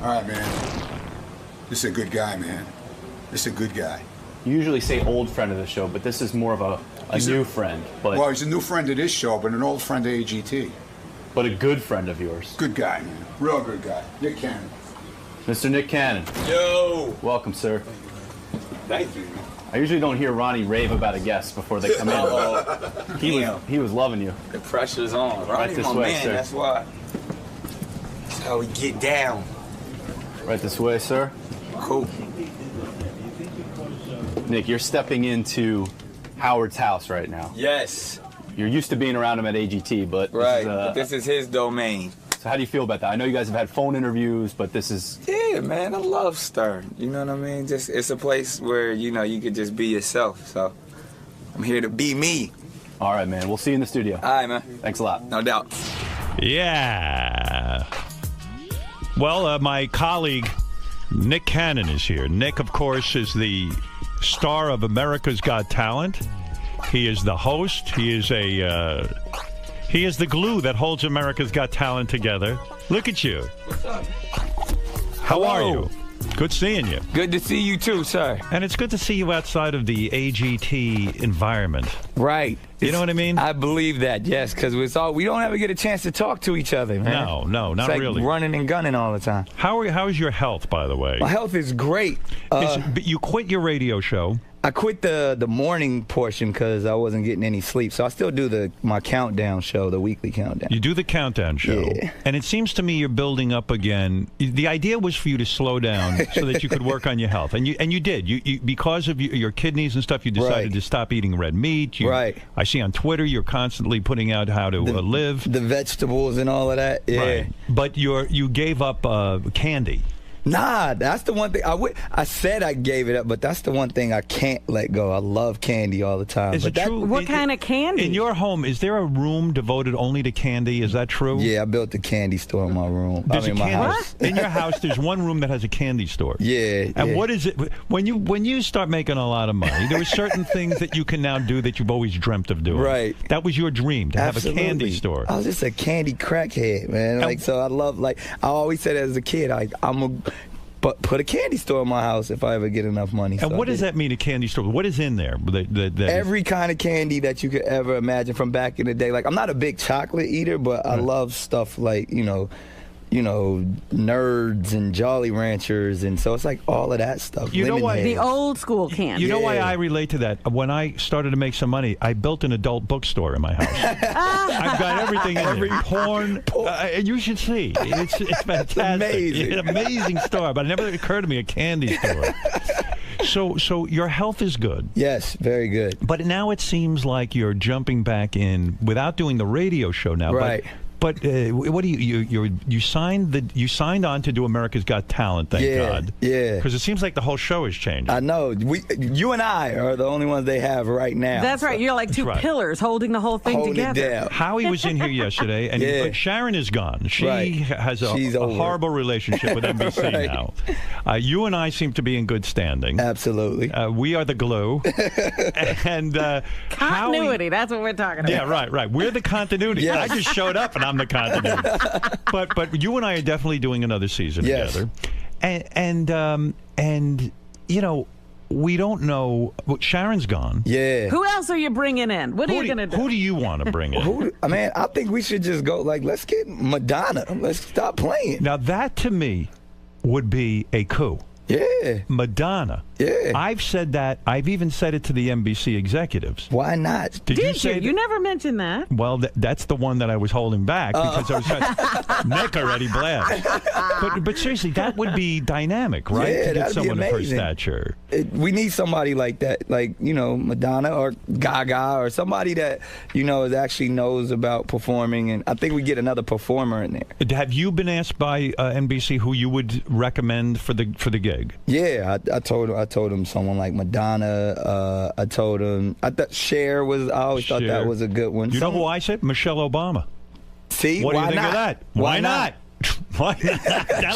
All right, man. This is a good guy, man. This is a good guy. You usually say old friend of the show, but this is more of a new friend. But well, he's a new friend of this show, but an old friend of AGT. But a good friend of yours. Good guy, man. Real good guy. Nick Cannon. Mr. Nick Cannon. Yo! Welcome, sir. Thank you. I usually don't hear Ronnie rave about a guest before they come in. He was loving you. The pressure's on. Ronnie's this my way, man, sir. that's why. That's how we get down. Right this way, sir. Cool. Nick, you're stepping into Howard's house right now. Yes. You're used to being around him at AGT, but Right. This is his domain. So how do you feel about that? I know you guys have had phone interviews, but this is... Yeah, man, I love Stern. You know what I mean? Just it's a place where, you know, you could just be yourself. So I'm here to be me. All right, man. We'll see you in the studio. All right, man. Thanks a lot. No doubt. Yeah. Well, my colleague Nick Cannon is here. Nick, of course, is the star of America's Got Talent. He is the host. He is he is the glue that holds America's Got Talent together. Look at you. What's up? How are you? Good seeing you. Good to see you too, sir. And it's good to see you outside of the AGT environment. Right. You know what I mean? I believe that, yes, because we don't ever get a chance to talk to each other, man. No, not it's like really. Running and gunning all the time. How is your health, by the way? My health is great. But you quit your radio show. I quit the morning portion because I wasn't getting any sleep. So I still do my countdown show, the weekly countdown. You do the countdown show. Yeah. And it seems to me you're building up again. The idea was for you to slow down so that you could work on your health. And you did. You because of your kidneys and stuff, you decided to stop eating red meat. Right. I see on Twitter you're constantly putting out how to live. The vegetables and all of that. Yeah. Right. But you gave up candy. Nah, that's the one thing. I said I gave it up, but that's the one thing I can't let go. I love candy all the time. Is it true? What kind of candy? In your home, is there a room devoted only to candy? Is that true? Yeah, I built a candy store in my room. My house. In your house, there's one room that has a candy store. Yeah. And what is it? When you start making a lot of money, there are certain things that you can now do that you've always dreamt of doing. Right. That was your dream, to have a candy store. I was just a candy crackhead, man. So I love, I always said as a kid, but put a candy store in my house if I ever get enough money. And what does that mean, a candy store? What is in there? Every kind of candy that you could ever imagine from back in the day. Like, I'm not a big chocolate eater, but I love stuff like, Nerds and Jolly Ranchers, and so it's like all of that stuff. You know why? The old school candy. You know why I relate to that? When I started to make some money, I built an adult bookstore in my house. I've got everything in there. Porn. And you should see. It's fantastic. Amazing. It's an amazing store, but it never occurred to me a candy store. So your health is good. Yes, very good. But now it seems like you're jumping back in without doing the radio show now. Right. But what do you signed on to do America's Got Talent? Thank God. Yeah. Because it seems like the whole show is changing. I know. You and I are the only ones they have right now. That's right. You're like two pillars holding the whole thing together. Howie was in here yesterday, and Sharon is gone. She has a horrible relationship with NBC now. You and I seem to be in good standing. Absolutely. We are the glue. And continuity. That's what we're talking about. Yeah, right. We're the continuity. Yes. I just showed up, and I'm the continuity. But you and I are definitely doing another season together. And we don't know. Sharon's gone. Yeah. Who else are you bringing in? What are you going to do? Who do you want to bring in? I think we should just go, let's get Madonna. Let's stop playing. Now, that to me would be a coup. Yeah. Madonna. Yeah. I've said that. I've even said it to the NBC executives. Why not? Did you say you never mentioned that. Well, that's the one that I was holding back because I was trying. Nick already blabbed. But seriously, that would be dynamic, right? Yeah, to get that'd someone be of her amazing. stature. We need somebody like that, Madonna or Gaga or somebody that, actually knows about performing. And I think we get another performer in there. Have you been asked by NBC who you would recommend for the gig? Yeah, I told him someone like Madonna. I told him I always thought that was a good one. You know who I said? Michelle Obama. See, what do you think not? of that? Why not?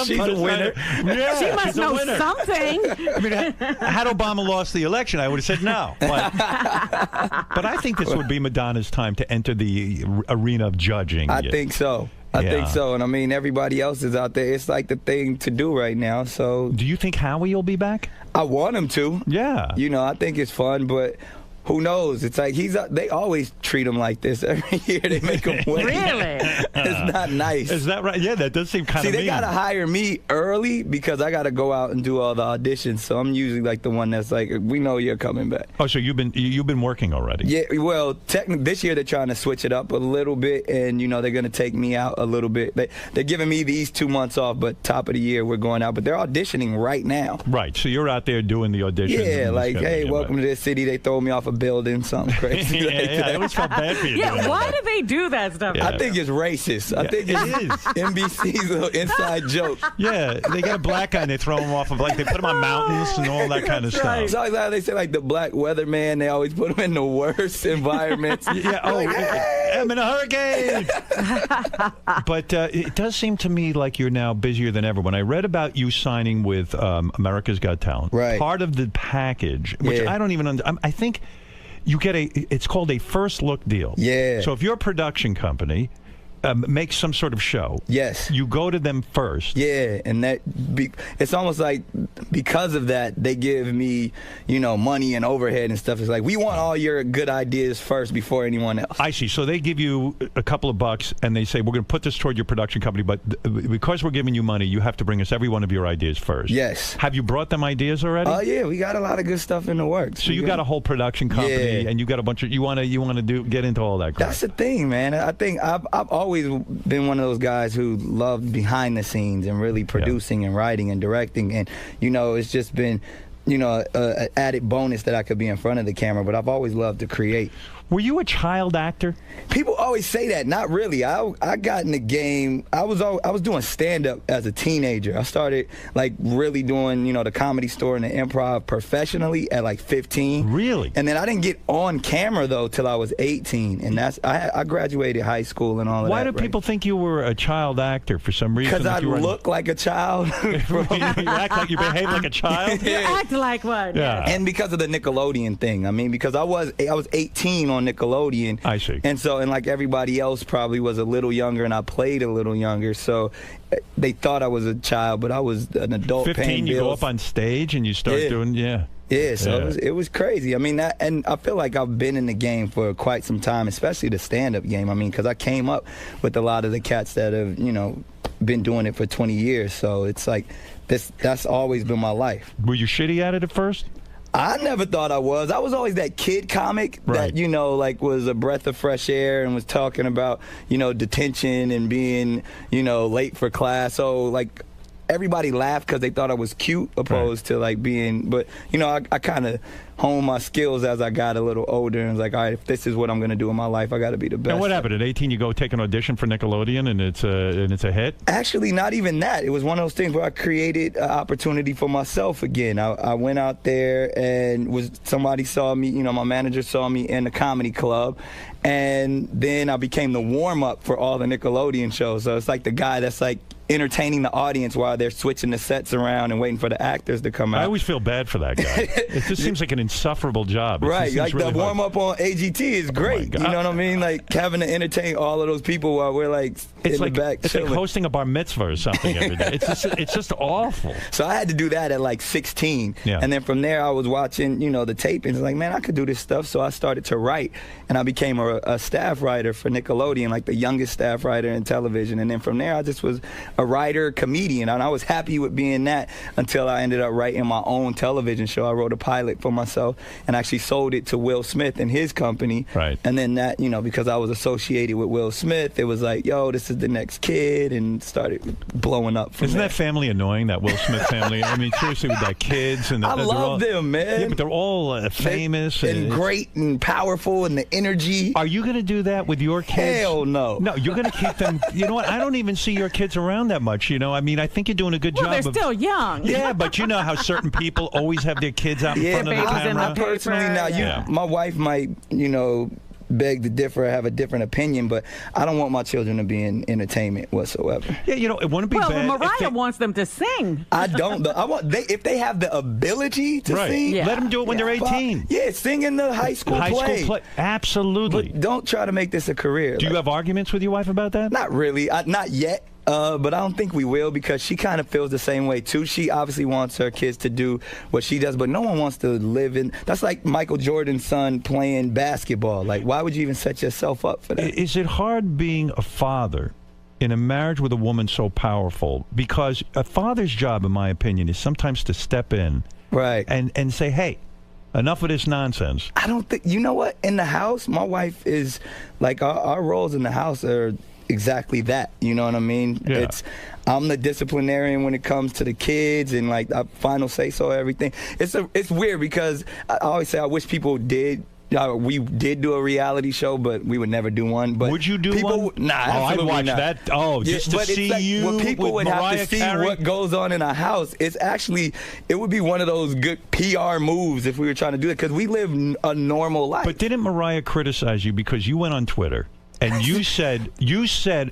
She's a winner. Yeah, she must know something. I mean, had Obama lost the election, I would have said no. But I think this would be Madonna's time to enter the arena of judging. I think so. I think so. And I mean, everybody else is out there. It's like the thing to do right now. So, do you think Howie will be back? I want him to. Yeah. You know, I think it's fun, but who knows? It's like they always treat him like this every year. They make him wait. Really? It's not nice. Is that right? Yeah, that does seem kind of mean. See, they got to hire me early because I got to go out and do all the auditions. So I'm usually like the one that's like, we know you're coming back. Oh, so you've been working already? Yeah, well, technically this year they're trying to switch it up a little bit, and you know they're going to take me out a little bit. They're giving me these 2 months off, but top of the year we're going out. But they're auditioning right now. Right, so you're out there doing the auditions. Yeah, like, hey, welcome to this city. They throw me off a building, something crazy. Yeah, I always felt bad for you. Yeah, why do they do that stuff? I think it's racist. I think it is NBC's little inside joke. Yeah, they got a black guy and they throw him off of, like, they put him on mountains and all that kind of stuff. Right. It's always how they say, like, the black weatherman, they always put him in the worst environments. Yeah, I'm in a hurricane. But it does seem to me like you're now busier than ever. When I read about you signing with America's Got Talent, right, part of the package, which I don't even I think you get it's called a first look deal. Yeah. So if your production company makes some sort of show, yes, you go to them first. Yeah, and it's almost like because of that they give me, you know, money and overhead and stuff. It's like, we want all your good ideas first before anyone else. I see. So they give you a couple of bucks and they say, we're going to put this toward your production company, but because we're giving you money, you have to bring us every one of your ideas first. Yes. Have you brought them ideas already? Oh yeah, we got a lot of good stuff in the works. So you got a whole production company, and you got a bunch of you want to get into all that crap. That's the thing, man. I think I've always been one of those guys who loved behind the scenes and really producing and writing and directing, and you know, it's just been, you know, an added bonus that I could be in front of the camera, but I've always loved to create. Were you a child actor? People always say that. Not really. I got in the game. I was doing stand-up as a teenager. I started like really doing, you know, the Comedy Store and the Improv professionally at like 15. Really? And then I didn't get on camera though till I was 18, and I graduated high school and all of that. Why do people think you were a child actor for some reason? Because I look like a child. You act like you behave like a child. You act like one. Yeah. And because of the Nickelodeon thing. I mean, because I was 18 on Nickelodeon. I see. And so, and like everybody else probably was a little younger, and I played a little younger, so they thought I was a child, but I was an adult. 15, you go up on stage and you start doing, Yeah, so it was crazy. I mean, and I feel like I've been in the game for quite some time, especially the stand-up game. I mean, because I came up with a lot of the cats that have, you know, been doing it for 20 years, so it's like that's always been my life. Were you shitty at it at first? I never thought I was. I was always that kid comic that, you know, like was a breath of fresh air and was talking about, you know, detention and being, you know, late for class. So, like, everybody laughed because they thought I was cute opposed to, like, being, but, you know, I kind of honed my skills as I got a little older and was like, all right, if this is what I'm going to do in my life, I got to be the best. And what happened? At 18, you go take an audition for Nickelodeon and it's a hit? Actually, not even that. It was one of those things where I created an opportunity for myself again. I went out there and somebody saw me, you know, my manager saw me in the comedy club, and then I became the warm-up for all the Nickelodeon shows. So it's like the guy that's like entertaining the audience while they're switching the sets around and waiting for the actors to come out. I always feel bad for that guy. It just seems like an insufferable job. Right, like really the warm-up on AGT is great. You know what I mean? Like having to entertain all of those people while we're like in the back It's chilling. like hosting a bar mitzvah or something every day. It's just awful. So I had to do that at like 16. Yeah. And then from there I was watching, you know, the tapings. Like, man, I could do this stuff. So I started to write, and I became a staff writer for Nickelodeon, like the youngest staff writer in television. And then from there I just was a writer, comedian, and I was happy with being that until I ended up writing my own television show. I wrote a pilot for myself and actually sold it to Will Smith and his company. Right. And then that, you know, because I was associated with Will Smith, it was like, yo, this is the next kid, and started blowing up from Isn't there. that family annoying, that Will Smith family? I mean, seriously, with their kids. And I love them, man. Yeah, but they're all famous. And great and powerful, and the energy. Are you going to do that with your kids? Hell no. No, you're going to keep them. You know what? I don't even see your kids around that much. You know, I mean, I think you're doing a good job. They're still young. Yeah, but you know how certain people always have their kids out in front of the babies in camera. the Personally, now Yeah. my wife might, you know, beg to differ, have a different opinion, but I don't want my children to be in entertainment whatsoever. Yeah, you know, it wouldn't be Well, bad. Mariah wants them to sing. I don't. I want if they have the ability to sing. Yeah. Let them do it when they're 18. Yeah, sing in the high school play. Absolutely. But don't try to make this a career. Do you have arguments with your wife about that? Not really. Not yet. But I don't think we will, because she kind of feels the same way too. She obviously wants her kids to do what she does, but no one wants to live in. That's like Michael Jordan's son playing basketball. Like, why would you even set yourself up for that? Is it hard being a father in a marriage with a woman so powerful? Because a father's job, in my opinion, is sometimes to step in, right, and say, hey, enough of this nonsense. I don't think, you know what, in the house, my wife is, like, our roles in the house are exactly that, you know what I mean? Yeah. I'm the disciplinarian when it comes to the kids, and like I final say so everything. It's weird because I always say I wish people did. We did do a reality show, but we would never do one. But would you do one? Nah, I'd watch not. that. Oh, just to see like, you well, people with would Mariah have to see Carey? what goes on in our house. It's actually, it would be one of those good PR moves if we were trying to do it, because we live a normal life. But didn't Mariah criticize you because you went on Twitter? And you said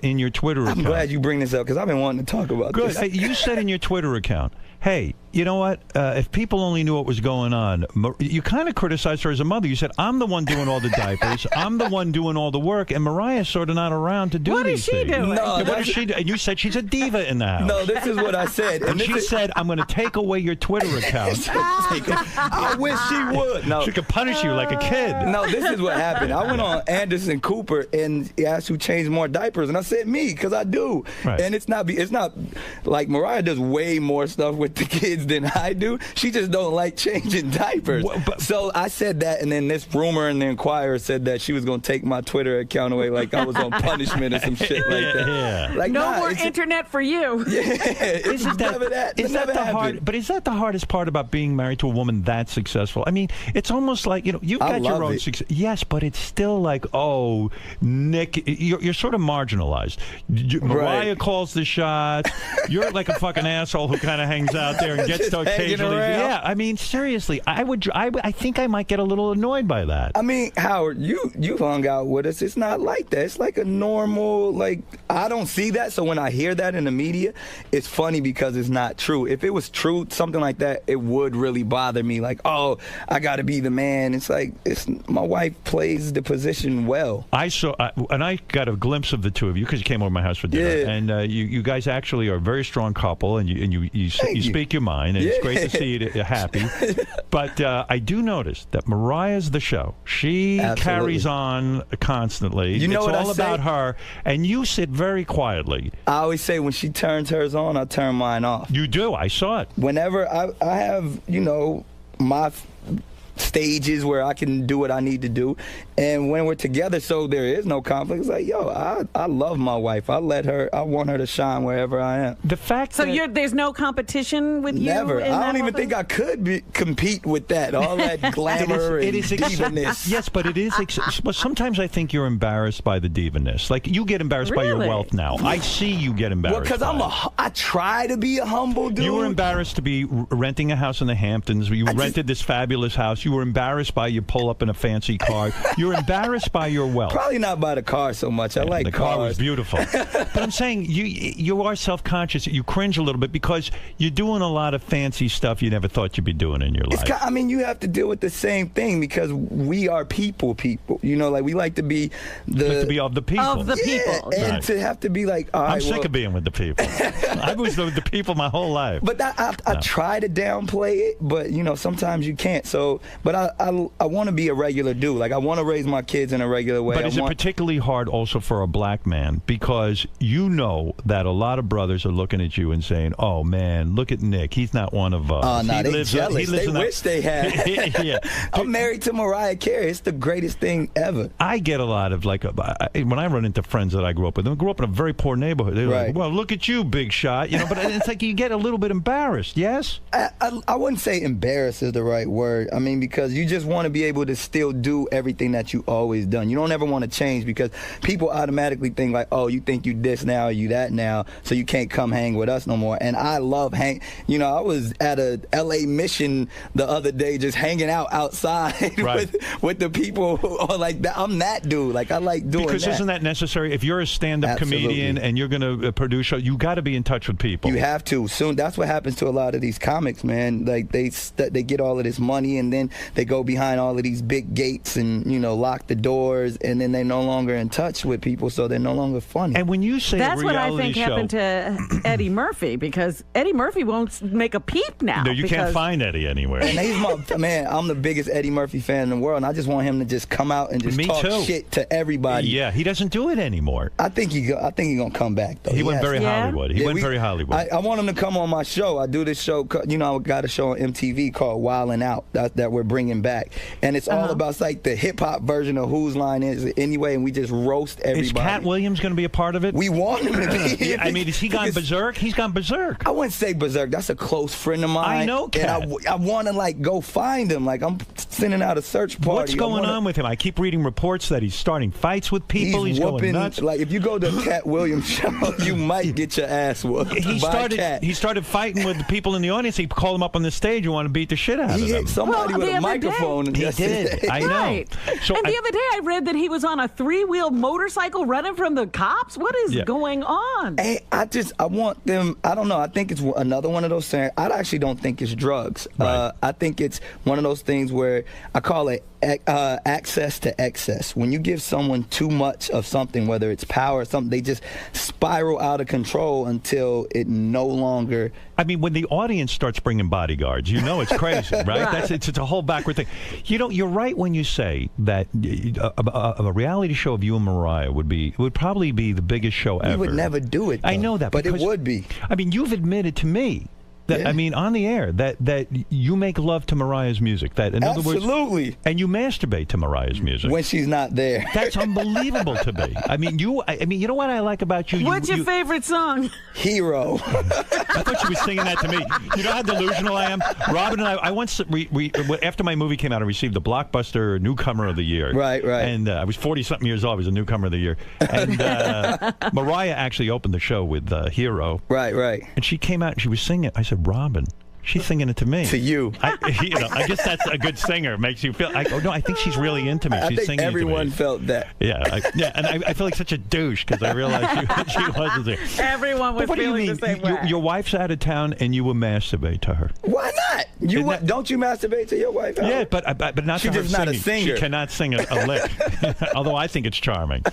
in your Twitter account. I'm glad you bring this up, because I've been wanting to talk about this. Good. You said in your Twitter account, hey, you know what? If people only knew what was going on, you kind of criticized her as a mother. You said, I'm the one doing all the diapers. I'm the one doing all the work, and Mariah's sort of not around to do these things. What is she doing? No, what does she do? And you said she's a diva in the house. No, this is what I said. And she said, I'm going to take away your Twitter account. I wish she would. No. She could punish you like a kid. No, this is what happened. I went on Anderson Cooper and he asked who changed more diapers, and I said me, because I do. Right. And it's not like Mariah does way more stuff with the kids than I do. She just don't like changing diapers. Well, so I said that, and then this rumor in the Inquirer said that she was going to take my Twitter account away, like I was on punishment or some shit like that. Yeah. Like, No more internet for you. Yeah, it's never that. Is that the hard? But is that the hardest part about being married to a woman that successful? I mean, it's almost like, you know, you've got your own success. Yes, but it's still like, oh, Nick, you're sort of marginalized. Mariah calls the shots. You're like a fucking asshole who kind of hangs out there and gets to occasionally. Yeah, I mean, seriously, I think I might get a little annoyed by that. I mean, Howard, you hung out with us. It's not like that. It's like a normal, like, I don't see that. So when I hear that in the media, it's funny because it's not true. If it was true, something like that, it would really bother me. Like, oh, I got to be the man. It's like, my wife plays the position well. And I got a glimpse of the two of you because you came over to my house for dinner. Yeah. And you guys actually are a very strong couple, and you speak your mind, and it's great to see you happy. But I do notice that Mariah's the show. She carries on constantly. You know it's what all I say? about her, and you sit very quietly. I always say when she turns hers on, I turn mine off. You do. I saw it. Whenever I have, you know, my stages where I can do what I need to do, and when we're together, so there is no conflict. It's like, yo, I love my wife. I want her to shine wherever I am. The fact So that there's no competition with you? Never. in I that don't even whole think I could compete with that. All that glamour and diva-ness. Yes, but it is. But sometimes I think you're embarrassed by the diva-ness. Like, you get embarrassed by your Really? wealth now. I see you get embarrassed. Well, because I try to be a humble dude. You were embarrassed to be renting a house in the Hamptons. You rented this fabulous house. You were embarrassed by you pull up in a fancy car. You're embarrassed by your wealth. Probably not by the car so much. I like the cars. car was beautiful. But I'm saying you are self-conscious. You cringe a little bit because you're doing a lot of fancy stuff you never thought you'd be doing in your life. I mean, you have to deal with the same thing because we are people. You know, like we like to be of the people. Of the people. And Right. to have to be like, all right, I'm sick of being with the people. I was with the people my whole life. But I try to downplay it, but you know, sometimes you can't. So, but I want to be a regular dude. Like I want to raise my kids in a regular way. But is it particularly hard also for a black man? Because you know that a lot of brothers are looking at you and saying, oh man, look at Nick. He's not one of us. Oh, no, they jealous. They wish they had. Yeah. I'm married to Mariah Carey. It's the greatest thing ever. I get a lot of when I run into friends that I grew up with, I grew up in a very poor neighborhood. They're like, well, look at you, big shot. You know, but it's like you get a little bit embarrassed, yes? I wouldn't say embarrassed is the right word. I mean, because you just want to be able to still do everything that you always done. You don't ever want to change because people automatically think like, oh, you think you this now, you that now, so you can't come hang with us no more. And I love you know, I was at a LA mission the other day just hanging out outside with the people who are like that. I'm that dude. Like, I like doing because that. Isn't that necessary? If you're a stand-up comedian and you're going to produce show, you got to be in touch with people. You have to. Soon, that's what happens to a lot of these comics, man. Like, they get all of this money and then they go behind all of these big gates and, you know, lock the doors, and then they're no longer in touch with people, so they're no longer funny. And when you say that's a what I reality think show, happened to Eddie Murphy, because Eddie Murphy won't make a peep now. No, you can't find Eddie anywhere. And he's my man. I'm the biggest Eddie Murphy fan in the world, and I just want him to just come out and just talk shit to everybody. Yeah, he doesn't do it anymore. I think he's gonna come back though. He went very Hollywood. He went very Hollywood. I want him to come on my show. I do this show. You know, I got a show on MTV called Wildin' Out that we're bringing back, and it's all about like the hip hop version of Whose Line Is It Anyway, and we just roast everybody. Is Cat Williams going to be a part of it? We want him to be. I mean, has he gone berserk? He's gone berserk. I wouldn't say berserk. That's a close friend of mine. I know Cat. And I want to like go find him. Like, I'm sending out a search party. What's going on with him? I keep reading reports that he's starting fights with people. He's whooping, going nuts. Like, if you go to Cat Williams' show, you might get your ass whooped. He started fighting with the people in the audience. He called them up on the stage and wanted to beat the shit out of them. He hit somebody with a microphone. He did. I know. Right. So and the other day I read that he was on a 3-wheel motorcycle running from the cops. What is going on? Hey, I want them. I don't know. I think it's another one of those things. I actually don't think it's drugs. Right. I think it's one of those things where I call it access to excess. When you give someone too much of something, whether it's power or something, they just spiral out of control until it no longer. I mean, when the audience starts bringing bodyguards, you know it's crazy, right? It's a whole backward thing. You know, you're right when you say that a reality show of you and Mariah would probably be the biggest show ever. We would never do it, though. I know that, but it would be. I mean, you've admitted to me that, I mean, on the air, that you make love to Mariah's music. That, in other words, absolutely. And you masturbate to Mariah's music when she's not there. That's unbelievable to me. I mean, you know what I like about you? What's your favorite song? Hero. I thought she was singing that to me. You know how delusional I am? Robin and I once, after my movie came out, I received the Blockbuster Newcomer of the Year. Right. And I was 40-something years old. I was a Newcomer of the Year. And Mariah actually opened the show with Hero. Right. And she came out and she was singing. I said, Robin, she's singing it to me. To you. I guess that's a good singer. Makes you feel. No, I think she's really into me. She's singing everyone to me. Felt that. Yeah. And I feel like such a douche because I realized she wasn't there. Everyone was feeling the same way. Your wife's out of town and you will masturbate to her. Why not? Don't you masturbate to your wife? Yeah, but not to her. She's just not a singer. She cannot sing a lick. Although I think it's charming.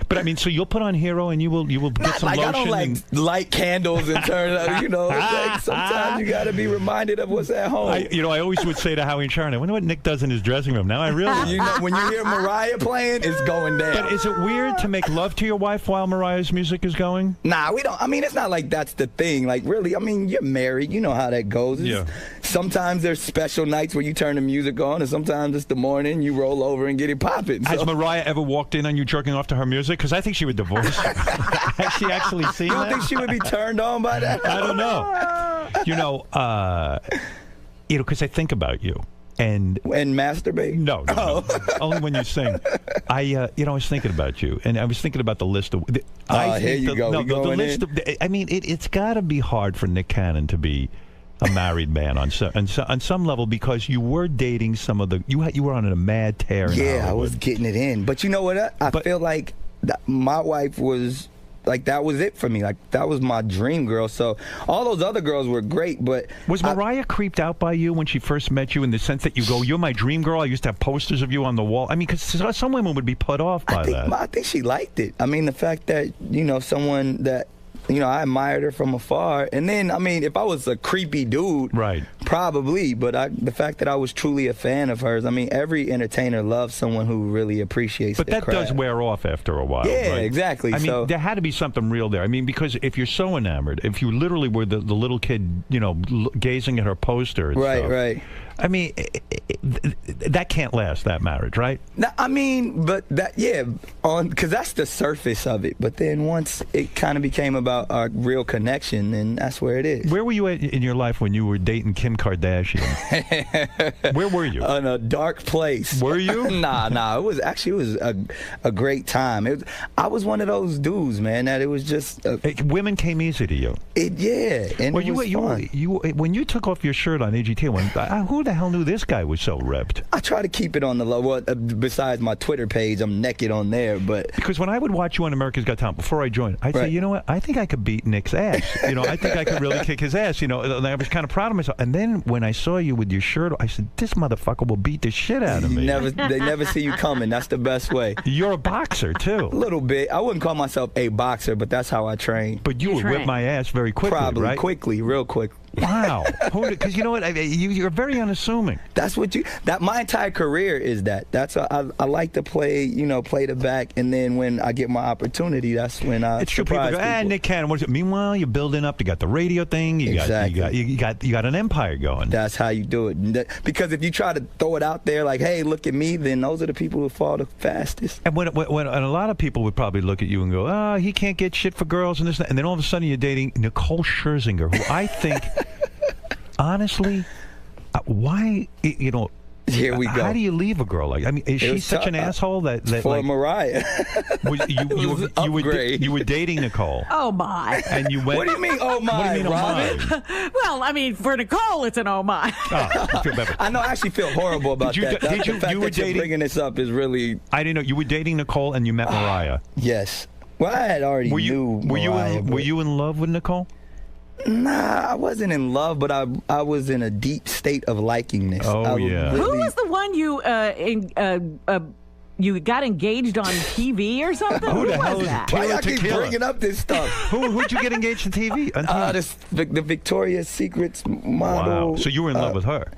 But I mean, so you'll put on Hero and you will get some lotion. I don't light candles and turn. You know, like sometimes you got to be reminded of what's at home. I always would say to Howie and Sharon, I wonder what Nick does in his dressing room. Now I really. You know, when you hear Mariah playing, it's going down. But is it weird to make love to your wife while Mariah's music is going? Nah, we don't. I mean, it's not like that's the thing. Like, really, I mean, you're married. You know how that goes. Sometimes there's special nights where you turn the music on, and sometimes it's the morning you roll over and get it popping. Has Mariah ever walked in on you jerking off to her music? Because I think she would divorce you. Has she actually seen that? You don't think she would be turned on by that? I don't know. You know, because I think about you. And masturbate? No. Only when you sing. I was thinking about you, and I was thinking about the list of. Here you go. No, the list of. I mean, it's got to be hard for Nick Cannon to be a married man on some level, because you were dating some of the. You were on a mad tear. Yeah, I was getting it in, but you know what? I feel like my wife was. Like, that was it for me. Like, that was my dream girl. So all those other girls were great, but... Was Mariah creeped out by you when she first met you, in the sense that you go, you're my dream girl? I used to have posters of you on the wall. I mean, because some women would be put off by that. I think she liked it. I mean, the fact that, someone that... I admired her from afar. And then, I mean, if I was a creepy dude, right, probably. But the fact that I was truly a fan of hers, I mean, every entertainer loves someone who really appreciates their craft. But that does wear off after a while. Yeah, right? Exactly. I mean, there had to be something real there. I mean, because if you're so enamored, if you literally were the little kid, gazing at her poster and stuff. Right. I mean, that can't last, that marriage, right? No, I mean, but that, yeah, because that's the surface of it. But then once it kind of became about our real connection, then that's where it is. Where were you at in your life when you were dating Kim Kardashian? Where were you? In a dark place. Were you? Nah. It was a great time. I was one of those dudes, man, that it was just... women came easy to you. Yeah, and it was fun. When you took off your shirt on AGT, who the hell knew this guy was so ripped? I try to keep it on the low. Well, besides my Twitter page, I'm naked on there. But because when I would watch you on America's Got Talent before I joined, I'd say, you know what? I think I could beat Nick's ass. I think I could really kick his ass. And I was kind of proud of myself. And then when I saw you with your shirt, I said, this motherfucker will beat the shit out of me. They never see you coming. That's the best way. You're a boxer too. A little bit. I wouldn't call myself a boxer, but that's how I train. But you would whip my ass very quickly, Probably right? Quickly, real quick. Wow. Because you know what? You're very unassuming. That's what my entire career is that. That's I like to play, play the back, and then when I get my opportunity, that's when I It's true. People go, Nick Cannon, what is it? Meanwhile, you're building up. You got the radio thing. You got an empire going. That's how you do it. Because if you try to throw it out there like, hey, look at me, then those are the people who fall the fastest. And when a lot of people would probably look at you and go, oh, he can't get shit for girls and this, and then all of a sudden you're dating Nicole Scherzinger, who I think. Honestly, why, here we go. How do you leave a girl like? I mean, is she such an asshole that for like, Mariah? You were dating Nicole. Oh my! And you went. What do you mean? Oh my! What do you mean? Oh my? Well, I mean, for Nicole, it's an oh my. Oh, I feel better. I know. I actually feel horrible about that. The fact that you're bringing this up is really. I didn't know you were dating Nicole and you met Mariah. Yes. Well, I had already knew Mariah. Were you in love with Nicole? Nah, I wasn't in love, but I was in a deep state of likingness. Oh, yeah. Who was the one you got engaged on TV or something? Who the hell was is that? Why y'all keep bringing up this stuff? Who'd you get engaged to TV? The Victoria's Secret's model. Wow. So you were in love with her?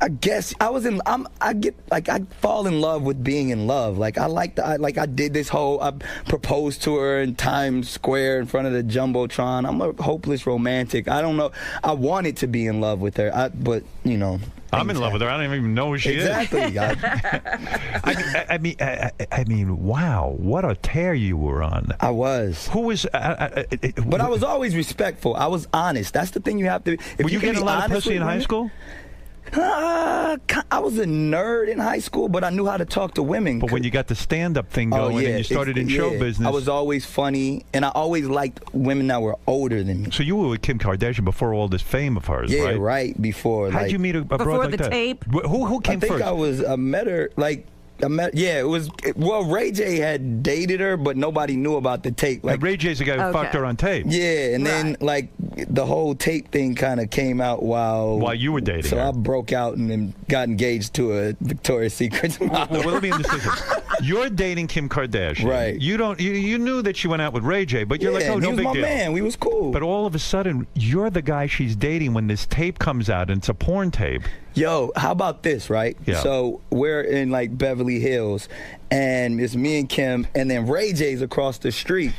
I guess I was in. I fall in love with being in love. Like I did this whole. I proposed to her in Times Square in front of the jumbotron. I'm a hopeless romantic. I don't know. I wanted to be in love with her, but I'm in love with her. I don't even know who she is. Exactly. I mean, wow, what a tear you were on. I was. Who was? But I was always respectful. I was honest. That's the thing you have to. Were you getting a lot of pussy in high school? I was a nerd in high school, but I knew how to talk to women. But when you got the stand-up thing going and you started in show business. I was always funny, and I always liked women that were older than me. So you were with Kim Kardashian before all this fame of hers, right? Yeah, right, before. How'd you meet a broad before like the that? tape? Who came first? I met her, it was, Ray J had dated her, but nobody knew about the tape. Like, Ray J's the guy who fucked her on tape. Yeah, and then, the whole tape thing kind of came out while you were dating her. So I broke out and then got engaged to a Victoria's Secret model. Well, let me understand this. You're dating Kim Kardashian. Right. You knew that she went out with Ray J, but you're like, oh, no big deal. he was my man. We was cool. But all of a sudden, you're the guy she's dating when this tape comes out, and it's a porn tape. Yo, how about this, right? Yeah. So we're in Beverly Hills, and it's me and Kim, and then Ray J's across the street,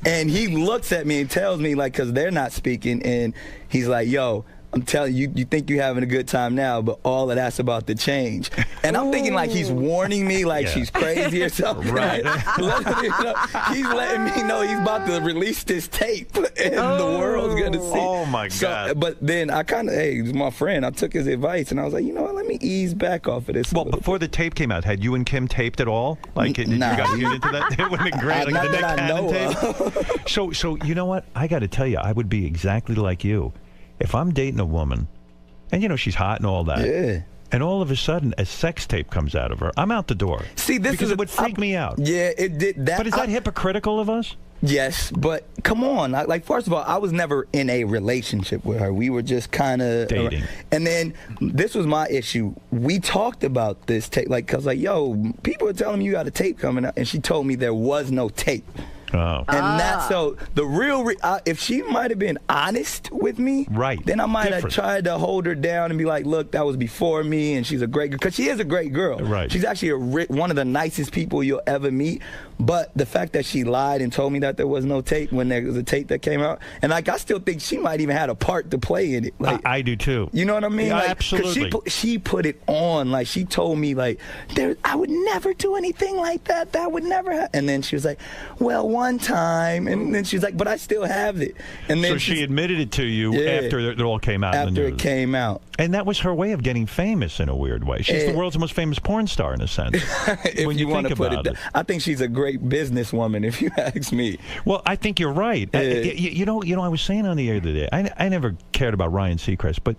and he looks at me and tells me because they're not speaking, and he's like, yo, I'm telling you, you think you're having a good time now, but all of that's about to change. And I'm thinking he's warning me she's crazy or something. Right. He's letting me know he's about to release this tape, and the world's going to see. Oh, my God. But then I he's my friend. I took his advice, and I was like, you know what, let me ease back off of this. Well, before the tape came out, had you and Kim taped at all? Did you guys get into that? It wouldn't be great. Not the that I know tape. So you know what? I got to tell you, I would be exactly like you. If I'm dating a woman, and she's hot and all that, yeah, and all of a sudden a sex tape comes out of her, I'm out the door. See, because it would freak me out. Yeah, it did that. But is that hypocritical of us? Yes, but come on. First of all, I was never in a relationship with her. We were just kind of dating. And then this was my issue. We talked about this tape, because yo, people are telling me you got a tape coming out, and she told me there was no tape. Oh. And that's so the real. If she might have been honest with me, right, then I might have Different. tried to hold her down and be like, "Look, that was before me, and she's a great girl." Because she is a great girl. Right. She's actually one of the nicest people you'll ever meet. But the fact that she lied and told me that there was no tape when there was a tape that came out, and like I still think she might even had a part to play in it. Like, I do too. You know what I mean? Yeah, like, absolutely. 'cause she put it on. Like she told me, like, I would never do anything like that. That would never happen. And then she was like, well, one time. And then she's like, but I still have it. And then so she admitted it to you after it all came out. After it came out. And that was her way of getting famous in a weird way. She's the world's most famous porn star in a sense. If when you want to put about it, I think she's a great businesswoman. If you ask me. Well, I think you're right. You know, I was saying on the air the other day. I never cared about Ryan Seacrest, but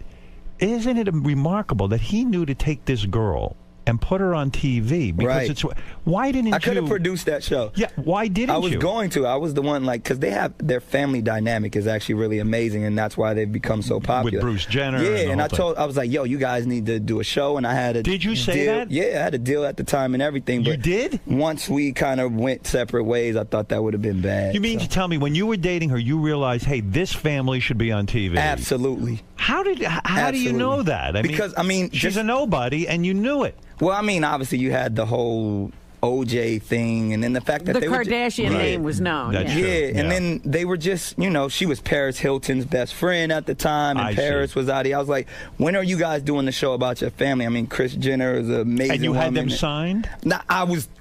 isn't it remarkable that he knew to take this girl and put her on TV? Because it's why didn't I could have produced that show? Yeah, why didn't you? I was going to. I was the one, like, because they have their family dynamic is actually really amazing, and that's why they've become so popular. With Bruce Jenner. Yeah, and I was like, yo, you guys need to do a show, and I had a Did you say deal. that? Yeah, I had a deal at the time and everything. But you did? Once we kind of went separate ways, I thought that would have been bad. You mean to tell me when you were dating her, you realized, hey, this family should be on TV? Absolutely. How do you know that? Because she's a nobody, and you knew it. Well, I mean, obviously you had the whole OJ thing, and then the fact that the they Kardashian name was known. That's true. Yeah, and then they were just, she was Paris Hilton's best friend at the time, and Paris was out here. I was like, when are you guys doing the show about your family? I mean, Kris Jenner is an amazing And you woman. had them signed? No,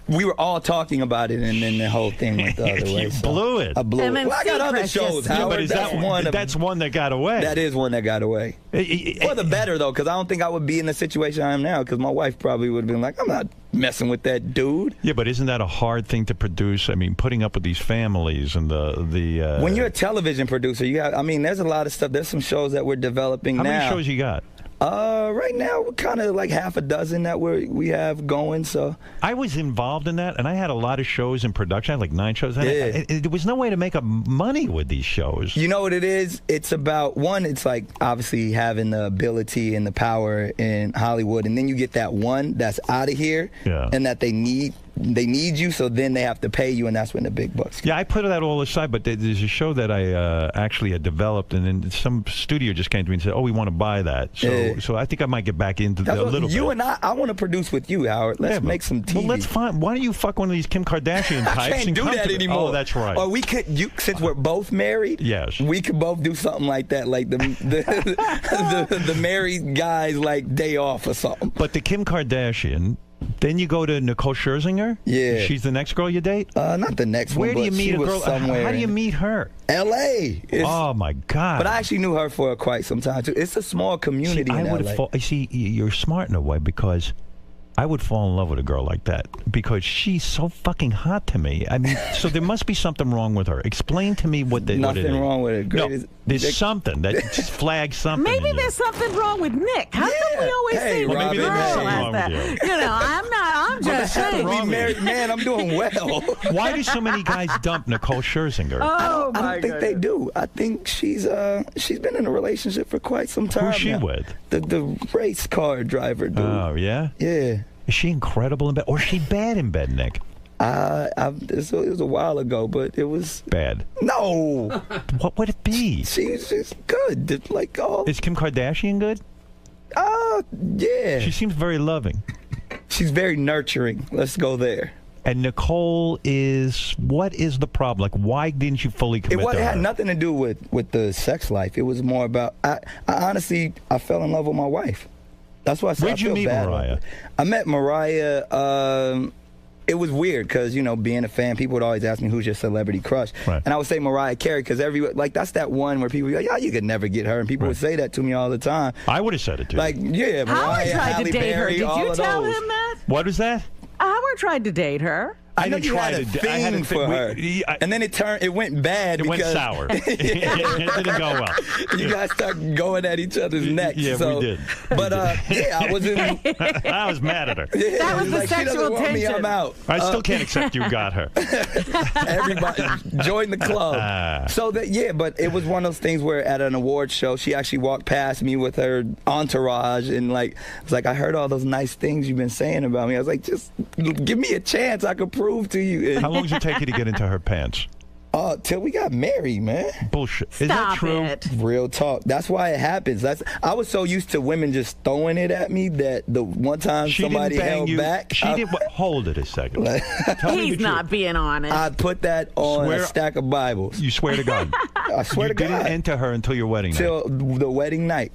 we were all talking about it, and then the whole thing went the other way. You blew it. I blew And it. then Well, I got other shows, Howard. But that's one that got away. That is one that got away. For the better, though, because I don't think I would be in the situation I am now, because my wife probably would have been like, I'm not messing with that dude. Yeah, but isn't that a hard thing to produce? I mean, putting up with these families and the when you're a television producer, there's a lot of stuff. There's some shows that we're developing now. How many shows you got? Right now, we're kind of like half a dozen that we have going. So I was involved in that, and I had a lot of shows in production. I had like 9 shows. And there was no way to make money with these shows. You know what it is? It's about, one, it's like obviously having the ability and the power in Hollywood, and then you get that one that's out of here, and that they need you, so then they have to pay you, and that's when the big bucks come. Yeah, I put that all aside, but there's a show that I actually had developed, and then some studio just came to me and said, oh, we want to buy that. So I think I might get back into a little bit. You and I want to produce with you, Howard. Let's make some TV. Well, let's find. Why don't you fuck one of these Kim Kardashian types? I can't do that anymore. Oh, that's right. Or we could, since we're both married, yes, we could both do something like that, like the married guys, like day off or something. But the Kim Kardashian. Then you go to Nicole Scherzinger? Yeah. She's the next girl you date? Not the next one. Where do you meet a girl? Somewhere how do you meet her? L.A. Oh, my God. But I actually knew her for quite some time, too. It's a small community in L.A. See, you're smart in a way, because I would fall in love with a girl like that, because she's so fucking hot to me. I mean, so there must be something wrong with her. Explain to me what it is. Nothing wrong with her. No, there's something that just flags something. Maybe there's something wrong with Nick. How come we always say the maybe girl there's something has wrong that? with you. I'm just saying. Be married, man, I'm doing well. Why do so many guys dump Nicole Scherzinger? I don't think they do. I think she's been in a relationship for quite some time. Who's she with? The race car driver dude. Oh, yeah? Yeah. Is she incredible in bed, or is she bad in bed, Nick? It was a while ago, but it was bad. No. What would it be? She's just good. Like Is Kim Kardashian good? Yeah. She seems very loving. She's very nurturing. Let's go there. And Nicole what is the problem? Like, why didn't you fully commit to her? It had nothing to do with the sex life. It was more about, I honestly fell in love with my wife. That's why I said Where'd you meet Mariah? I met Mariah, it was weird because, being a fan, people would always ask me, who's your celebrity crush? Right. And I would say Mariah Carey, because that's that one where people are like, you could never get her. And people would say that to me all the time. I would have said it to you. Like, yeah, Mariah, Howard tried to date her. Did you tell him that? What was that? Howard tried to date her. I know you had a thing for her, and then it went bad. It went sour. It didn't go well. You guys started going at each other's necks. Yeah, we did. But I was in. I was mad at her. Yeah, that was the like, sexual she doesn't want tension. me, I'm out. I still can't accept you got her. Everybody join the club. But it was one of those things where at an award show, she actually walked past me with her entourage, and it's like, I heard all those nice things you've been saying about me. I was like, just give me a chance. I could prove to you. How long does it take you to get into her pants? Till we got married, man. Bullshit. Is that Stop true? it. Real talk. That's why it happens. I was so used to women just throwing it at me that the one time She somebody didn't bang held you. back. She did. Hold it a second. Tell me He's the not truth. being honest. I put that on Swear- a stack of Bibles. You swear to God. I swear You to God. didn't enter her until your wedding night. Till the wedding night.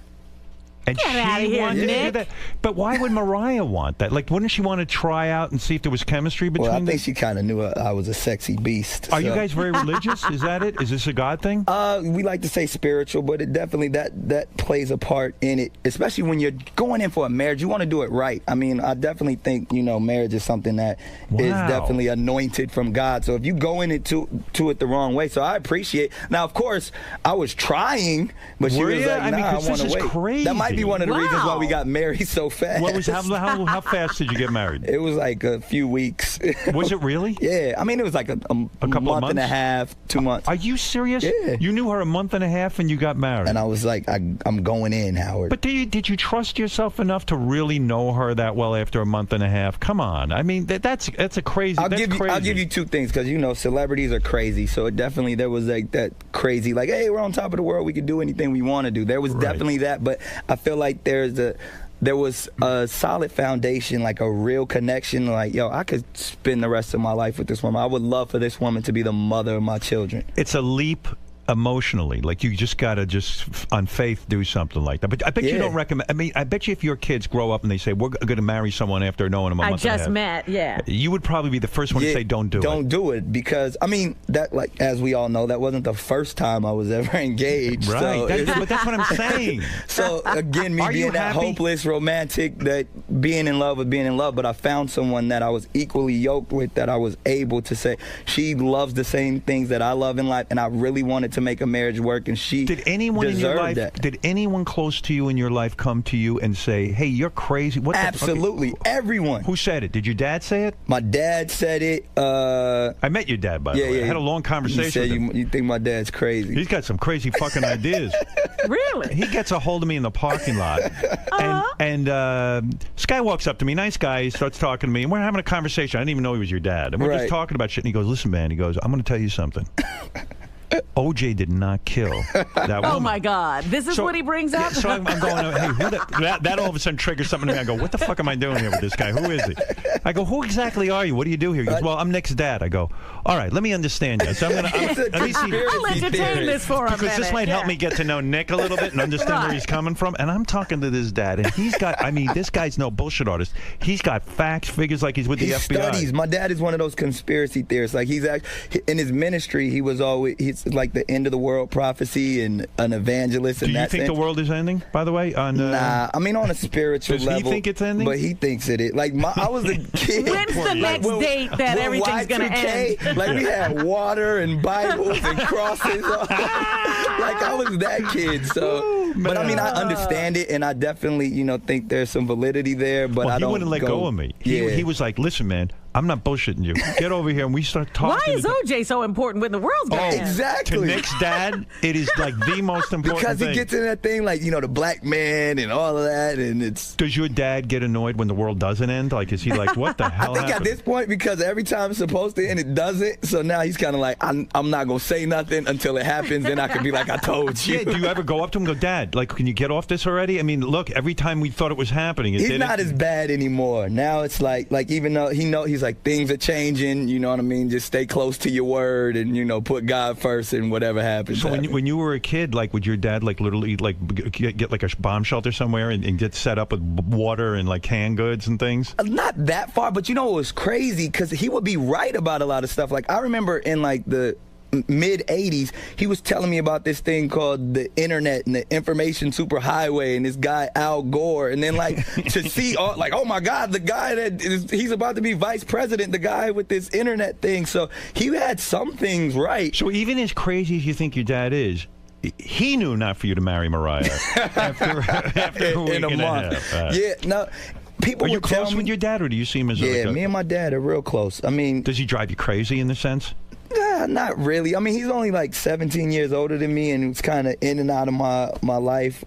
And Get she outta here, wanted to do Nick. that. But why would Mariah want that? Like, wouldn't she want to try out and see if there was chemistry between Well, I them? think she kind of knew I was a sexy beast. Are you so. guys very religious? Is that it? Is this a God thing? We like to say spiritual, but it definitely that plays a part in it. Especially when you're going in for a marriage, you want to do it right. I mean, I definitely think marriage is something that is Wow. definitely anointed from God. So if you go into it the wrong way, so I appreciate. Now, of course, I was trying, but she Were was ya? like, I mean, "Nah, 'cause I want this to is wait." crazy. That might be one of the reasons why we Wow. got married so fast. What was how fast did you get married? It was like a few weeks. Was it really? Yeah, I mean, it was like a couple of month and a months? half, 2 months. Are you serious? Yeah. You knew her a month and a half and you got married. And I was like, I'm going in, Howard. But did you trust yourself enough to really know her that well after a month and a half? Come on. I mean, that's a crazy. I'll that's give you crazy. 2 things because celebrities are crazy. So there was like that crazy, like, hey, we're on top of the world, we can do anything we want to do. There was Right. definitely that, but I feel like there was a solid foundation, like a real connection. Like, yo, I could spend the rest of my life with this woman. I would love for this woman to be the mother of my children. It's a leap emotionally. Like, you just got to on faith, do something like that. But I bet you Yeah. don't recommend. I mean, I bet you if your kids grow up and they say, we're going to marry someone after knowing them a I month and a just half, met, yeah. you would probably be the first one to say, don't do it. Don't do it because, I mean, that, like, as we all know, that wasn't the first time I was ever engaged. Right. So But that's what I'm saying. So again, me Are you being that happy? hopeless romantic, that being in love with being in love, but I found someone that I was equally yoked with, that I was able to say she loves the same things that I love in life, and I really wanted to make a marriage work, and she Did anyone in your deserved life? that. Did anyone close to you in your life come to you and say, "Hey, you're crazy"? What? Absolutely, everyone. Who said it? Did your dad say it? My dad said it. I met your dad, by the way. I had a long conversation You said with him. you think my dad's crazy. He's got some crazy fucking ideas. Really? He gets a hold of me in the parking lot, and this guy walks up to me, nice guy. He starts talking to me, and we're having a conversation. I didn't even know he was your dad, and we're just Right. talking about shit. And he goes, "Listen, man," he goes, "I'm going to tell you something. OJ did not kill that woman." Oh my God! This is what he brings up. So I'm going, hey, that all of a sudden triggers something to me. I go, what the fuck am I doing here with this guy? Who is he? I go, who exactly are you? What do you do here? He goes, well, I'm Nick's dad. I go, all right, let me understand you. So let me see. I'll entertain this for a minute. Because this might help me get to know Nick a little bit and understand where he's coming from. And I'm talking to this dad, and he's got, I mean, this guy's no bullshit artist. He's got facts, figures like he's with the FBI. Studies. My dad is one of those conspiracy theorists. Like, he's actually, in his ministry, he's like the end of the world prophecy and an evangelist. Do you think the world is ending, by the way? Nah, I mean, on a spiritual level. Does he think it's ending? But he thinks it is. Like, I was a kid. When's the next date that everything's going to Y2K, end? Like, we had water and Bibles and crosses. Like, I was that kid. So, but I mean, I understand it, and I definitely, think there's some validity there. But well, I don't. He wouldn't let go of me. He was like, listen, man, I'm not bullshitting you. Get over here, and we start talking. Why is OJ so important when the world's going to end? Exactly. To Nick's dad, it is like the most important because thing. he gets in that thing, like, the black man and all of that, and it's. Does your dad get annoyed when the world doesn't end? Like, is he like, what the hell I think happened? at this point, because every time it's supposed to end, it doesn't. So now he's kind of like, I'm not going to say nothing until it happens. Then I can be like, I told you. Yeah, do you ever go up to him and go, Dad, like, can you get off this already? I mean, look, every time we thought it was happening, it He's didn't. not as bad anymore. Now it's like even though he's like, things are changing, you know what I mean? Just stay close to your word and, put God first and whatever happens. So when you were a kid, like, would your dad, like, literally, like, get like a bomb shelter somewhere and get set up with water and, like, canned goods and things? Not that far, but it was crazy because he would be right about a lot of stuff. Like, I remember in, like, the mid-'80s, he was telling me about this thing called the internet and the information superhighway and this guy Al Gore, and then like to see like, oh my God, the guy he's about to be vice president, the guy with this internet thing. So he had some things right. So even as crazy as you think your dad is, he knew not for you to marry Mariah after a week in a and month. a half. Yeah, no. People Are you would tell close with your dad, or do you see him as yeah, like me and my dad are real close. I mean, does he drive you crazy in the sense? Not really. I mean, he's only like 17 years older than me, and he was kind of in and out of my life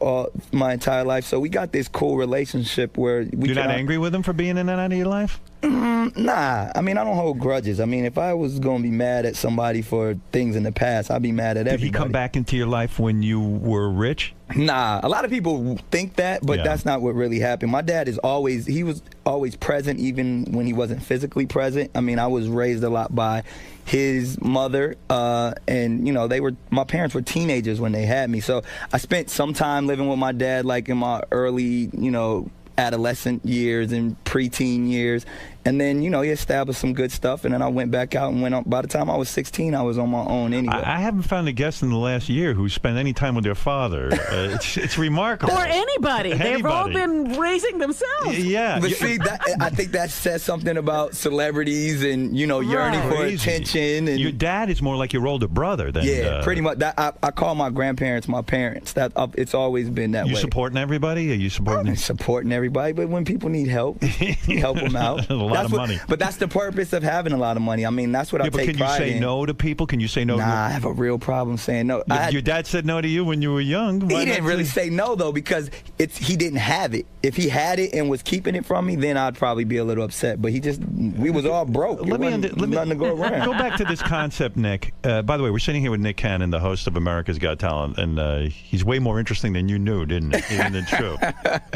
my entire life. So we got this cool relationship where You're not angry with him for being in and out of your life? Nah. I mean, I don't hold grudges. I mean, if I was going to be mad at somebody for things in the past, I'd be mad at everybody. Did he come back into your life when you were rich? Nah. A lot of people think that, but that's not what really happened. My dad he was always present even when he wasn't physically present. I mean, I was raised a lot by his mother, and you know, my parents were teenagers when they had me. So I spent some time living with my dad, like in my early, you know, adolescent years and preteen years, and then, you know, he established some good stuff, and then I went back out and went on. By the time I was 16, I was on my own anyway. I haven't found a guest in the last year who spent any time with their father. It's remarkable. Or anybody. They've all been raising themselves. Yeah. But see, I think that says something about celebrities and, you know, yearning for attention. And your dad is more like your older brother than... Yeah, pretty much. I call my grandparents my parents. It's always been that way. You supporting everybody? Are you supporting... Supporting everybody, but when people need help, help them out. A lot of money. But that's the purpose of having a lot of money. I mean, that's what I take pride in. But can you say no to people? Can you say no? Nah, I have a real problem saying no. Your dad said no to you when you were young. He didn't really say no, though, because he didn't have it. If he had it and was keeping it from me, then I'd probably be a little upset. But we was all broke. Let me nothing to go around. Go back to this concept, Nick. By the way, we're sitting here with Nick Cannon, the host of America's Got Talent, and he's way more interesting than you knew, isn't it true?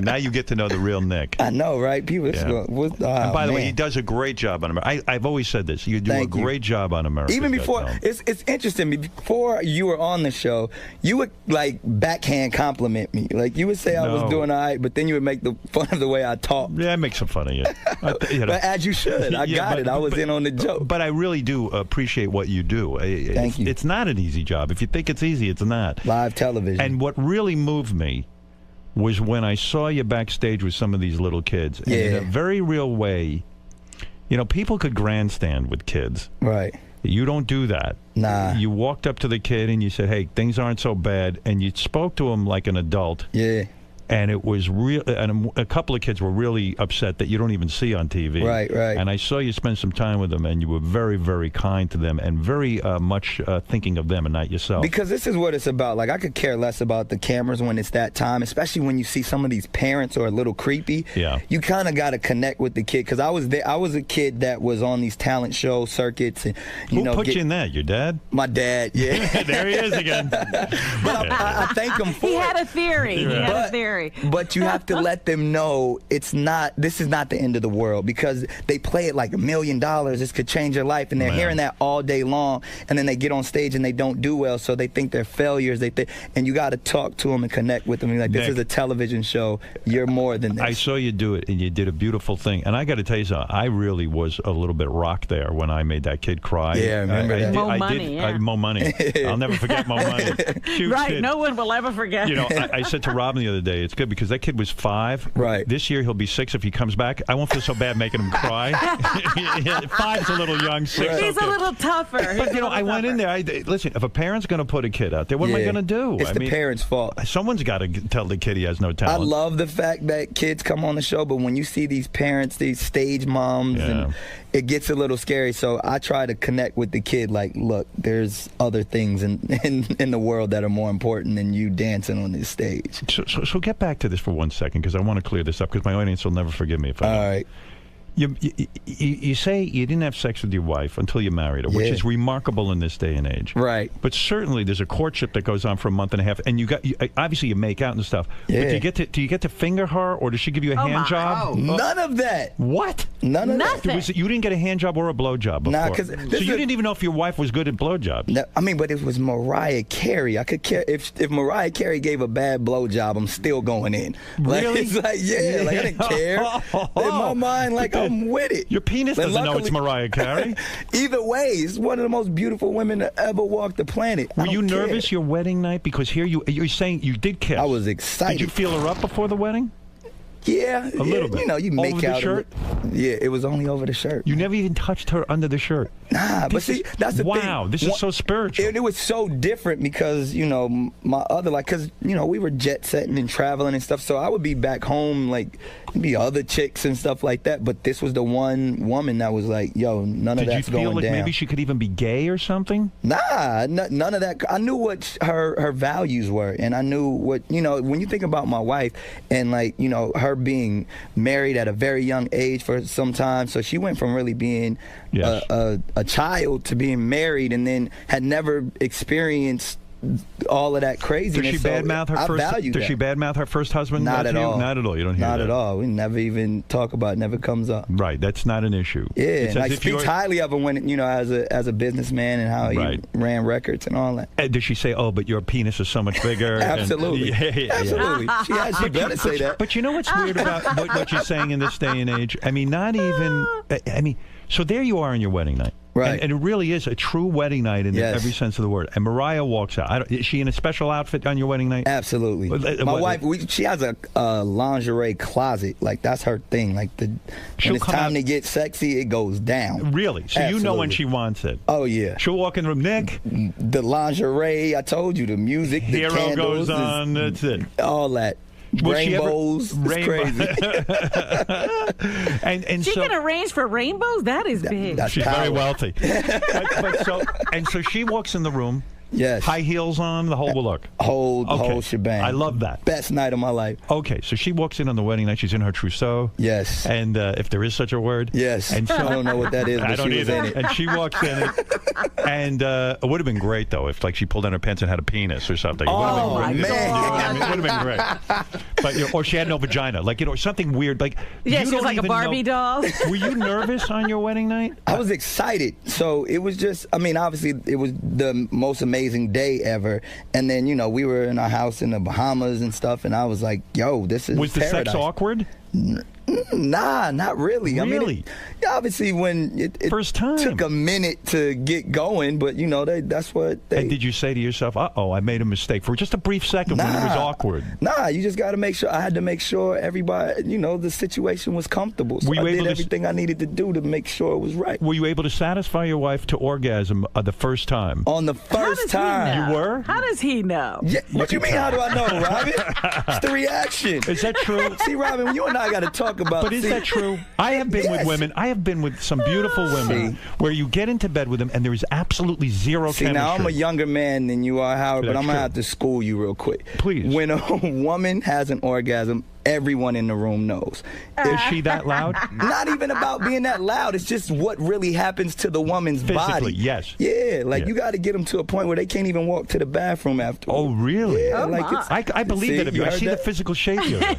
Now you get to know the real Nick. I know, right? People. And by the way, he does a great job on America. I've always said this. You do a great job on America. Even before, it's interesting. Before you were on the show, you would like backhand compliment me. Like you would say I was doing all right, but then you would make fun of the way I talk. Yeah, I make some fun of you. But as you should. I got it. I was in on the joke. But I really do appreciate what you do. Thank you. It's not an easy job. If you think it's easy, it's not. Live television. And what really moved me was when I saw you backstage with some of these little kids. And in a very real way, you know, people could grandstand with kids. Right. You don't do that. Nah. You walked up to the kid and you said, hey, things aren't so bad. And you spoke to him like an adult. Yeah. And it was real. And a couple of kids were really upset that you don't even see on TV. Right, right. And I saw you spend some time with them, and you were very, very kind to them, and very much thinking of them and not yourself. Because this is what it's about. Like, I could care less about the cameras when it's that time, especially when you see some of these parents are a little creepy. Yeah. You kind of got to connect with the kid. Because I was there. I was a kid that was on these talent show circuits. And, Who put you in that? Your dad? My dad. Yeah. There he is again. But I thank him for it. He had a theory. He had a theory. But you have to let them know this is not the end of the world, because they play it like $1 million. This could change your life, and they're hearing that all day long, and then they get on stage and they don't do well, so they think they're failures. And you got to talk to them and connect with them. You're like, this is a television show. You're more than this. I saw you do it, and you did a beautiful thing. And I got to tell you something. I really was a little bit rocked there when I made that kid cry. Yeah, I remember that. Mo Money. Mo Money. I'll never forget Mo Money. Right, kid. no one will ever forget. You know, I said to Robin the other day, it's good because that kid was 5. Right. This year he'll be 6 if he comes back. I won't feel so bad making him cry. 5's a little young. 6. He's a little tougher. But you know, I went in there. Listen, if a parent's going to put a kid out there, what am I going to do? It's the parent's fault. Someone's got to tell the kid he has no talent. I love the fact that kids come on the show, but when you see these parents, these stage moms, and it gets a little scary. So I try to connect with the kid. Like, look, there's other things in the world that are more important than you dancing on this stage. So get back to this for 1 second, because I want to clear this up, because my audience will never forgive me if I don't. All right. You say you didn't have sex with your wife until you married her, which is remarkable in this day and age. Right. But certainly there's a courtship that goes on for a month and a half, and obviously you make out and stuff. Yeah. But do you get to finger her, or does she give you a hand job? None of that. What? None of Nothing. that. You didn't get a hand job or a blow job before? Nah, because so you didn't even know if your wife was good at blow jobs. No, I mean, but it was Mariah Carey. I could care if Mariah Carey gave a bad blow job, I'm still going in. Really? Like, it's like, like I didn't care. In my mind, like I'm with it. Your penis doesn't know it's Mariah Carey. Either way, it's one of the most beautiful women to ever walk the planet. Were you nervous your wedding night? Because here you're saying you did kiss. I was excited. Did you feel her up before the wedding? Yeah, a little bit. You know, you make over out the shirt. Yeah, it was only over the shirt. You never even touched her under the shirt. Nah, but see, that's the thing. Wow, this is so spiritual. It was so different because, you know, my other, like, because, you know, we were jet setting and traveling and stuff, so I would be back home, like, be other chicks and stuff like that, but this was the one woman that was like, yo, none of that's going down. Did you feel like maybe she could even be gay or something? Nah, none of that. I knew what her values were, and I knew what, you know, when you think about my wife and, like, you know, her being married at a very young age for some time, so she went from really being a child to being married, and then had never experienced all of that craziness. Does she badmouth her first? Does she badmouth her first husband? Not at all. Not at all. You don't hear that. Not at all. We never even talk about it. Never comes up. Right. That's not an issue. Yeah. And like speaks highly of him when, you know, as a businessman and how he ran records and all that. And does she say, "Oh, but your penis is so much bigger"? Absolutely. Absolutely. She better say that. But you know what's weird about what you're saying in this day and age? I mean, not even. I mean, so there you are on your wedding night. Right. And it really is a true wedding night in every sense of the word. And Mariah walks out. Is she in a special outfit on your wedding night? Absolutely. My wife, she has a lingerie closet. Like, that's her thing. Like, when it's time to get sexy, it goes down. Really? So you know when she wants it? Oh, yeah. She'll walk in the room. Nick? The lingerie, I told you, the music, the Hero candles. goes on, that's it. All that. Rainbows. It's crazy. and she can arrange for rainbows? That is big. She's very wealthy. So she walks in the room. Yes. High heels on, the whole look. Whole shebang. I love that. Best night of my life. Okay, so she walks in on the wedding night. She's in her trousseau. Yes. And if there is such a word. Yes. And so, I don't know what that is, but I don't she was either. in it. And she walks in it. And it would have been great, though, if like she pulled down her pants and had a penis or something. Oh, man. man. You know, it would have been great. But, you know, or she had no vagina. Like, you know, something weird. Like, yeah, she was like a Barbie doll. Were you nervous on your wedding night? I was excited. So it was just, I mean, obviously, it was the most amazing day ever. And then, you know, we were in our house in the Bahamas and stuff, and I was like, yo, this is Was paradise. the sex awkward? Nah, not really. Really? I mean, obviously, when it first time took a minute to get going, but you know, that's what they. And did you say to yourself, "Uh-oh, I made a mistake" for just a brief second when it was awkward? Nah, you just got to make sure. I had to make sure everybody, you know, the situation was comfortable. So I did everything I needed to do to make sure it was right. Were you able to satisfy your wife to orgasm the first time? On the first time, you were. How does he know? Yeah, what you mean? How do I know, Robin? It's the reaction. Is that true? See, Robin, you and I got to talk about. But is that true? I have been with women. I have been with some beautiful women where you get into bed with them and there is absolutely zero chemistry. Now I'm a younger man than you are, Howard, but I'm going to have to school you real quick. Please. When a woman has an orgasm, everyone in the room knows. Is she that loud? Not even about being that loud. It's just what really happens to the woman's physically, body. Yes. Yeah, like you got to get them to a point where they can't even walk to the bathroom after. Oh, really? Yeah, I believe that of you. I see the physical shape you're in.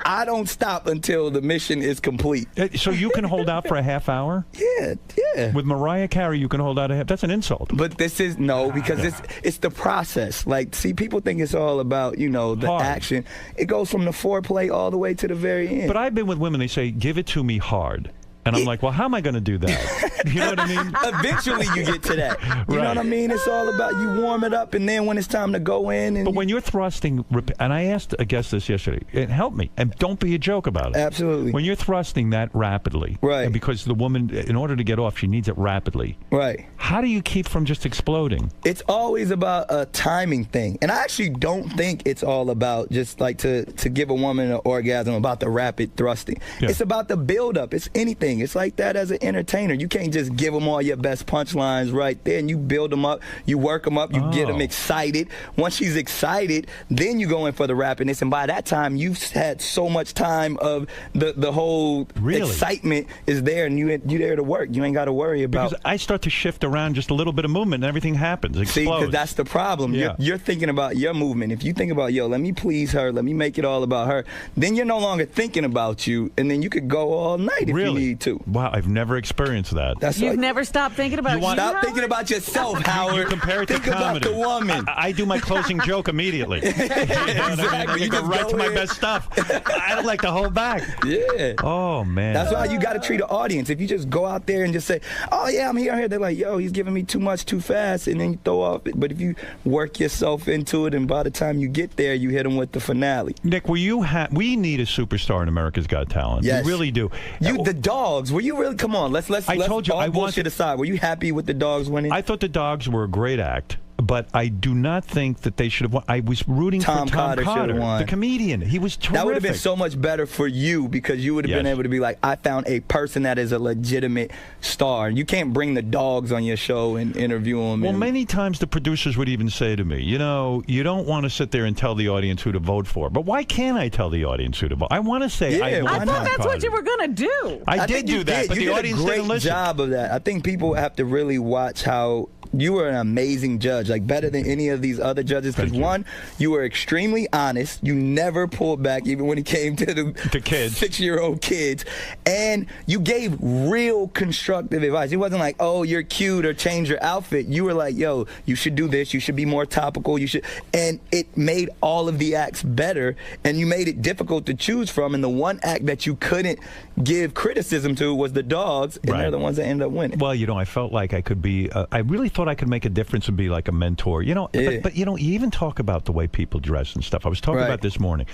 I don't stop until the mission is complete. So you can hold out for a half hour? Yeah. With Mariah Carey, you can hold out a half. That's an insult. But this is because it's the process. Like, see, people think it's all about, you know, the action. It goes from the foreplay all the way to the very end. But I've been with women, they say, "Give it to me hard." And I'm like, well, how am I going to do that? You know what I mean? Eventually you get to that. You know what I mean? It's all about you warm it up, and then when it's time to go in. But when you're thrusting, and I asked a guest this yesterday, and help me, and don't be a joke about it. Absolutely. When you're thrusting that rapidly, right? And because the woman, in order to get off, she needs it rapidly. Right. How do you keep from just exploding? It's always about a timing thing. And I actually don't think it's all about just like to give a woman an orgasm about the rapid thrusting. Yeah. It's about the build-up. It's anything. It's like that as an entertainer. You can't just give them all your best punchlines right there, and you build them up, you work them up, you get them excited. Once she's excited, then you go in for the rapidness, and by that time, you've had so much time of the whole excitement is there, and you're there to work. You ain't got to worry about. Because I start to shift around just a little bit of movement, and everything happens. Explodes. See, because that's the problem. Yeah. You're thinking about your movement. If you think about, yo, let me please her, let me make it all about her, then you're no longer thinking about you, and then you could go all night if you need to. Wow, I've never experienced that. You've never stopped thinking about Stop thinking about yourself, Howard. You compare it to comedy. About the woman. I do my closing joke immediately. Exactly. You go right to my best stuff. I don't like to hold back. Yeah. Oh, man. That's why you got to treat an audience. If you just go out there and just say, oh, yeah, I'm here, they're like, yo, he's giving me too much too fast, and then you throw off it. But if you work yourself into it, and by the time you get there, you hit them with the finale. Nick, we need a superstar in America's Got Talent. Yes. We really do. The dogs, were you really, come on, let's I told you, all bullshit aside, were you happy with the dogs winning? I thought the dogs were a great act. but I do not think that they should have won. I was rooting for Tom Carter, won. the comedian. He was terrific. That would have been so much better for you because you would have been able to be like, I found a person that is a legitimate star. You can't bring the dogs on your show and interview them. Well, many times the producers would even say to me, you know, you don't want to sit there and tell the audience who to vote for. But why can't I tell the audience who to vote? I want to say I thought that's what you were going to do. I did do that, but the audience didn't listen. You did a great job of that. I think people have to really watch how you were an amazing judge, like better than any of these other judges. Because one, you were extremely honest. You never pulled back, even when it came to the kids, 6-year-old kids, and you gave real constructive advice. It wasn't like, oh, you're cute or change your outfit. You were like, yo, you should do this. You should be more topical. You should, and it made all of the acts better. And you made it difficult to choose from. And the one act that you couldn't give criticism to was the dogs, and they're the ones that ended up winning. Well, you know, I felt like I could be. I really thought I could make a difference and be like a mentor. You know, but you know, you even talk about the way people dress and stuff. I was talking about this morning.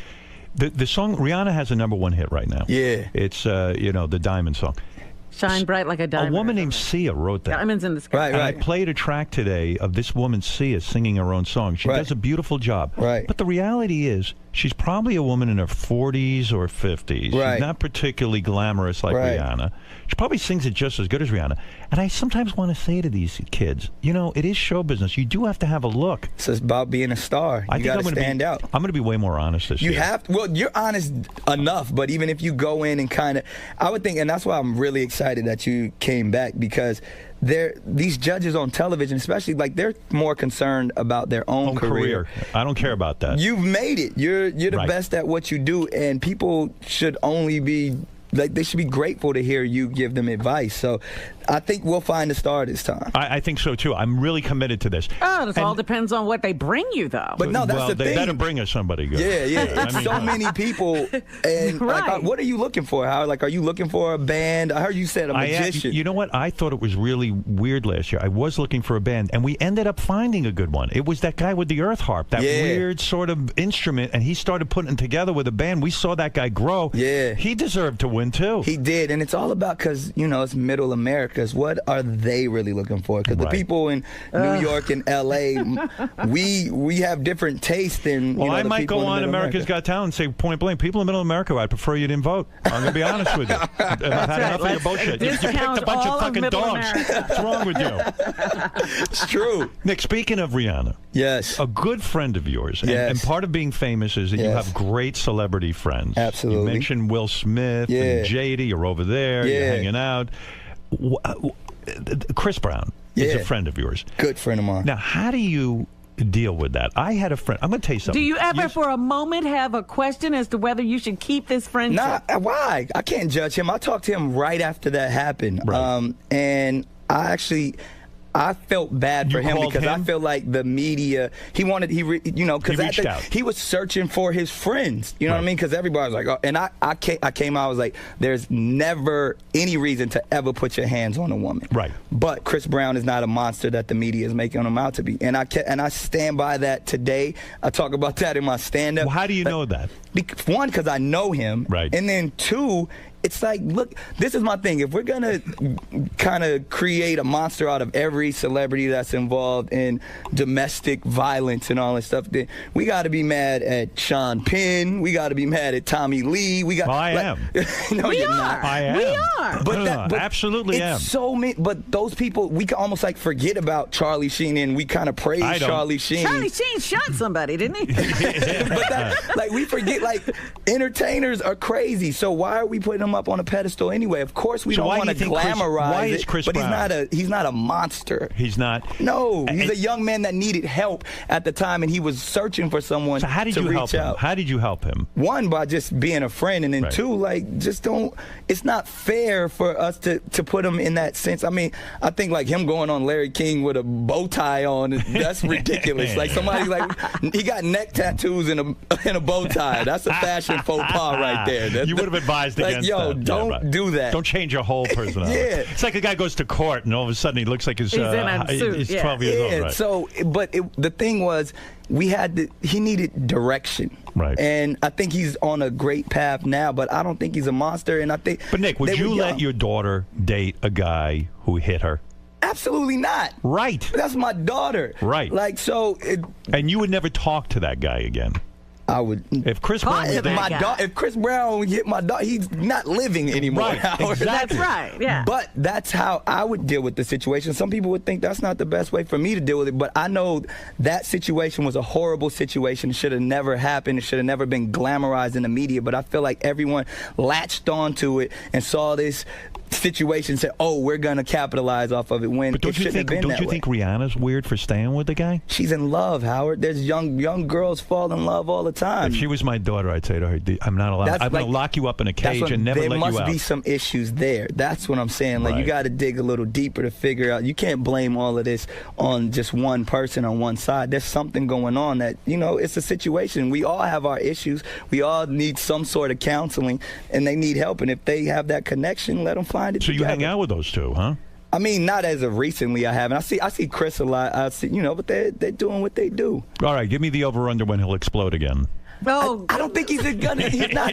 The song, Rihanna has a #1 hit right now. Yeah. It's, you know, the Diamond song. Shine bright like a diamond. A woman named Sia wrote that. Diamonds in the sky. And I played a track today of this woman, Sia, singing her own song. She does a beautiful job. But the reality is, she's probably a woman in her 40s or 50s. She's not particularly glamorous like Rihanna. She probably sings it just as good as Rihanna. And I sometimes want to say to these kids, you know, it is show business. You do have to have a look. So it's about being a star. You got to stand out. I'm going to be way more honest this year. You have to. Well, you're honest enough, but even if you go in and kind of, I would think, and that's why I'm really excited that you came back, because these judges on television, especially, like, they're more concerned about their own career. I don't care about that. You've made it. You're the best at what you do, and people should only be, like, they should be grateful to hear you give them advice. So I think we'll find a star this time. I think so, too. I'm really committed to this. Oh, it all depends on what they bring you, though. But no, that's the thing. They better bring us somebody good. Yeah. It's so many people. And like, what are you looking for, Howard? Like, are you looking for a band? I heard you said a magician. You know what? I thought it was really weird last year. I was looking for a band, and we ended up finding a good one. It was that guy with the earth harp, that weird sort of instrument, and he started putting it together with a band. We saw that guy grow. Yeah. He deserved to win, too. He did, and it's all about, because, you know, it's middle Americas. What are they really looking for? Because the people in New York and L.A., we have different tastes than, well, you know, I might go on America's Got Talent and say point blank, people in middle America, I'd prefer you didn't vote. I'm going to be honest with you. I've had enough of your bullshit. You picked a bunch of fucking dogs. What's wrong with you? It's true. Nick, speaking of Rihanna, a good friend of yours, and part of being famous is that you have great celebrity friends. Absolutely. You mentioned Will Smith and JD. You're over there. You're hanging out. Chris Brown is a friend of yours. Good friend of mine. Now, how do you deal with that? I had a friend. I'm going to tell you something. Do you ever, for a moment, have a question as to whether you should keep this friendship? Nah, why? I can't judge him. I talked to him right after that happened. And I felt bad for him because I feel like the media, he was searching for his friends. You know what I mean? Because everybody was like, oh, and I came out, I was like, there's never any reason to ever put your hands on a woman. Right. But Chris Brown is not a monster that the media is making him out to be. And I stand by that today. I talk about that in my stand-up. Well, how do you know that? One, because I know him. Right. And then two, it's like, look, this is my thing. If we're going to kind of create a monster out of every celebrity that's involved in domestic violence and all that stuff, then we got to be mad at Sean Penn. We got to be mad at Tommy Lee. We got. Well, I am. No, we you're are. not. I am. We are. But absolutely am. So many, but those people, we can almost like forget about Charlie Sheen, and we kind of praise Charlie Sheen. Charlie Sheen shot somebody, didn't he? But like, we forget, like, entertainers are crazy. So why are we putting them up on a pedestal anyway? Of course, we don't want to glamorize it, but he's not a monster. He's not. No, he's a young man that needed help at the time, and he was searching for someone to reach out. How did you help him? One, by just being a friend, and then two, like, just don't. It's not fair for us to put him in that sense. I mean, I think like him going on Larry King with a bow tie on, that's ridiculous. Like somebody like he got neck tattoos and a bow tie. That's a fashion faux pas right there. You would have advised against that. Don't do that. Don't change your whole personality. It's like a guy goes to court and all of a sudden he looks like he's 12 years old. Right? So, but the thing was, he needed direction. Right. And I think he's on a great path now, but I don't think he's a monster. And I think. But Nick, would you let your daughter date a guy who hit her? Absolutely not. Right. That's my daughter. Right. Like, so. And you would never talk to that guy again. I would. If Chris Brown was there, if Chris Brown hit my dog, he's not living anymore. Right, exactly. That's right, yeah. But that's how I would deal with the situation. Some people would think that's not the best way for me to deal with it, but I know that situation was a horrible situation. It should have never happened. It should have never been glamorized in the media, but I feel like everyone latched onto it and saw this situation and said, oh, we're going to capitalize off of it when but don't it shouldn't you think, have been don't you think Rihanna's weird for staying with the guy? She's in love, Howard. There's young girls fall in love all the time. If she was my daughter, I'd say to her, I'm not allowed. I'm going to lock you up in a cage and never let you out. There must be some issues there. That's what I'm saying. Like, you got to dig a little deeper to figure out. You can't blame all of this on just one person on one side. There's something going on that, it's a situation. We all have our issues. We all need some sort of counseling, and they need help. And if they have that connection, let them find it together. You hang out with those two, huh? I mean, not as of recently. I haven't. I see Chris a lot. But they're doing what they do. All right, give me the over/under when he'll explode again. Oh, I don't think he's not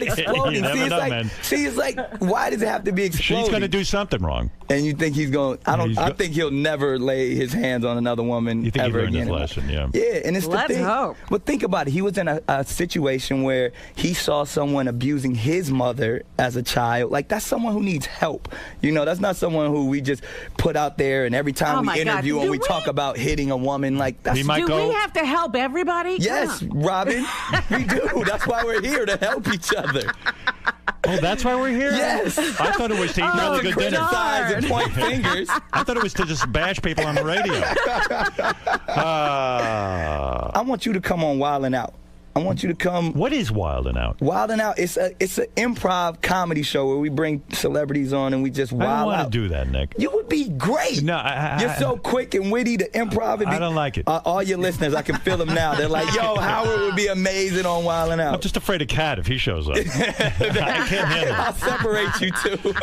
exploding. It's like, why does it have to be exploding? She's going to do something wrong. And you think he's going? I think he'll never lay his hands on another woman you think ever he learned again. his lesson, yeah. Yeah, and it's Let's the thing. hope. But think about it. He was in a situation where he saw someone abusing his mother as a child. Like, that's someone who needs help. That's not someone who we just put out there and every time we interview and we talk about hitting a woman. Like, that's do we have to help everybody? Yes, Robin, we do. That's why we're here, to help each other. Oh, that's why we're here? Yes. I thought it was to eat really good dinner. Criticize and point fingers. I thought it was to just bash people on the radio. I want you to come on Wild 'N Out. I want you to come. What is Wild 'N Out? Wild 'N Out. It's an improv comedy show where we bring celebrities on and we just wild out. I don't want to do that, Nick. You would be great. No, you're so quick and witty to improv. I don't like it. All your listeners, I can feel them now. They're like, "Yo, Howard would be amazing on Wild 'N Out." I'm just afraid of Cat if he shows up. I can't handle it. I'll separate you two.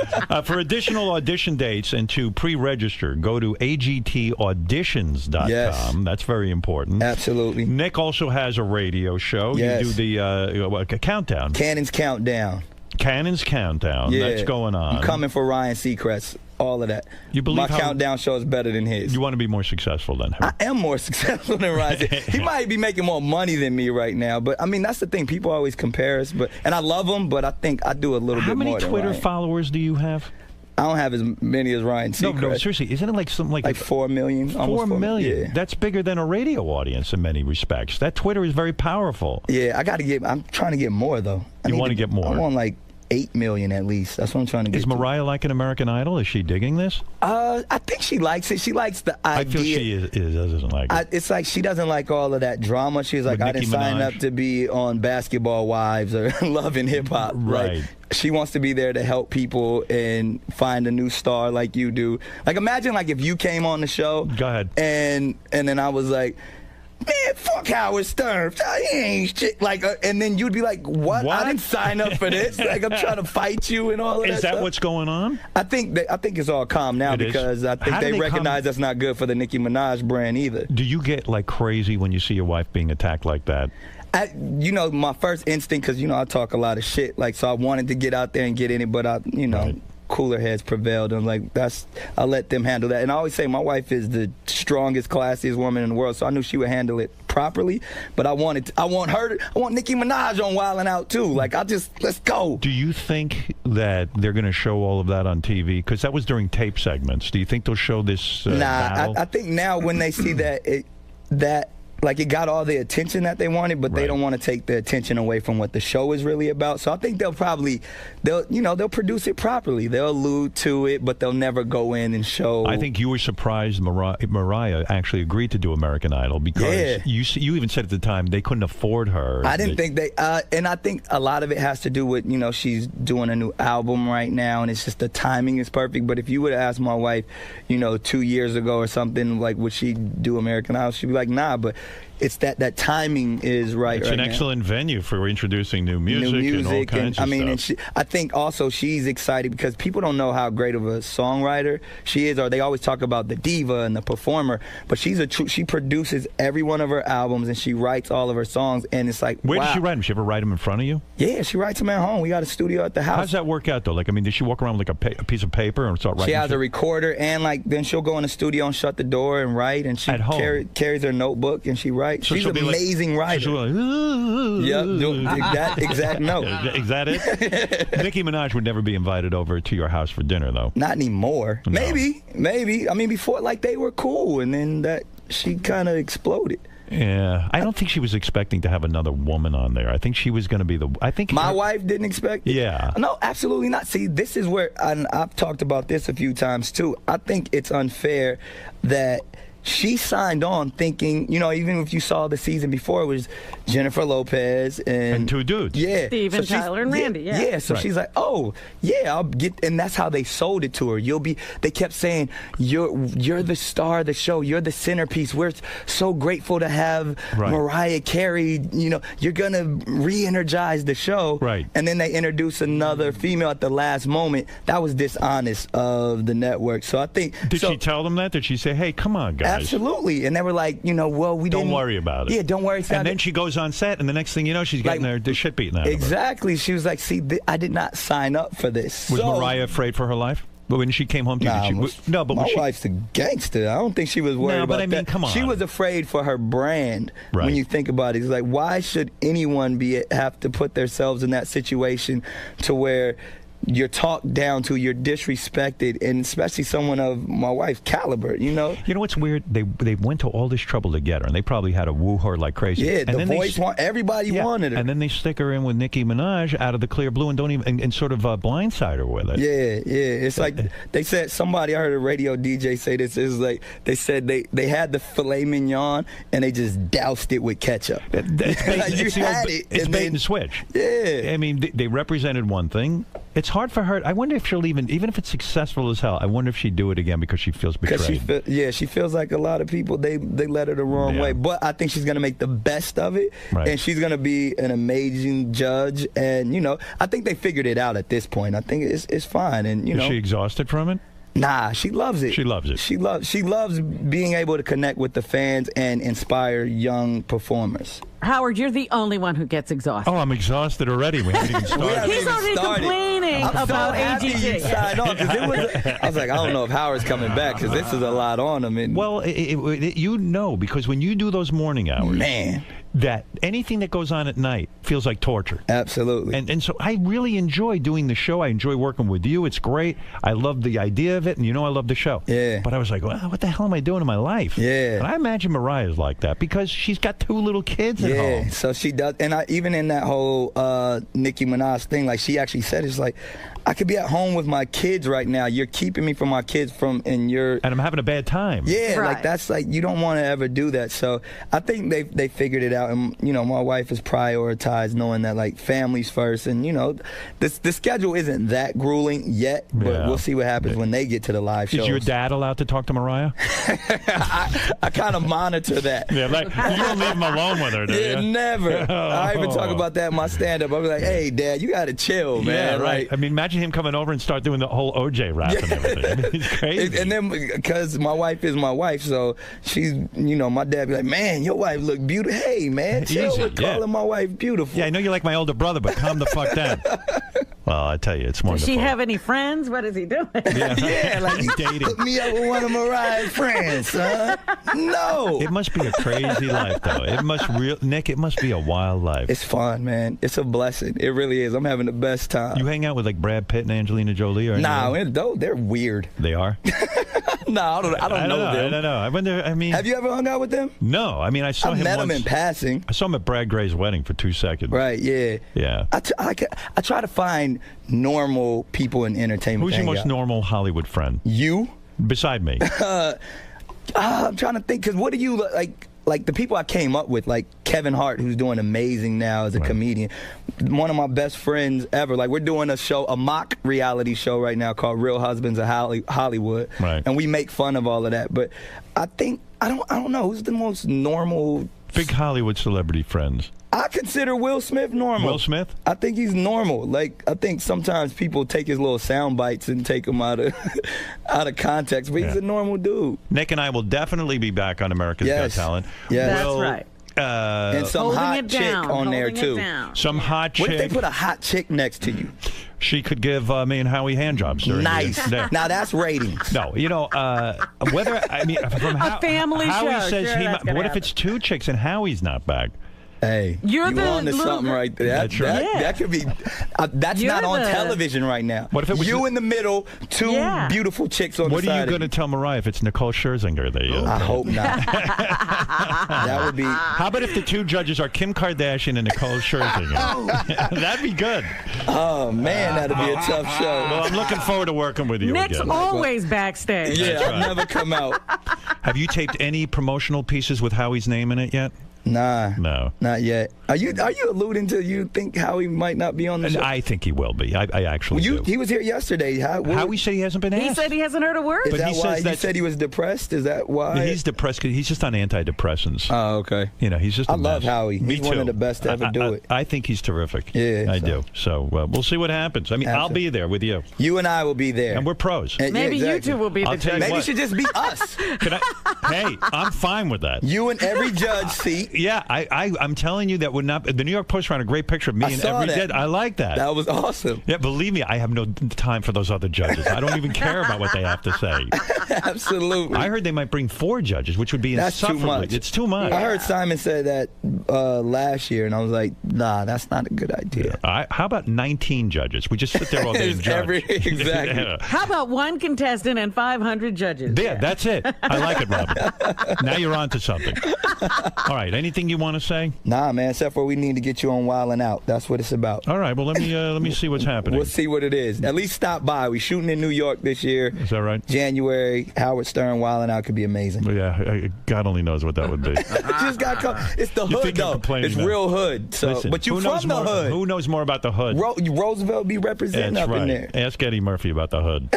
For additional audition dates and to pre-register, go to agtauditions.com. Yes. That's very important. Absolutely. Nick also has a radio show. Yes. You do the countdown. Cannon's Countdown. Cannon's Countdown. Yeah. That's going on. I'm coming for Ryan Seacrest. All of that. You believe my countdown show is better than his. You want to be more successful than him. I am more successful than Ryan. He might be making more money than me right now, but I mean, that's the thing. People always compare us, and I love him, but I think I do a little bit more than Ryan. How many Twitter followers do you have? I don't have as many as Ryan Seacrest. No, seriously, isn't it like something like 4 million? 4 million. Yeah. That's bigger than a radio audience in many respects. That Twitter is very powerful. Yeah, I'm trying to get more though. You want to get more? I want like 8 million at least. That's what I'm trying to get. Is Mariah like an American Idol? Is she digging this? I think she likes it. She likes the idea. I feel she doesn't like it. It's like she doesn't like all of that drama. She's like, I didn't sign up to be on Basketball Wives or Love and Hip Hop. Right. Like, she wants to be there to help people and find a new star like you do. Like, imagine like if you came on the show. Go ahead. And then I was like, man, fuck Howard Stern. He ain't shit. Like, and then you'd be like, what? I didn't sign up for this. Like, I'm trying to fight you and all of that. Is that stuff. what's going on? I think it's all calm now because I think they recognize that's not good for the Nicki Minaj brand either. Do you get like crazy when you see your wife being attacked like that? My first instinct, because I talk a lot of shit. Like, so I wanted to get out there and get in it, but right. Cooler heads prevailed, and like I'll let them handle that. And I always say my wife is the strongest, classiest woman in the world, so I knew she would handle it properly. But I want Nicki Minaj on Wild 'N Out too. Like, let's go. Do you think that they're going to show all of that on TV? Because that was during tape segments. Do you think they'll show this? Battle? I think now when they see that like, it got all the attention that they wanted, but they don't want to take the attention away from what the show is really about. So I think they'll produce it properly. They'll allude to it, but they'll never go in and show. I think you were surprised Mariah actually agreed to do American Idol because you even said at the time they couldn't afford her. I didn't think they, and I think a lot of it has to do with, she's doing a new album right now, and it's just the timing is perfect. But if you would have asked my wife, 2 years ago or something, like, would she do American Idol? She'd be like, nah, but it's that timing is right. It's right an now. excellent venue for introducing new music and all kinds of stuff. And I think also she's excited because people don't know how great of a songwriter she is, or they always talk about the diva and the performer, but she produces every one of her albums and she writes all of her songs, and it's like, where wow. does she write them? She ever write them in front of you? Yeah, she writes them at home. We got a studio at the house. How does that work out though? Like, I mean, does she walk around with like a piece of paper and start writing? She has a recorder, and like then she'll go in the studio and shut the door and write, and she at home. carries her notebook and she writes. So she's an amazing writer. She'll be like, Yep, that exact note. Is that it? Nicki Minaj would never be invited over to your house for dinner, though. Not anymore. No. Maybe. I mean, before, like, they were cool, and then that she kind of exploded. Yeah, I don't think she was expecting to have another woman on there. I think she was going to be my wife didn't expect it. Yeah. No, absolutely not. See, this is where I've talked about this a few times too. I think it's unfair that she signed on thinking, you know, even if you saw the season before, it was Jennifer Lopez and two dudes. Yeah. Steven Tyler and Randy. Yeah. Yeah. So she's like, oh, yeah, I'll get, and that's how they sold it to her. They kept saying, you're the star of the show. You're the centerpiece. We're so grateful to have Mariah Carey. You know, you're going to re-energize the show. Right. And then they introduced another female at the last moment. That was dishonest of the network. So I think. Did she tell them that? Did she say, hey, come on, guys? Absolutely. And they were like, you know, well, we didn't. Don't worry about it. Yeah, don't worry. And then she goes on set, and the next thing you know, she's getting the shit beaten out of her. Exactly. She was like, see, I did not sign up for this. Was Mariah afraid for her life? But when she came home to you, my wife's a gangster. I don't think she was worried about that. No, but I mean, come on. She was afraid for her brand. Right. When you think about it, it's like, why should anyone have to put themselves in that situation to where you're talked down to, you're disrespected, and especially someone of my wife's caliber, you know? You know what's weird? They went to all this trouble to get her, and they probably had to woo her like crazy. Yeah, and the Voice, everybody wanted her. And then they stick her in with Nicki Minaj out of the clear blue and don't even, and sort of blindside her with it. Yeah. It's like, they said, I heard a radio DJ say this, is like, they said they had the filet mignon, and they just doused it with ketchup. It's bait and switch. Yeah. I mean, they represented one thing. It's hard for her. I wonder if she'll even if it's successful as hell, I wonder if she'd do it again because she feels betrayed. She feels like a lot of people, they led her the wrong way. But I think she's going to make the best of it, and she's going to be an amazing judge. And, you know, I think they figured it out at this point. I think it's fine. And, you know. Is she exhausted from it? Nah, she loves it. She loves it. She loves being able to connect with the fans and inspire young performers. Howard, you're the only one who gets exhausted. Oh, I'm exhausted already. We haven't even started. He's already complaining about AGT. I was like, I don't know if Howard's coming back because this is a lot on him. And well, you know, because when you do those morning hours, man, that anything that goes on at night feels like torture. Absolutely. And so I really enjoy doing the show. I enjoy working with you. It's great. I love the idea of it, and you know I love the show. Yeah. But I was like, well, what the hell am I doing in my life? Yeah. And I imagine Mariah's like that because she's got 2 little kids at home. So she does. And even in that whole Nicki Minaj thing, like she actually said, it's like, I could be at home with my kids right now. You're keeping me from my kids and I'm having a bad time. Yeah, right. Like that's like, you don't want to ever do that. So I think they figured it out, and you know, my wife is prioritized knowing that like family's first, and you know, the schedule isn't that grueling yet, but we'll see what happens when they get to the live shows. Is your dad allowed to talk to Mariah? I kind of monitor that. Yeah, like you don't leave him alone with her, do you? Never. I even talk about that in my stand-up. I'll be like, hey, Dad, you got to chill, man. Yeah, right. I mean, imagine him coming over and start doing the whole OJ rap and everything. It's crazy. And then, because my wife is my wife, so she's, you know, my dad be like, man, your wife look beautiful. Hey, man, chill with calling my wife beautiful. Yeah, I know you like my older brother, but calm the fuck down. Well, I tell you, it's wonderful. Does she have any friends? What is he doing? Yeah, like you dating. Hook me up with one of Mariah's friends, son. No. It must be a crazy life, though. Nick, it must be a wild life. It's fun, man. It's a blessing. It really is. I'm having the best time. You hang out with like Brad Pitt and Angelina Jolie, or nah, they're weird. They are. No, I don't know them. I don't know. I wonder. I mean, have you ever hung out with them? No. I mean, I saw him. Met him in passing. I saw him at Brad Gray's wedding for 2 seconds. Right. Yeah. Yeah. I try to find normal people in entertainment. Who's your most normal Hollywood friend? You. Beside me. I'm trying to think, because what do you like? Like the people I came up with, like Kevin Hart, who's doing amazing now as a comedian. One of my best friends ever. Like we're doing a mock reality show right now called Real Husbands of Hollywood. Right. And we make fun of all of that. But I think I don't know who's the most normal Big Hollywood celebrity friends. I consider Will Smith normal. Will Smith? I think he's normal. Like, I think sometimes people take his little sound bites and take them out of context, but he's a normal dude. Nick and I will definitely be back on America's Got Talent. Yes. That's right. And some hot chick on there, too. Some hot chick. What if they put a hot chick next to you? She could give me and Howie hand jobs. Nice. Now that's ratings. No, whether from a family Howie show. says Sure, what if it's two chicks and Howie's not back? Hey, you're on to something right there. That's right. That could be. That's not on television right now. What if it was you in the middle, two beautiful chicks on the side? What are you going to tell Mariah if it's Nicole Scherzinger? I hope not. That would be. How about if the two judges are Kim Kardashian and Nicole Scherzinger? That'd be good. Oh man, that'd be a tough show. Well, I'm looking forward to working with you Nick's again. always backstage. Yeah, I'll never come out. Have you taped any promotional pieces with Howie's name in it yet? Nah. No. Not yet. Are you alluding to you think Howie might not be on the show? I think he will be. I actually do. He was here yesterday. Howie said he hasn't been asked. He said he hasn't heard a word. Is that why you said he was depressed? Is that why? He's depressed because he's just on antidepressants. Oh, okay. He's just I love Howie. He's one of the best to ever do it. I think he's terrific. Yeah. I do. So we'll see what happens. I mean, I'll be there with you. You and I will be there. And we're pros. Maybe you two will be the judges. Maybe it should just be us. Hey, I'm fine with that. You in every judge seat. Yeah, I'm telling you that would not. The New York Post ran a great picture of me in every judge. I like that. That was awesome. Yeah, believe me, I have no time for those other judges. I don't even care about what they have to say. Absolutely. I heard they might bring 4 judges, which would be insufferable. Too much. It's too much. I heard Simon say that last year, and I was like, nah, that's not a good idea. How about 19 judges? We just sit there all day and judge. Exactly. Yeah. How about 1 contestant and 500 judges? Yeah, that's it. I like it, Robin. Now you're on to something. All right, anything you want to say? Nah, man, except for we need to get you on Wildin' Out. That's what it's about. All right, well, let me see what's happening. We'll see what it is. At least stop by. We're shooting in New York this year. Is that right? January, Howard Stern, Wildin' Out could be amazing. Well, yeah, God only knows what that would be. Just got it's the hood, though. It's real hood. So, listen, but you from the hood. Who knows more about the hood? Roosevelt be representing That's up right. in there. Ask Eddie Murphy about the hood.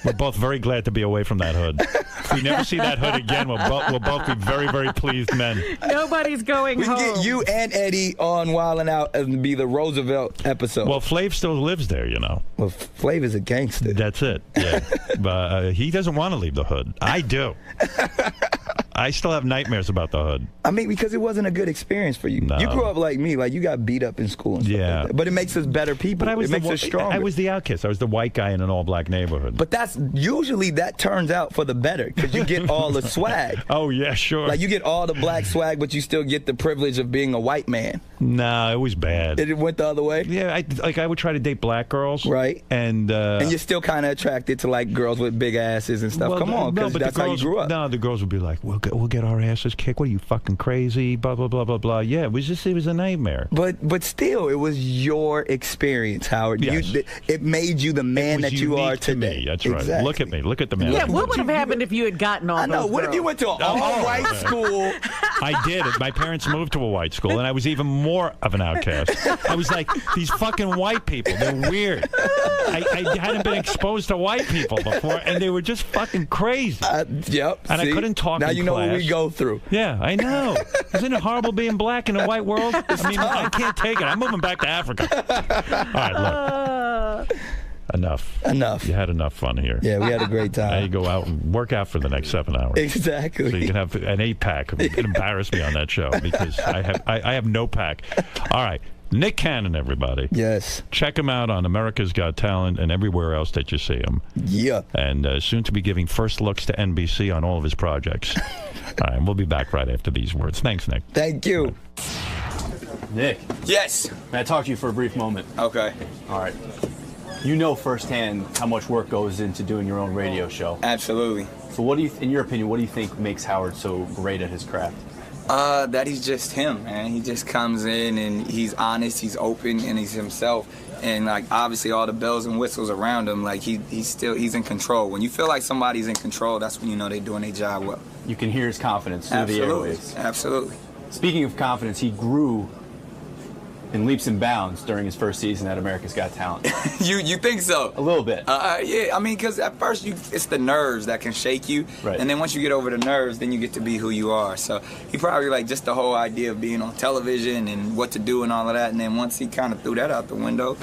We're both very glad to be away from that hood. If we never see that hood again, we'll both be very, very pleased men. Nobody's going home. We can get you and Eddie on Wildin' Out and be the Roosevelt episode. Well, Flav still lives there, Well, Flav is a gangster. That's it. Yeah. But he doesn't want to leave the hood. I do. I still have nightmares about the hood. I mean, because it wasn't a good experience for you. No. You grew up like me. Like, you got beat up in school and stuff like that. But it makes us better people. But it makes us stronger. I was the outcast. I was the white guy in an all-black neighborhood. But that turns out for the better, because you get all the swag. Oh, yeah, sure. Like, you get all the black swag, but you still get the privilege of being a white man. No, it was bad. It went the other way? Yeah, I would try to date black girls. Right. And you're still kind of attracted to, like, girls with big asses and stuff. Well, Come on, because that's how you grew up. No, the girls would be like, we'll get our asses kicked. What are you, fucking crazy? Blah, blah, blah, blah, blah. Yeah, it was a nightmare. But still, it was your experience, Howard. Yes. It made you the man that you are today. Me. That's right. Look at me. Look at the man. Yeah, what would have happened if you had gotten all those girls? What if you went to an all-white school? I did. My parents moved to a white school, and I was even more of an outcast. I was like, these fucking white people, they're weird. I hadn't been exposed to white people before, and they were just fucking crazy. Yep. And I couldn't talk in class. Now you know what we go through. Yeah, I know. Isn't it horrible being black in a white world? I mean, I can't take it. I'm moving back to Africa. All right, look. Enough. You had enough fun here. Yeah, we had a great time. Now you go out and work out for the next 7 hours. Exactly. So you can have an 8-pack. It embarrass me on that show because I have no pack. All right. Nick Cannon, everybody. Yes. Check him out on America's Got Talent and everywhere else that you see him. Yeah. And soon to be giving first looks to NBC on all of his projects. All right, we'll be back right after these words. Thanks, Nick. Thank you. Nick. Yes. May I talk to you for a brief moment? Okay. All right. You know firsthand how much work goes into doing your own radio show. Absolutely. So in your opinion, what do you think makes Howard so great at his craft? That he's just him, man. He just comes in and he's honest, he's open, and he's himself. And like obviously all the bells and whistles around him, like he's in control. When you feel like somebody's in control, that's when you know they're doing their job well. You can hear his confidence through the airwaves. Absolutely. Speaking of confidence, he grew in leaps and bounds during his first season at America's Got Talent. You think so? A little bit. Yeah, I mean, because at first it's the nerves that can shake you, right. And then once you get over the nerves, then you get to be who you are. So he probably like just the whole idea of being on television and what to do and all of that. And then once he kind of threw that out the window,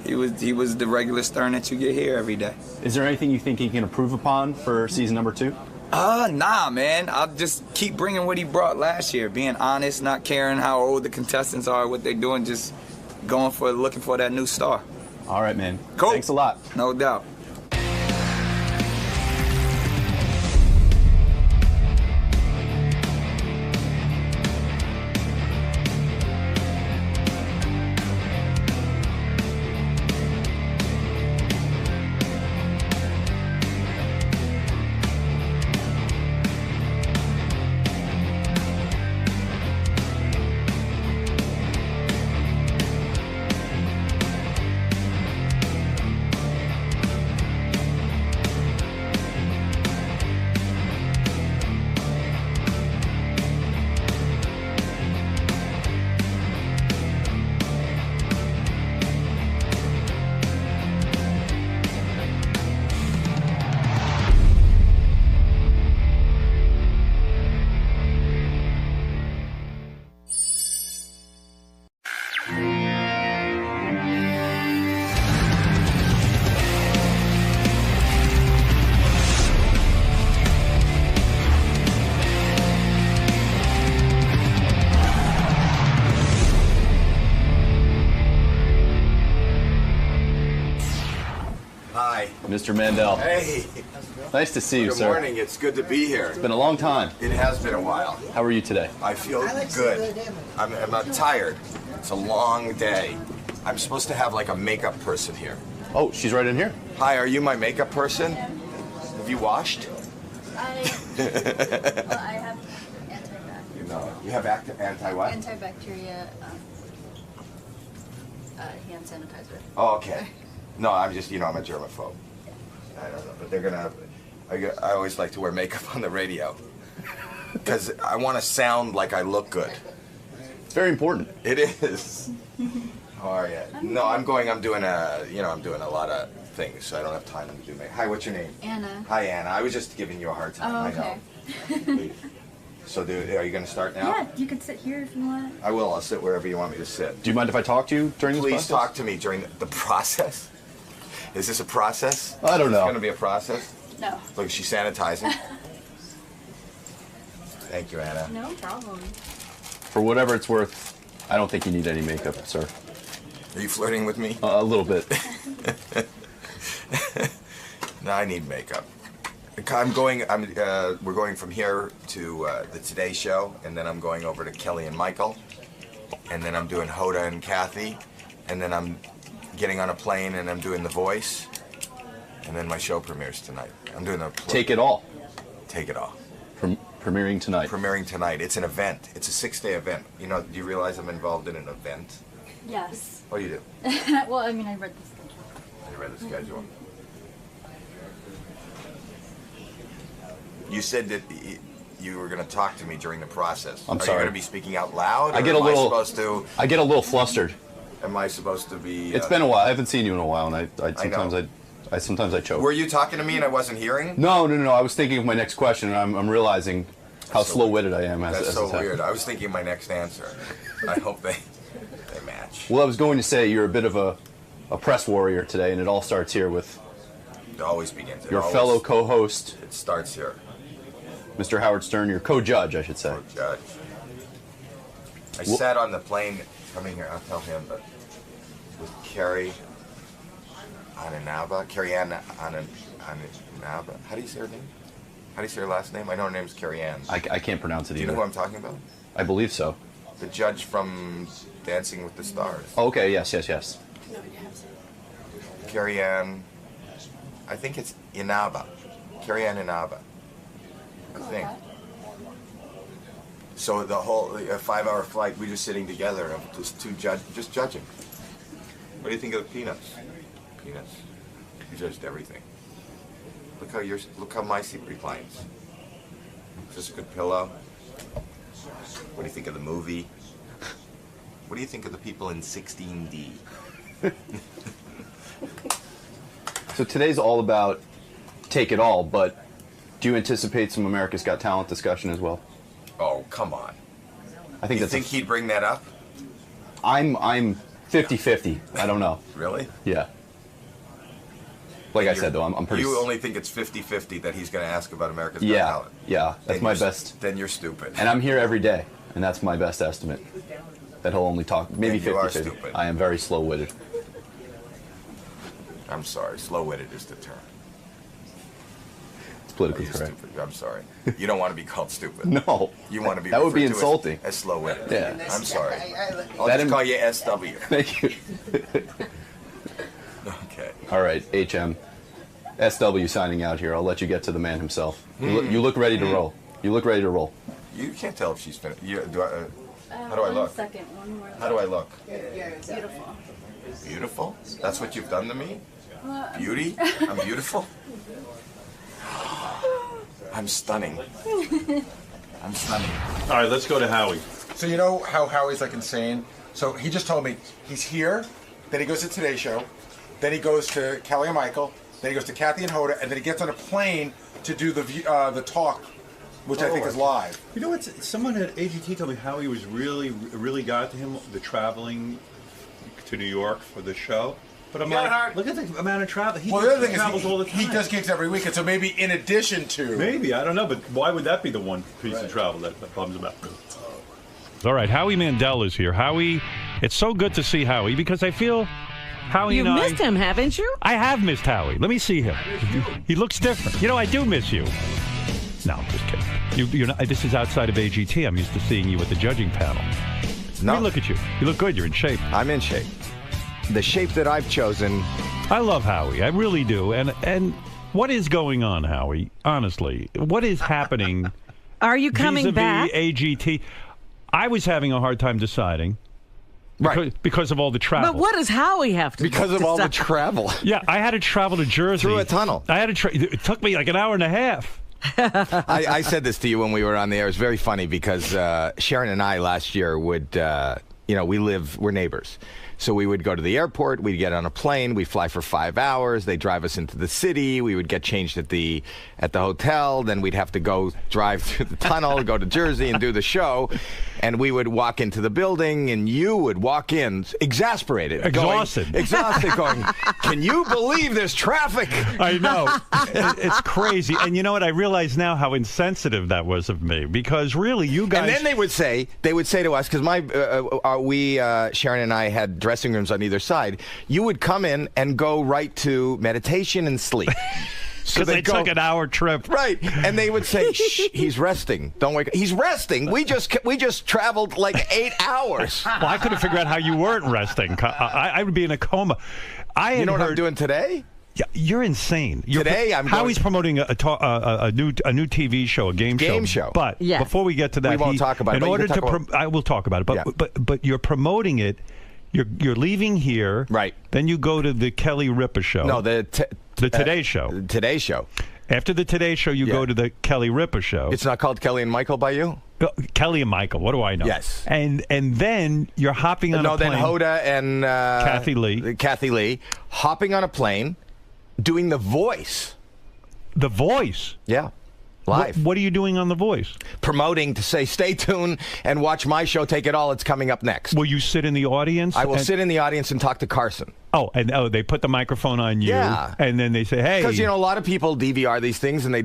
he was the regular Stern that you get here every day. Is there anything you think he can improve upon for season number 2? Nah, man. I'll just keep bringing what he brought last year. Being honest, not caring how old the contestants are, what they're doing, just looking for that new star. All right, man. Cool. Thanks a lot. No doubt. Mr. Mandel. Hey. Nice to see you, sir. Good morning. It's good to be here. It's been a long time. It has been a while. How are you today? I feel good. I'm not tired. It's a long day. I'm supposed to have like a makeup person here. Oh, she's right in here. Hi, are you my makeup person? Have you washed? I have anti-bac. No. You have anti what? Antibacteria hand sanitizer. Oh, okay. No, I'm just, I'm a germaphobe. I don't know, but they're gonna. I always like to wear makeup on the radio because I want to sound like I look good. It's very important. It is. How are you? No, I'm doing a lot of things, so I don't have time to do makeup. Hi, what's your name? Anna. Hi, Anna. I was just giving you a hard time. Oh, okay. I know. So, are you going to start now? Yeah, you can sit here if you want. I will. I'll sit wherever you want me to sit. Do you mind if I talk to you during this Please process? talk to me during the process. Is this a process? I don't know. It's going to be a process? No. Look, is she sanitizing? Thank you, Anna. No problem. For whatever it's worth, I don't think you need any makeup, sir. Are you flirting with me? A little bit. No, I need makeup. We're going from here to the Today Show, and then I'm going over to Kelly and Michael, and then I'm doing Hoda and Kathy, and then I'm getting on a plane and I'm doing The Voice, and then my show premieres tonight. I'm doing the Take It All. Take It All. Premiering tonight. Premiering tonight. It's an event. It's a 6-day event. Do you realize I'm involved in an event? Yes. Oh, you do? Well, I mean, I read the schedule. I read the schedule. You said that you were going to talk to me during the process. I'm sorry. Are you going to be speaking out loud? I get a little flustered. Am I supposed to be? It's been a while. I haven't seen you in a while, and sometimes I choke. Were you talking to me and I wasn't hearing? No. I was thinking of my next question, and I'm realizing how slow-witted I am. That's so weird. I was thinking of my next answer. I hope they match. Well, I was going to say you're a bit of a press warrior today, and it all starts here with It always begins. your fellow co-host. It starts here. Mr. Howard Stern, your co-judge, I should say. Co-judge. I sat on the plane coming here. I'll tell him, but with Carrie Ananaba. Carrie Ann Ananaba. How do you say her name? How do you say her last name? I know her name's Carrie Ann. I can't pronounce it either. Do you know who I'm talking about? I believe so. The judge from Dancing with the Stars. Oh, okay, yes. Carrie Ann. I think it's Inaba. Carrie Ann Inaba. I think. So the whole 5-hour flight, we were just sitting together, just just judging. What do you think of the Peanuts? Peanuts. You judged everything. Look how my seat reclines. Is this a good pillow? What do you think of the movie? What do you think of the people in 16D? So today's all about Take It All, but do you anticipate some America's Got Talent discussion as well? Oh, come on. I think You think he'd bring that up? I'm 50-50. I don't know. Really? Yeah. Like I said, though, I'm pretty... You only think it's 50-50 that he's going to ask about America's Got Yeah, Talent? yeah. That's my best. Then you're stupid. And I'm here every day, and that's my best estimate. That he'll only talk maybe 50-50. You are stupid. I am very slow-witted. I'm sorry. Slow-witted is the term. It's politically You're correct. stupid. I'm sorry. You don't want to be called stupid. No. You want to be That would be referred to insulting. as slow-witted. Yeah. I'm sorry. I'll That just call you SW. Thank you. Okay. All right, HM. SW signing out here. I'll let you get to the man himself. You look ready to roll. You look ready to roll. You can't tell if she's finished. How do I One look? second, one more. How do I look? Beautiful. Beautiful? That's what you've done to me? Beauty? I'm beautiful? I'm stunning. I'm stunning. All right, let's go to Howie. So you know how Howie's like insane? So he just told me he's here, then he goes to Today's Show, then he goes to Kelly and Michael, then he goes to Kathy and Hoda, and then he gets on a plane to do the talk, which I think is live. You know what? Someone at AGT told me Howie was really got to him, the traveling to New York for the show. But I'm like, look at the amount of travel. He Well, the other thing travels all the is time. he does gigs every week, and so maybe in addition to... Maybe, I don't know, but why would that be the one piece of travel that bums him out? All right, Howie Mandel is here. Howie, it's so good to see Howie because I feel Howie You've and I... missed him, haven't you? I have missed Howie. Let me see him. He looks different. You know, I do miss you. No, I'm just kidding. You're not, this is outside of AGT. I'm used to seeing you at the judging panel. No. I mean, look at you. You look good. You're in shape. I'm in shape. The shape that I've chosen. I love Howie. I really do. And what is going on, Howie? Honestly, what is happening? Are you coming vis-a-vis back? AGT. I was having a hard time deciding. Right. Because of all the travel. But what does Howie have to do? Because of all the travel. Yeah, I had to travel to Jersey. Through a tunnel. I had to it took me like an hour and a half. I said this to you when we were on the air. It was very funny because Sharon and I last year would, we're neighbors. So we would go to the airport, we'd get on a plane, we'd fly for 5 hours, they'd drive us into the city, we would get changed at the hotel, then we'd have to go drive through the tunnel, go to Jersey and do the show, and we would walk into the building, and you would walk in exasperated. Exhausted. Going, can you believe there's traffic? I know. It's crazy. And you know what? I realize now how insensitive that was of me because really you guys... And then they would say to us, because Sharon and I had dressing rooms on either side, you would come in and go right to meditation and sleep. Because they took an hour trip. Right. And they would say, shh, he's resting. Don't wake up. He's resting. We just traveled like 8 hours. Well, I couldn't figure out how you weren't resting. I would be in a coma. You know what I'm doing today? Yeah, you're insane. Howie's promoting a new TV show, a game show. But before we get to that, we won't talk about it. I will talk about it. But you're promoting it. You're leaving here. Right. Then you go to the Kelly Ripa show. No, the Today Show. Today Show. After the Today Show, you go to the Kelly Ripa show. It's not called Kelly and Michael by you? Kelly and Michael. What do I know? Yes. And then you're hopping on a plane. No, then Hoda and Kathy Lee hopping on a plane, doing The Voice. The Voice? Yeah. Live. What are you doing on The Voice? Promoting to say, stay tuned and watch my show, Take It All. It's coming up next. Will you sit in the audience? I will sit in the audience and talk to Carson. Oh, and they put the microphone on you. Yeah. And then they say, hey. Because, a lot of people DVR these things and they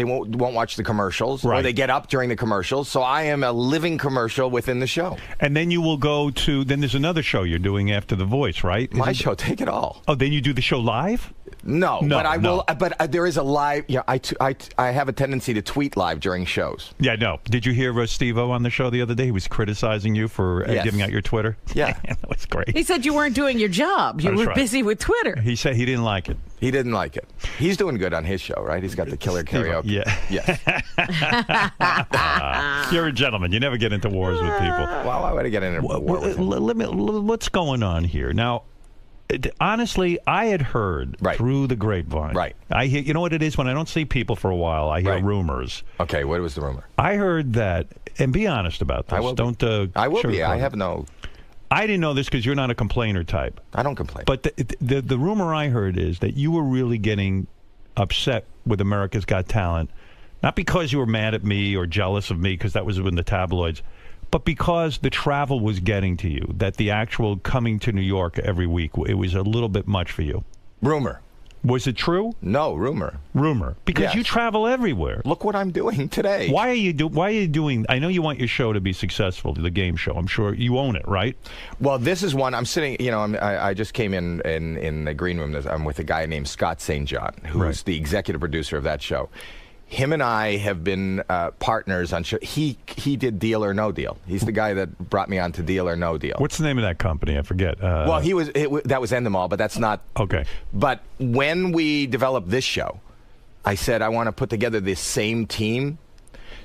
won't watch the commercials. Right. Or they get up during the commercials. So I am a living commercial within the show. And then you will go to, then there's another show you're doing after The Voice, right? My show, Take It All. Oh, then you do the show live? No, but I will. But there is a live. Yeah, I have a tendency to tweet live during shows. Yeah, no. Did you hear Steve-O on the show the other day? He was criticizing you for giving out your Twitter. Yeah, that was great. He said you weren't doing your job. You were busy with Twitter. He said he didn't like it. He didn't like it. He's doing good on his show, right? He's got the killer karaoke. Yeah. Yes. You're a gentleman. You never get into wars with people. Well, why would I get into war with him? What's going on here now? Honestly, I had heard through the grapevine. Right. I hear. You know what it is when I don't see people for a while. I hear rumors. Okay, what was the rumor? I heard that, and be honest about this. I will don't. I will be. I have no. I didn't know this because you're not a complainer type. I don't complain. But the rumor I heard is that you were really getting upset with America's Got Talent, not because you were mad at me or jealous of me, because that was in the tabloids, but because the travel was getting to you, that the actual coming to New York every week, it was a little bit much for you. Rumor. Was it true? No, rumor. Rumor. Because Yes. you travel everywhere. Look what I'm doing today. Why are you doing? I know you want your show to be successful, the game show. I'm sure you own it, right? Well, this is one. I'm sitting. I just came in the green room. I'm with a guy named 𝗧𝗵𝗲 who's Right. the executive producer of that show. Him and I have been partners on show. He did Deal or No Deal. He's the guy that brought me on to Deal or No Deal. What's the name of that company? I forget. Well, that was 𝗧𝗵𝗲, but that's not Okay. But when we developed this show, I said I want to put together this same team.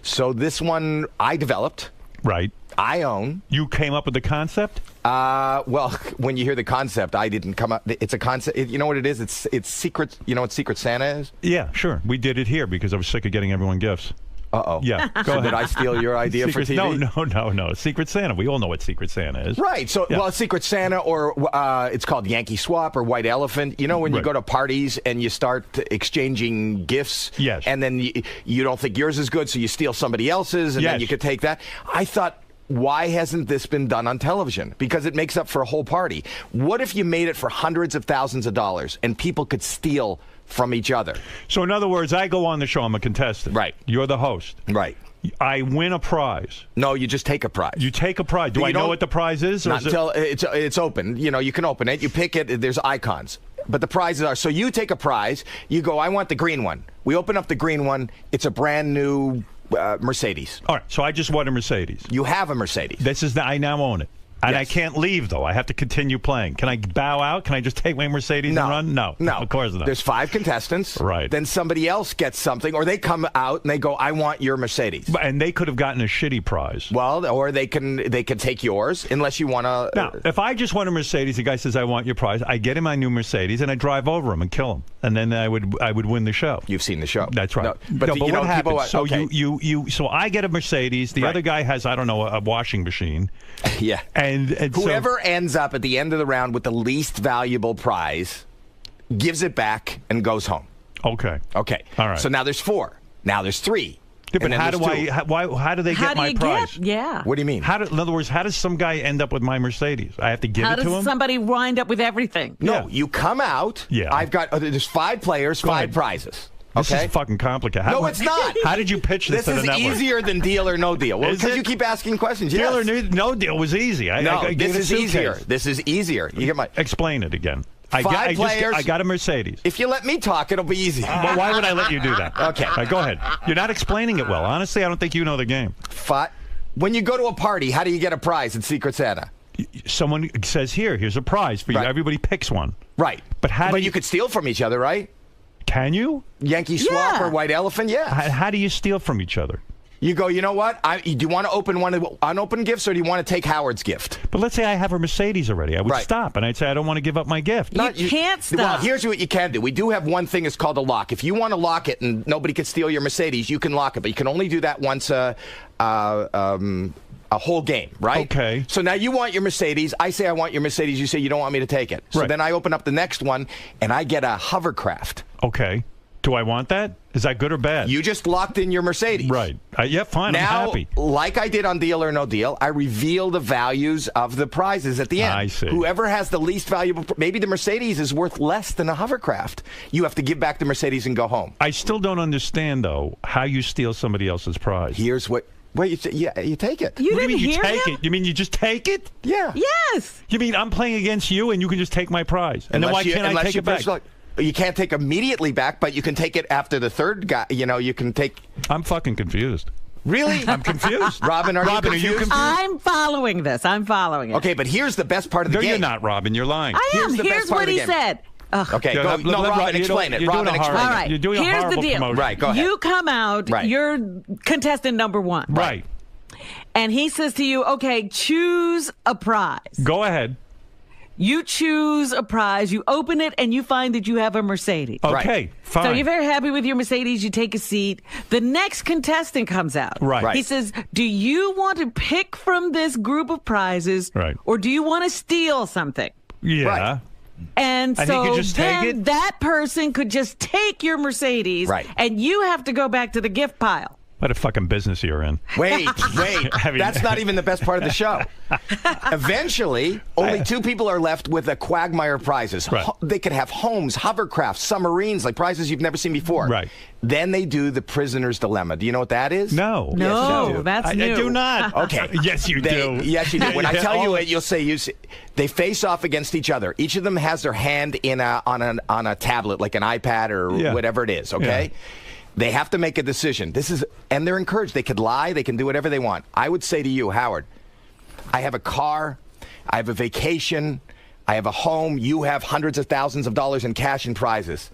So this one I developed. Right. I own. You came up with the concept? Well, when you hear the concept, I didn't come up. It's a concept. You know what it is? It's secret. You know what Secret Santa is? Yeah, sure. We did it here because I was sick of getting everyone gifts. Uh-oh. Yeah, go So ahead. did I steal your idea for TV? No. Secret Santa. We all know what Secret Santa is. Right. So, Yeah. well, Secret Santa, or it's called Yankee Swap or White Elephant. You know, when you Right. go to parties and you start exchanging gifts, Yes. and then you don't think yours is good, so you steal somebody else's, and then Yes. you could take that. I thought, why hasn't this been done on television? Because it makes up for a whole party. What if you made it for hundreds of thousands of dollars and people could steal from each other? So, in other words, I go on the show. I'm a contestant. Right. You're the host. Right. I win a prize. No, you just take a prize. You take a prize. Do You I know don't- what the prize is? Or Not is it- until it's open. You know, you can open it. You pick it. There's icons. But the prizes are, so you take a prize. You go, I want the green one. We open up the green one. It's a brand new Mercedes. All right. So I just won a Mercedes. You have a Mercedes. I now own it. And I Yes. can't leave, though. I have to continue playing. Can I bow out? Can I just take my Mercedes and run? No. Of course not. There's 5 contestants. Right. Then somebody else gets something, or they come out and they go, I want your Mercedes. And they could have gotten a shitty prize. Well, or they can take yours unless you want to. Now, if I just won a Mercedes, the guy says, I want your prize. I get him my new Mercedes, and I drive over him and kill him. And then I would win the show. You've seen the show. That's right. No, but No, you what know, happens? people, So okay. so I get a Mercedes. The Right. other guy has, I don't know, a washing machine. Yeah. And Whoever ends up at the end of the round with the least valuable prize gives it back and goes home. Okay. Okay. All right. So now there's 4. Now there's 3. Yeah, but And then how there's do 2. how do they How get do my you prize? get? Yeah. What do you mean? In other words, how does some guy end up with my Mercedes? I have to give How it to does him? somebody wind up with everything? No, Yeah. you come out. Yeah. I've got there's 5 players, 5 ahead. prizes. This Okay. is fucking complicated. No, it's not. How did you pitch this This to is the network? easier than Deal or No Deal. Well, Is because it? you keep asking questions. Deal Yes. or no deal was easy. No, I gave this a is suitcase. easier. This is easier. You get my. Explain it again. 5 players. I got a Mercedes. If you let me talk, it'll be easy. Well, why would I let you do that? Okay. All right, go ahead. You're not explaining it well. Honestly, I don't think you know the game. When you go to a party, how do you get a prize at Secret Santa? Someone says, here's a prize for you. Right. Everybody picks one. Right. But how do you you could steal from each other, right? Can you? Yankee Swap Yeah. or White Elephant, yeah. How do you steal from each other? You go, you know what? Do you want to open one of the unopened gifts, or do you want to take Howard's gift? But let's say I have a Mercedes already. I would Right. stop, and I'd say, I don't want to give up my gift. You can't stop. Well, here's what you can do. We do have one thing. It's called a lock. If you want to lock it and nobody can steal your Mercedes, you can lock it. But you can only do that once a whole game, right? Okay. So now you want your Mercedes. I say I want your Mercedes. You say you don't want me to take it. So Right. then I open up the next one, and I get a hovercraft. Okay. Do I want that? Is that good or bad? You just locked in your Mercedes. Right. Yeah, fine. I'm Now, happy. like I did on Deal or No Deal, I reveal the values of the prizes at the end. I see. Whoever has the least valuable, maybe the Mercedes is worth less than a hovercraft. You have to give back the Mercedes and go home. I still don't understand, though, how you steal somebody else's prize. Here's what. Well, you take it. You What do didn't you mean you hear take him? it? You mean you just take it? Yeah. Yes. You mean I'm playing against you and you can just take my prize? And then why can't I take it back? You can't take immediately back, but you can take it after the third guy. You know, you can take. I'm fucking confused. Really? I'm confused. Robin, are you confused? I'm following this. I'm following it. Okay, but here's the best part of the No, game. you're not, Robin. You're lying. I am. Here's the Here's best part what of the he game. said. Ugh. Okay, Yeah, go. let- No, let- Robin, you're explain doing- it. you're doing Robin, a explain horrible- All it. right. You're doing a Here's the horrible deal. promotion. Right, go ahead. You come out. Right. You're contestant number 1. Right. And he says to you, okay, choose a prize. Go ahead. You choose a prize, you open it, and you find that you have a Mercedes. Okay, fine. So you're very happy with your Mercedes. You take a seat. The next contestant comes out. Right. He says, do you want to pick from this group of prizes, Right. or do you want to steal something? Yeah. Right. And And he so could just take then it? that person could just take your Mercedes, Right. and you have to go back to the gift pile. What a fucking business you're in. Wait. I mean- That's not even the best part of the show. Eventually, only 2 people are left with the quagmire prizes. Right. They could have homes, hovercrafts, submarines, like prizes you've never seen before. Right. Then they do the prisoner's dilemma. Do you know what that is? No. No, Yes, you do. that's I new. do not. Okay. Yes, you do. Yes, you do. When I Yeah, tell you all- it, you'll say they face off against each other. Each of them has their hand on a tablet, like an iPad or Yeah. whatever it is. Okay. Yeah. They have to make a decision. And they're encouraged. They could lie. They can do whatever they want. I would say to you, Howard, I have a car. I have a vacation. I have a home. You have hundreds of thousands of dollars in cash and prizes.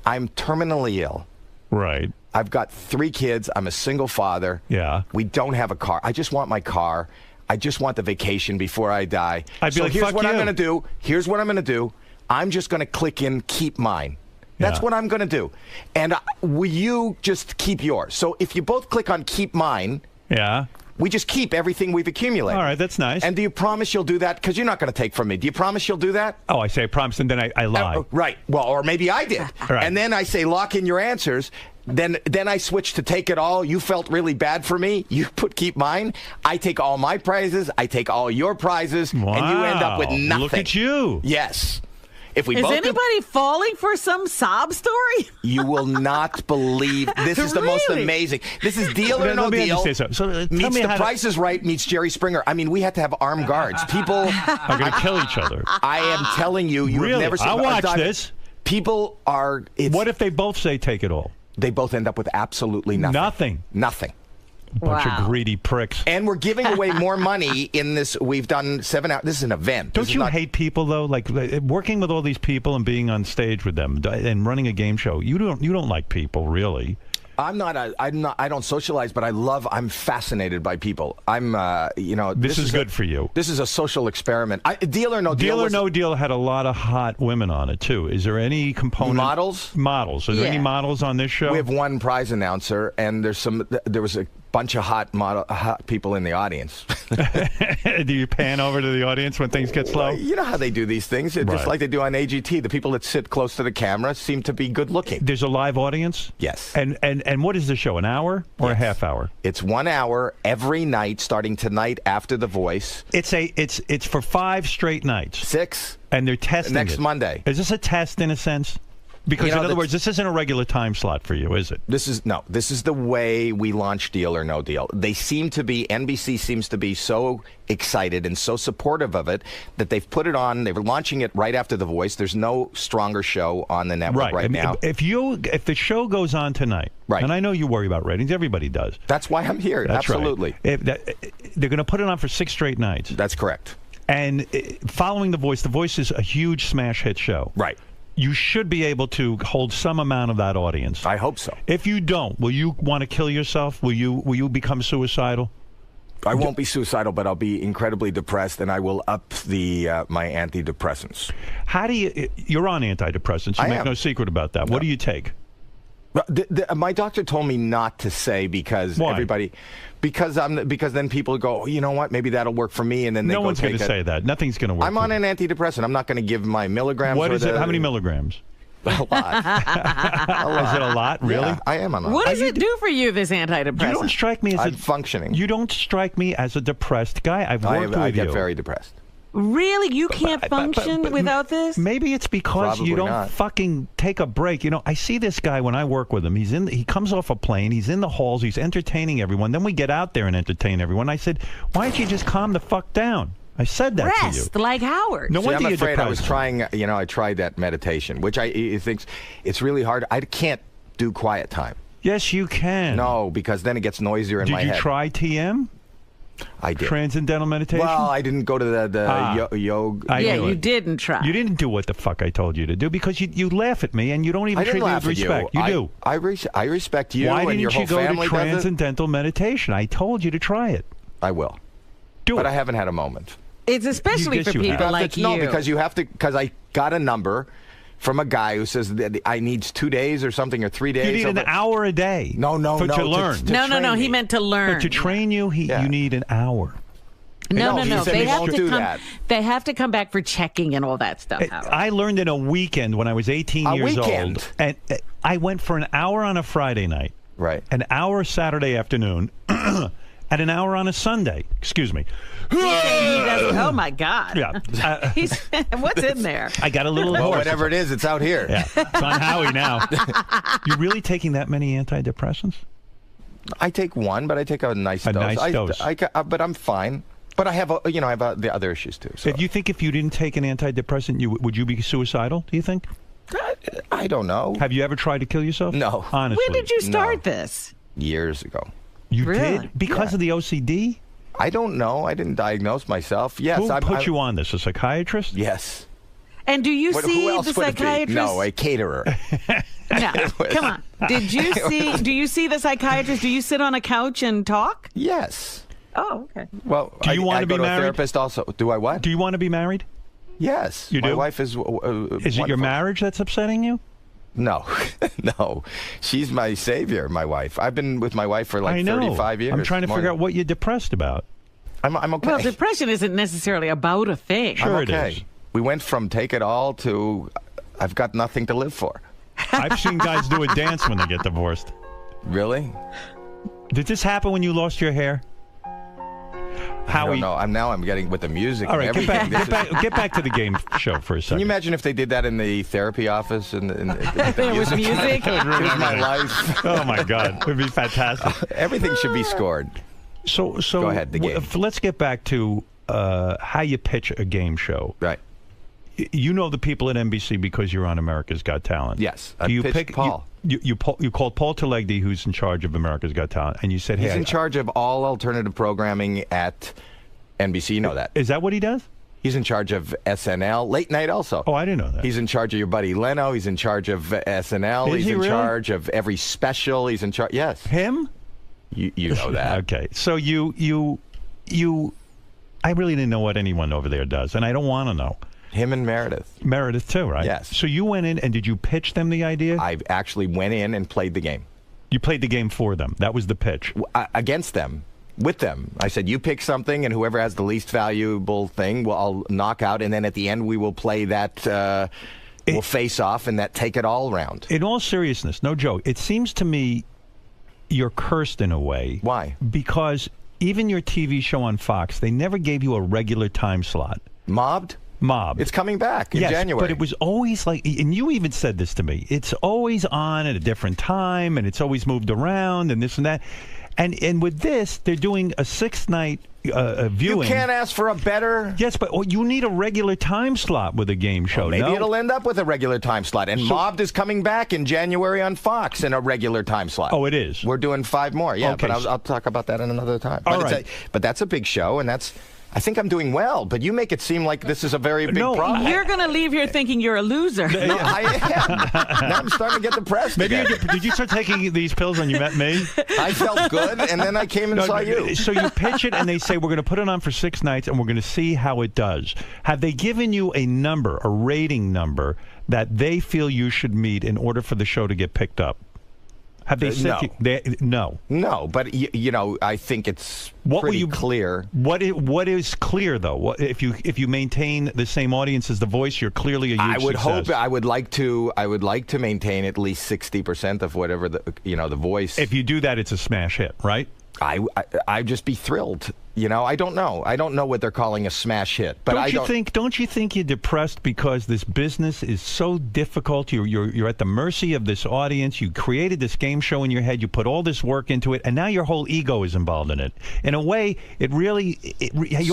I'm terminally ill. Right. I've got 3 kids. I'm a single father. Yeah. We don't have a car. I just want my car. I just want the vacation before I die. I'd be so like, here's fuck what I'm you. going to do. Here's what I'm going to do. I'm just going to click in keep mine. That's Yeah. what I'm going to do. And will you just keep yours? So if you both click on keep mine, Yeah. we just keep everything we've accumulated. All right, that's nice. And do you promise you'll do that? Because you're not going to take from me. Do you promise you'll do that? Oh, I say I promise, and then I lie. Right. Well, or maybe I did. Right. And then I say lock in your answers. Then I switch to take it all. You felt really bad for me. You put keep mine. I take all my prizes. I take all your prizes. Wow. And you end up with nothing. Look at you. Yes. If we Is both anybody falling for some sob story? you will not believe this is the most Really? amazing. This is Deal or Let No me Deal. understand something. So, tell Meets me The how to- Price is Right meets Jerry Springer. I mean, we had to have armed guards. People, are going to kill each other. I am telling you, you Really? have never seen. I'll watch this. People are. What if they both say take it all? They both end up with absolutely nothing. Nothing. Nothing. Bunch Wow. of greedy pricks. And we're giving away more money in this. We've done 7 hours. This is an event. Don't This is you not- hate people though? Like working with all these people and being on stage with them and running a game show. You don't like people really. I'm not. I don't socialize, but I'm fascinated by people. This is good for you. This is a social experiment. Deal or No Deal. Deal or was- No Deal had a lot of hot women on it too. Is there any component? Models? Models. Are there any Yeah. models on this show? We have one prize announcer, and there was a bunch of hot people in the audience. Do you pan over to the audience when things get slow? You know how they do these things, just Right. like they do on AGT. The people that sit close to the camera seem to be good looking. There's a live audience? Yes. And what is the show? An hour or a half hour? It's 1 hour every night, starting tonight after The Voice. It's for 5 straight nights. 6 And they're testing next it. Monday. Is this a test in a sense? Because You know, in other that's- words, this isn't a regular time slot for you, is it? This is the way we launch Deal or No Deal. NBC seems to be so excited and so supportive of it that they've put it on. They were launching it right after The Voice. There's no stronger show on the network right I mean, now. If the show goes on tonight, Right. and I know you worry about ratings, everybody does. That's why I'm here. That's right. Absolutely. They're going to put it on for 6 straight nights. That's correct. And following The Voice is a huge smash hit show. Right. You should be able to hold some amount of that audience. I hope so. If you don't, will you want to kill yourself? Will you become suicidal? I won't be suicidal, but I'll be incredibly depressed, and I will up my antidepressants. How do you're on antidepressants. You I make am. no secret about that. What do you take? My doctor told me not to say because Why? because then people go, oh, you know what, maybe that'll work for me, and then they No go one's going take to it. say that. Nothing's going to work. I'm for on you. an antidepressant. I'm not going to give my milligrams. What or is it? How many milligrams? A lot. Is it a lot? Really? Yeah, I am on. What does it do for you, this antidepressant? You don't strike me as I'm functioning. You don't strike me as a depressed guy. I've worked I with get you. very depressed. Really? You can't function without this? Maybe it's because Probably you don't not. fucking take a break. You know, I see this guy when I work with him. He comes off a plane. He's in the halls. He's entertaining everyone. Then we get out there and entertain everyone. I said, why don't you just calm the fuck down? I said that to you. Rest, like Howard. No See, wonder I'm you're afraid I was depressed. trying. I tried that meditation, which I think it's really hard. I can't do quiet time. Yes, you can. No, because then it gets noisier in Did my you head. try TM? I did. Transcendental meditation? Well, I didn't go to the yoga. I Yeah, knew you it. didn't try. You didn't do what the fuck I told you to do because you laugh at me and you don't even I treat didn't me laugh with at respect. you. You do. I respect you, Why and didn't your you whole go to family does it. transcendental meditation? I told you to try it. I will, Do but it. I haven't had a moment. It's especially Yes, for you have. people like you. No, because you have to. Because I got a number from a guy who says that I need 2 days or something, or 3 days. You need an hour a day. No, to learn. No. He me. meant to learn. But to train you, you need an hour. No. he said They we have won't to do come. that. They have to come back for checking and all that stuff. Howard. I learned in a weekend when I was 18 A years weekend? old, and I went for an hour on a Friday night, Right. an hour Saturday afternoon, and an hour on a Sunday. Excuse me. He doesn't, oh my God. Yeah. He's, what's in there? I got a little Well, hoarse. whatever it is, it's out here. Yeah, it's on Howie now. You're really taking that many antidepressants? I take one, but I take a nice dose. Nice dose. But I'm fine. But I have, the other issues too. So. If you think if you didn't take an antidepressant, would you be suicidal? Do you think? I don't know. Have you ever tried to kill yourself? No. Honestly. When did you start this? Years ago. You Really? did? Because of the OCD? I don't know. I didn't diagnose myself. Yes. Who put you on this? A psychiatrist? Yes. And do you Who see else the would it be? psychiatrist? No, a caterer. No, come on. Did you see? Do you see the psychiatrist? Do you sit on a couch and talk? Yes. Oh, okay. Well, Do you want I to be go to a married? therapist also. Do I what? Do you want to be married? Yes. You My do? wife is. Is it your wonderful. marriage that's upsetting you? No, no. She's my savior. My wife. I've been with my wife for like I know. 35 years. I'm trying to more figure than- out what you're depressed about. I'm okay. Well, depression isn't necessarily about a thing. Sure I'm it okay. is. We went from take it all to I've got nothing to live for. I've seen guys do a dance when they get divorced. Really? Did this happen when you lost your hair? I don't know. I'm getting with the music. All and right, everything. get back to the game show for a Can second. you imagine if they did that in the therapy office and There was music. Here's my life. Oh my God, it would be fantastic. Everything should be scored. So Go ahead, the game. Let's get back to how you pitch a game show. Right. You know the people at NBC because you're on America's Got Talent. Yes. Do I you pitched pick Paul. You called Paul 𝗬𝗓, who's in charge of America's Got Talent, and you said, "Hey, He's in charge of all alternative programming at NBC. You know that. Is that what he does?" He's in charge of SNL, late night also. Oh, I didn't know that. He's in charge of your buddy Leno. He's in charge of SNL. Is He's he in really? charge of every special. He's in charge. Yes. Him? You know that. Okay. So you I really didn't know what anyone over there does, and I don't want to know. Him and Meredith. Meredith too, right? Yes. So you went in and did you pitch them the idea? I actually went in and played the game. You played the game for them. That was the pitch. Against them. With them. I said, you pick something, and whoever has the least valuable thing, I'll knock out, and then at the end we will play that, we'll face off in that take it all round. In all seriousness, no joke, it seems to me you're cursed in a way. Why? Because even your TV show on Fox, they never gave you a regular time slot. Mobbed? Mob. It's coming back in yes, January. but it was always like, and you even said this to me, it's always on at a different time, and it's always moved around, and this and that. And with this, they're doing a 6-night viewing. You can't ask for a better... Yes, but you need a regular time slot with a game show. Well, maybe no? it'll end up with a regular time slot. And Mobbed is coming back in January on Fox in a regular time slot. Oh, it is? We're doing 5 more. Yeah, Okay, but I'll talk about that in another time. All but right. But that's a big show, and that's... I think I'm doing well, but you make it seem like this is a very big No, problem. You're going to leave here thinking you're a loser. No, I am. Now I'm starting to get depressed Maybe again. did you start taking these pills when you met me? I felt good, and then I came and saw you. So you pitch it, and they say, we're going to put it on for 6 nights, and we're going to see how it does. Have they given you a number, a rating number, that they feel you should meet in order for the show to get picked up? Have they said no. No. No, but you know, I think it's What pretty will you, clear. What is clear though? What, if you maintain the same audience as The Voice, you're clearly a huge I would success. hope. I would like to maintain at least 60% of whatever the Voice. If you do that, it's a smash hit, right? I'd just be thrilled. You know, I don't know. I don't know what they're calling a smash hit. But Don't you think you're depressed because this business is so difficult? You're at the mercy of this audience. You created this game show in your head. You put all this work into it, and now your whole ego is involved in it. In a way, you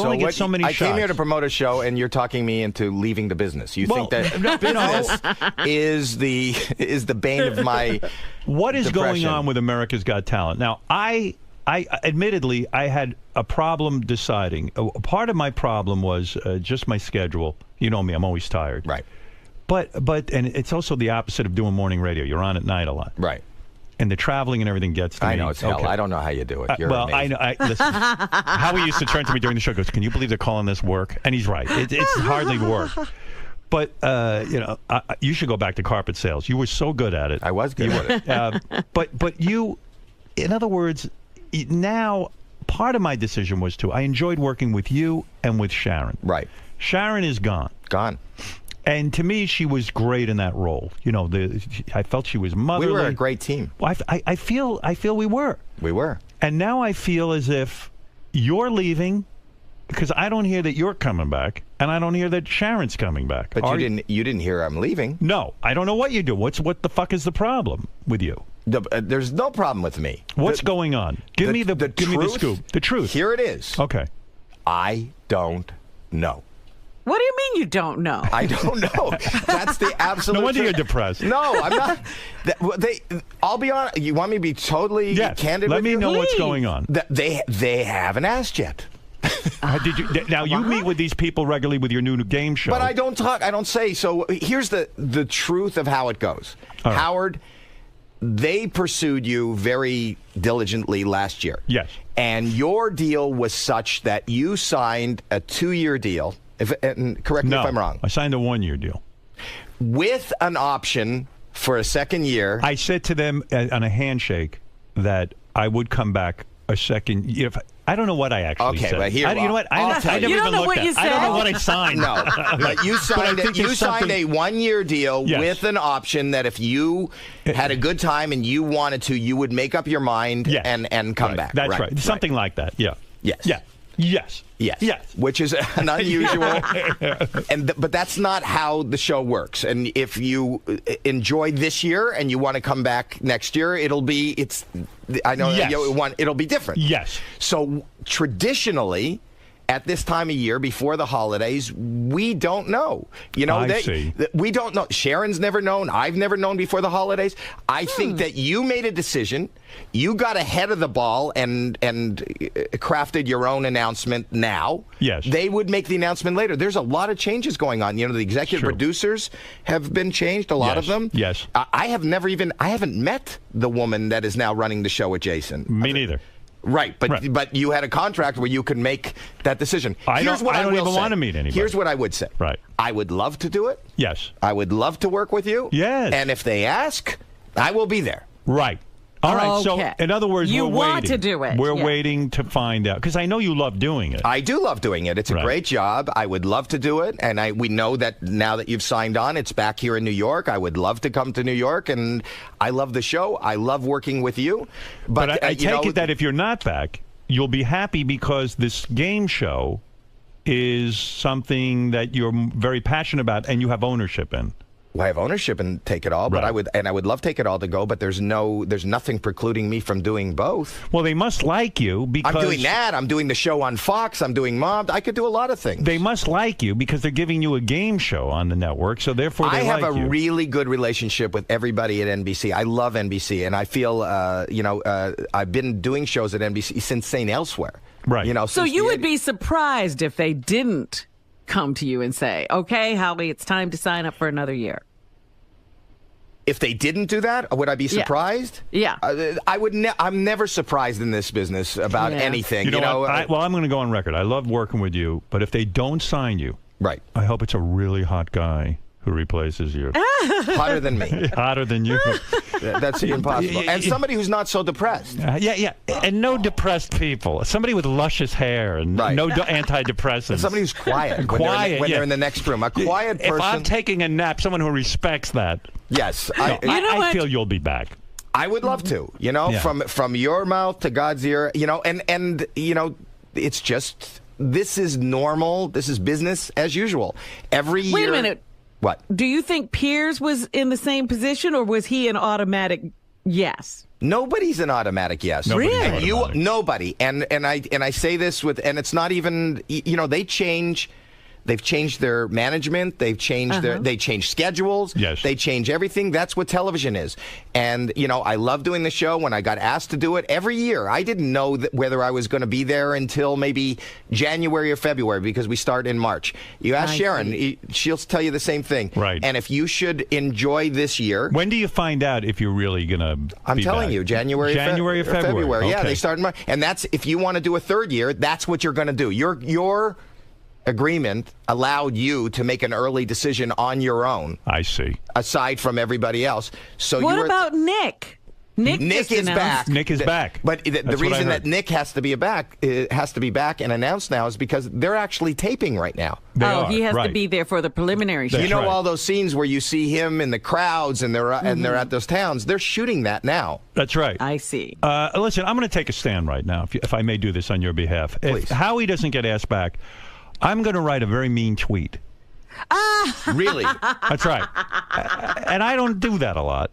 only get so many shots. I came here to promote a show, and you're talking me into leaving the business. You think that business is the bane of my What is depression. going on with America's Got Talent? Now, I admittedly, I had a problem deciding. A part of my problem was just my schedule. You know me, I'm always tired. Right. But and it's also the opposite of doing morning radio. You're on at night a lot. Right. and the traveling and everything gets to me. I know it's hell. Okay. I don't know how you do it. You're well, amazing. I know. Listen, Howie used to turn to me during the show. Goes, "Can you believe they're calling this work?" And he's right. It's hardly work. But you should go back to carpet sales. You were so good at it. I was good at it. But you, in other words, now part of my decision was I enjoyed working with you and with Sharon. Right. Sharon is gone. Gone. And to me, she was great in that role. You know, I felt she was motherly. We were a great team. Well, I feel we were. We were. And now I feel as if you're leaving because I don't hear that you're coming back, and I don't hear that Sharon's coming back. But you didn't hear I'm leaving. No, I don't know what you do. What the fuck is the problem with you? There's no problem with me. What's going on? Give me the scoop. The truth. Here it is. Okay. I don't know. What do you mean you don't know? I don't know. That's the absolute. No wonder truth. you're depressed. No, I'm not. I'll be honest. You want me to be totally candid? Let with me you? know what's Please. going on. They haven't asked yet. Did you? Now you meet with these people regularly with your new game show. But I don't talk. I don't say. So here's the truth of how it goes. All right. Howard, they pursued you very diligently last year. Yes. And your deal was such that you signed a 2-year deal. And correct me if I'm wrong. I signed a 1-year deal with an option for a second year. I said to them on a handshake that I would come back a second. I don't know what I actually said. Okay, but here, you know what? I never You don't even know looked what at. you I don't know said? what I signed. No, but you signed a 1-year deal Yes. with an option that if you had a good time and you wanted to, you would make up your mind Yes. and come back. That's right. Something like that. Yeah. Yes. Yeah. Yes. Yes. Yes. Which is an unusual, but that's not how the show works. And if you enjoy this year and you want to come back next year, it'll be different. Yes. So traditionally, at this time of year before the holidays, we don't know. You know, we don't know. Sharon's never known. I've never known before the holidays. I think that you made a decision. You got ahead of the ball and crafted your own announcement now. Yes. They would make the announcement later. There's a lot of changes going on. You know, the executive producers have been changed, a lot of them. Yes. I haven't met the woman that is now running the show with Jason. Me neither. Right, but you had a contract where you could make that decision. I don't even want to meet anybody. Here's what I would say. Right. I would love to do it. Yes. I would love to work with you. Yes. And if they ask, I will be there. Right. All right. Okay. So, in other words, You we're want waiting. to do it. We're Yeah. waiting to find out because I know you love doing it. I do love doing it. It's a Right. great job. I would love to do it. And we know that now that you've signed on, it's back here in New York. I would love to come to New York. And I love the show. I love working with you. But I take it that if you're not back, you'll be happy because this game show is something that you're very passionate about and you have ownership in. Well, I have ownership and Take It All, but I would love Take It All to go, but there's nothing precluding me from doing both. Well, they must like you because I'm doing that. I'm doing the show on Fox. I'm doing Mobbed. I could do a lot of things. They must like you because they're giving you a game show on the network, so therefore they I have like a you. really good relationship with everybody at NBC. I love NBC, and I feel, I've been doing shows at NBC since St. Elsewhere. Right. You know, So you would be surprised if they didn't come to you and say, okay, Howie, it's time to sign up for another year. If they didn't do that, would I be surprised? Yeah. I would. I'm never surprised in this business about anything. You know what? I'm going to go on record. I love working with you, but if they don't sign you, right, I hope it's a really hot guy who replaces you. Hotter than me. Hotter than you. That's impossible. And somebody who's not so depressed. Yeah. And no depressed people. Somebody with luscious hair and no antidepressants. And somebody who's quiet. When they're in the next room. A quiet person. If I'm taking a nap, someone who respects that. Yes. I feel you'll be back. I would love to. You know, from your mouth to God's ear. You know, and you know, it's just, this is normal. This is business as usual. Every year. Wait a minute. What? Do you think Piers was in the same position, or was he an automatic yes? Nobody's an automatic yes. Really? Nobody. And I say this with, and it's not even, you know, they change They've changed their management. They've changed they change schedules. Yes. They change everything. That's what television is. And, you know, I love doing the show. When I got asked to do it every year, I didn't know whether I was going to be there until maybe January or February, because we start in March. You ask Sharon, she'll tell you the same thing. Right. And if you should enjoy this year. When do you find out if you're really going to I'm telling you, January or February. Yeah, Okay. they start in March. And that's, if you want to do a third year, that's what you're going to do. Your agreement allowed you to make an early decision on your own. I see. Aside from everybody else. So What about Nick? Nick is announced. back. Nick is back. But the reason that Nick has to be back and announced now is because they're actually taping right now. He has to be there for the preliminary show. You know all those scenes where you see him in the crowds and they're at those towns. They're shooting that now. That's right. I see. Listen, I'm going to take a stand right now, if I may do this on your behalf. Please. If Howie doesn't get asked back, I'm going to write a very mean tweet. Really? That's right. And I don't do that a lot.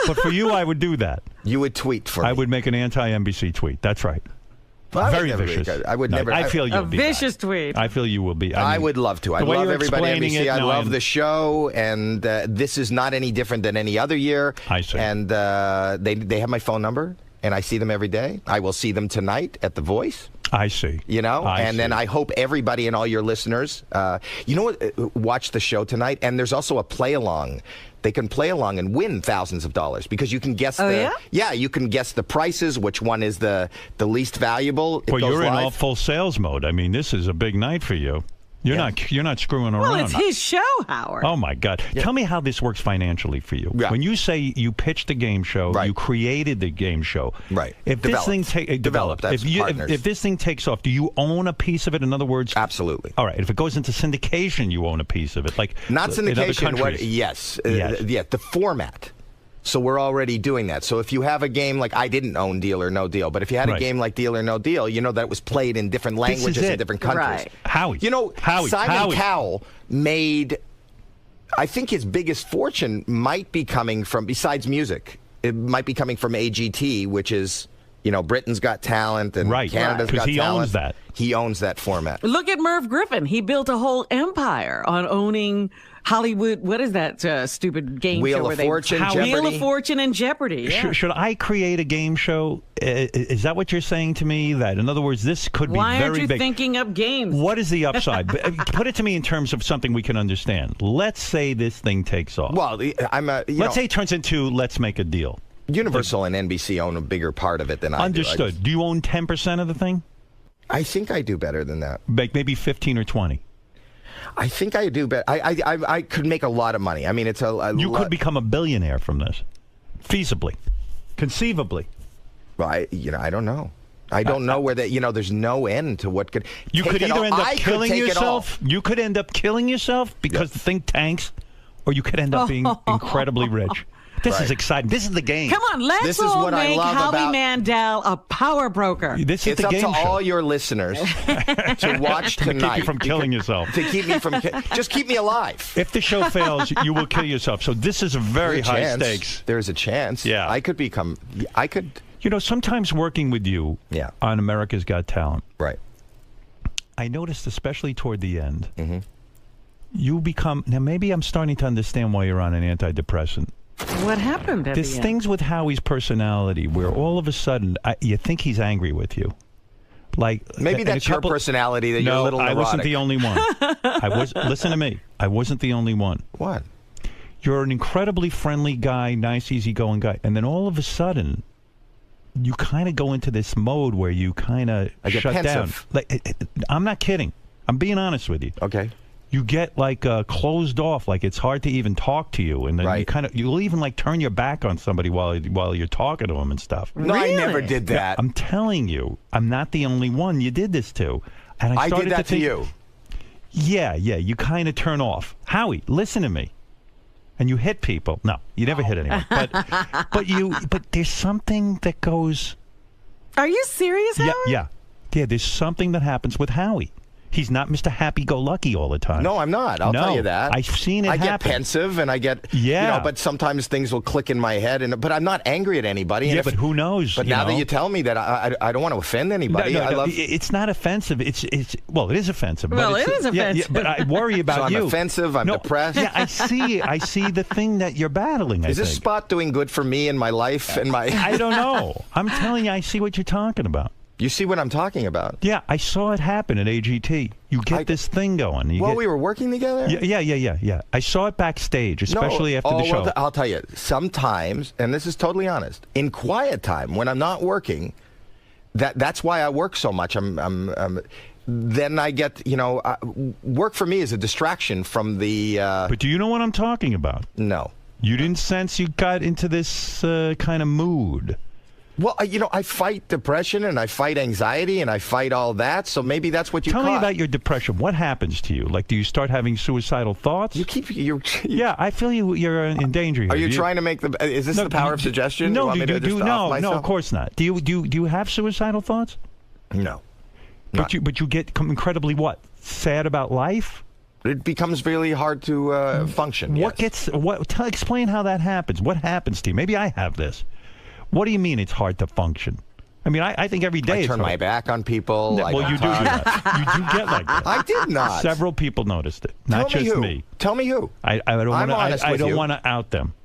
But for you, I would do that. You would tweet for me. I would make an anti-NBC tweet. That's right. Well, Very vicious. I would never. I feel you'll A be vicious back. tweet. I feel you will be. I would love to. I the way love you're everybody at explaining NBC. it, I no, love the show, and this is not any different than any other year. I see. And they have my phone number, and I see them every day. I will see them tonight at The Voice. I see. You know, then I hope everybody and all your listeners, you know what, watch the show tonight. And there's also a play along. They can play along and win thousands of dollars because you can guess you can guess the prices, which one is the least valuable. Well, you're in all full sales mode. I mean, this is a big night for you. You're not screwing around. Well, it's his show, Howard. Oh my God! Yeah. Tell me how this works financially for you. Yeah. When you say you pitched the game show, you created the game show. Right. If this thing developed, if this thing takes off, do you own a piece of it? In other words, absolutely. All right. If it goes into syndication, you own a piece of it. Like not syndication. In other yes. The format. So we're already doing that. So if you have a game like, I didn't own Deal or No Deal, but if you had a game like Deal or No Deal, you know that it was played in different languages in different countries. Right. Howie. You know, Simon Cowell made, I think his biggest fortune might be coming from, besides music, it might be coming from AGT, which is, you know, Britain's Got Talent and Canada's Got Talent. He owns that. He owns that format. Look at Merv Griffin. He built a whole empire on owning Hollywood. What is that stupid game Wheel show? of Fortune, Jeopardy. Wheel of Fortune and Jeopardy. Yeah. Should I create a game show? Is that what you're saying to me? That, in other words, this could be very big. Why aren't you thinking up games? What is the upside? Put it to me in terms of something we can understand. Let's say this thing takes off. Well, let's say it turns into Let's Make a Deal. Universal and NBC own a bigger part of it than I do. Understood. Do you own 10% of the thing? I think I do better than that. Maybe 15 or 20. I think I do better. I could make a lot of money. I mean, it's you could become a billionaire from this, feasibly, conceivably. Well, I don't know. I don't know where that. You know, there's no end to what could. You could either end up killing yourself. You could end up killing yourself because the thing tanks, or you could end up being incredibly rich. This is exciting. This is the game. Come on, let's all make Howie Mandel a power broker. This is the game show. It's up to all your listeners to watch tonight. To keep you from killing yourself. To keep me from... Just keep me alive. If the show fails, you will kill yourself. So this is a very high stakes. There's a chance. Yeah. I could... You know, sometimes working with you on America's Got Talent, right? I noticed, especially toward the end, you become... Now, maybe I'm starting to understand why you're on an antidepressant. What happened at There's the end? things with Howie's personality where all of a sudden you think he's angry with you. Like maybe that's your personality that you're a little neurotic. I wasn't the only one. Listen to me. I wasn't the only one. What? You're an incredibly friendly guy, nice, easygoing guy, and then all of a sudden you kind of go into this mode where you kind of shut down. Like, I'm not kidding. I'm being honest with you. Okay. You get like closed off, like it's hard to even talk to you, and then you'll even like turn your back on somebody while you're talking to them and stuff. No, really? I never did that. Yeah, I'm telling you, I'm not the only one you did this to, and I started did that to think, you. Yeah, you kind of turn off. Howie, listen to me. And you hit people. No, you never hit anyone. But there's something that goes. Are you serious, Howard? Yeah. There's something that happens with Howie. He's not Mr. Happy-go-lucky all the time. No, I'm not. I'll tell you that. I've seen it I happen. get pensive, and I get, Yeah. but sometimes things will click in my head, but I'm not angry at anybody. Yeah, and but who knows? But now that you tell me that, I don't want to offend anybody. No, it's not offensive. It's well, it is offensive. Well, but it is offensive. Yeah, but I worry about So I'm you. offensive. I'm depressed. Yeah, I see the thing that you're battling. Is this think. spot doing good for me and my life and my? I don't know. I'm telling you, I see what you're talking about. You see what I'm talking about? Yeah, I saw it happen at AGT. You get this thing going. We were working together? Yeah. I saw it backstage, especially after the show. Well, I'll tell you, sometimes, and this is totally honest, in quiet time, when I'm not working, that's why I work so much. Then I get, work for me is a distraction from the... But do you know what I'm talking about? No. You didn't sense you got into this kind of mood. Well, I fight depression and I fight anxiety and I fight all that. So maybe that's what you Tell me about your depression. What happens to you? Like, do you start having suicidal thoughts? Yeah, I feel you're in danger here. Are you trying to make the? Is this the power of suggestion? No, you want me to just off myself? No, of course not. Do you have suicidal thoughts? No. But you get incredibly what? Sad about life? It becomes really hard to function. Explain how that happens. What happens to you? Maybe I have this. What do you mean it's hard to function? I mean, I think every day I turn my back on people. No, well, you do that. You do get like that. I did not. Several people noticed it, not just me. Tell me who. I don't want to out them.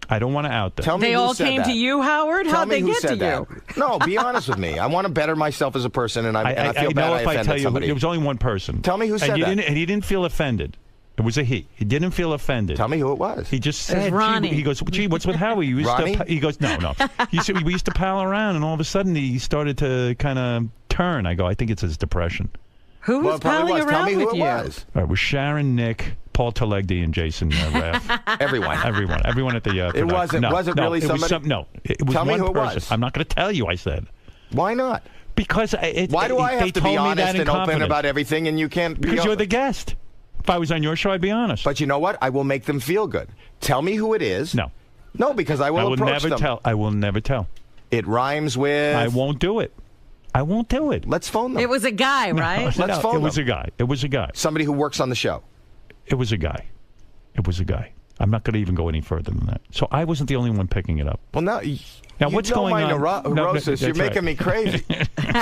I don't want to out them. Tell me they who all said came that. to you, Howard? Tell How'd me they who get said to that. you? No, be honest with me. I want to better myself as a person, and I feel bad I offended somebody. There was only one person. Tell me who said that. And he didn't feel offended. It was a he. He didn't feel offended. Tell me who it was. He just said, Ronnie. he goes, gee, what's with Howie? He goes, no. He said, we used to pal around, and all of a sudden he started to kind of turn. I go, I think it's his depression. Who was palling around Tell me with who you? it was. All right, it was Sharon, Nick, Paul Telegdi, and Jason Raff. Everyone at the It wasn't. No, was it really somebody? It was tell me one who it person. was. I'm not going to tell you, I said. Why not? Because why do I have to be honest and open confidence. about everything, and you can't? Because you're the guest. If I was on your show, I'd be honest. But you know what? I will make them feel good. Tell me who it is. No, because I will approach never them. tell. I will never tell. It rhymes with. I won't do it. I won't do it. Let's phone them. It was a guy, right? Let's phone them. It was a guy. It was a guy. Somebody who works on the show. It was a guy. It was a guy. I'm not going to even go any further than that. So I wasn't the only one picking it up. Well, now what's going on? Neurosis. You're making me crazy.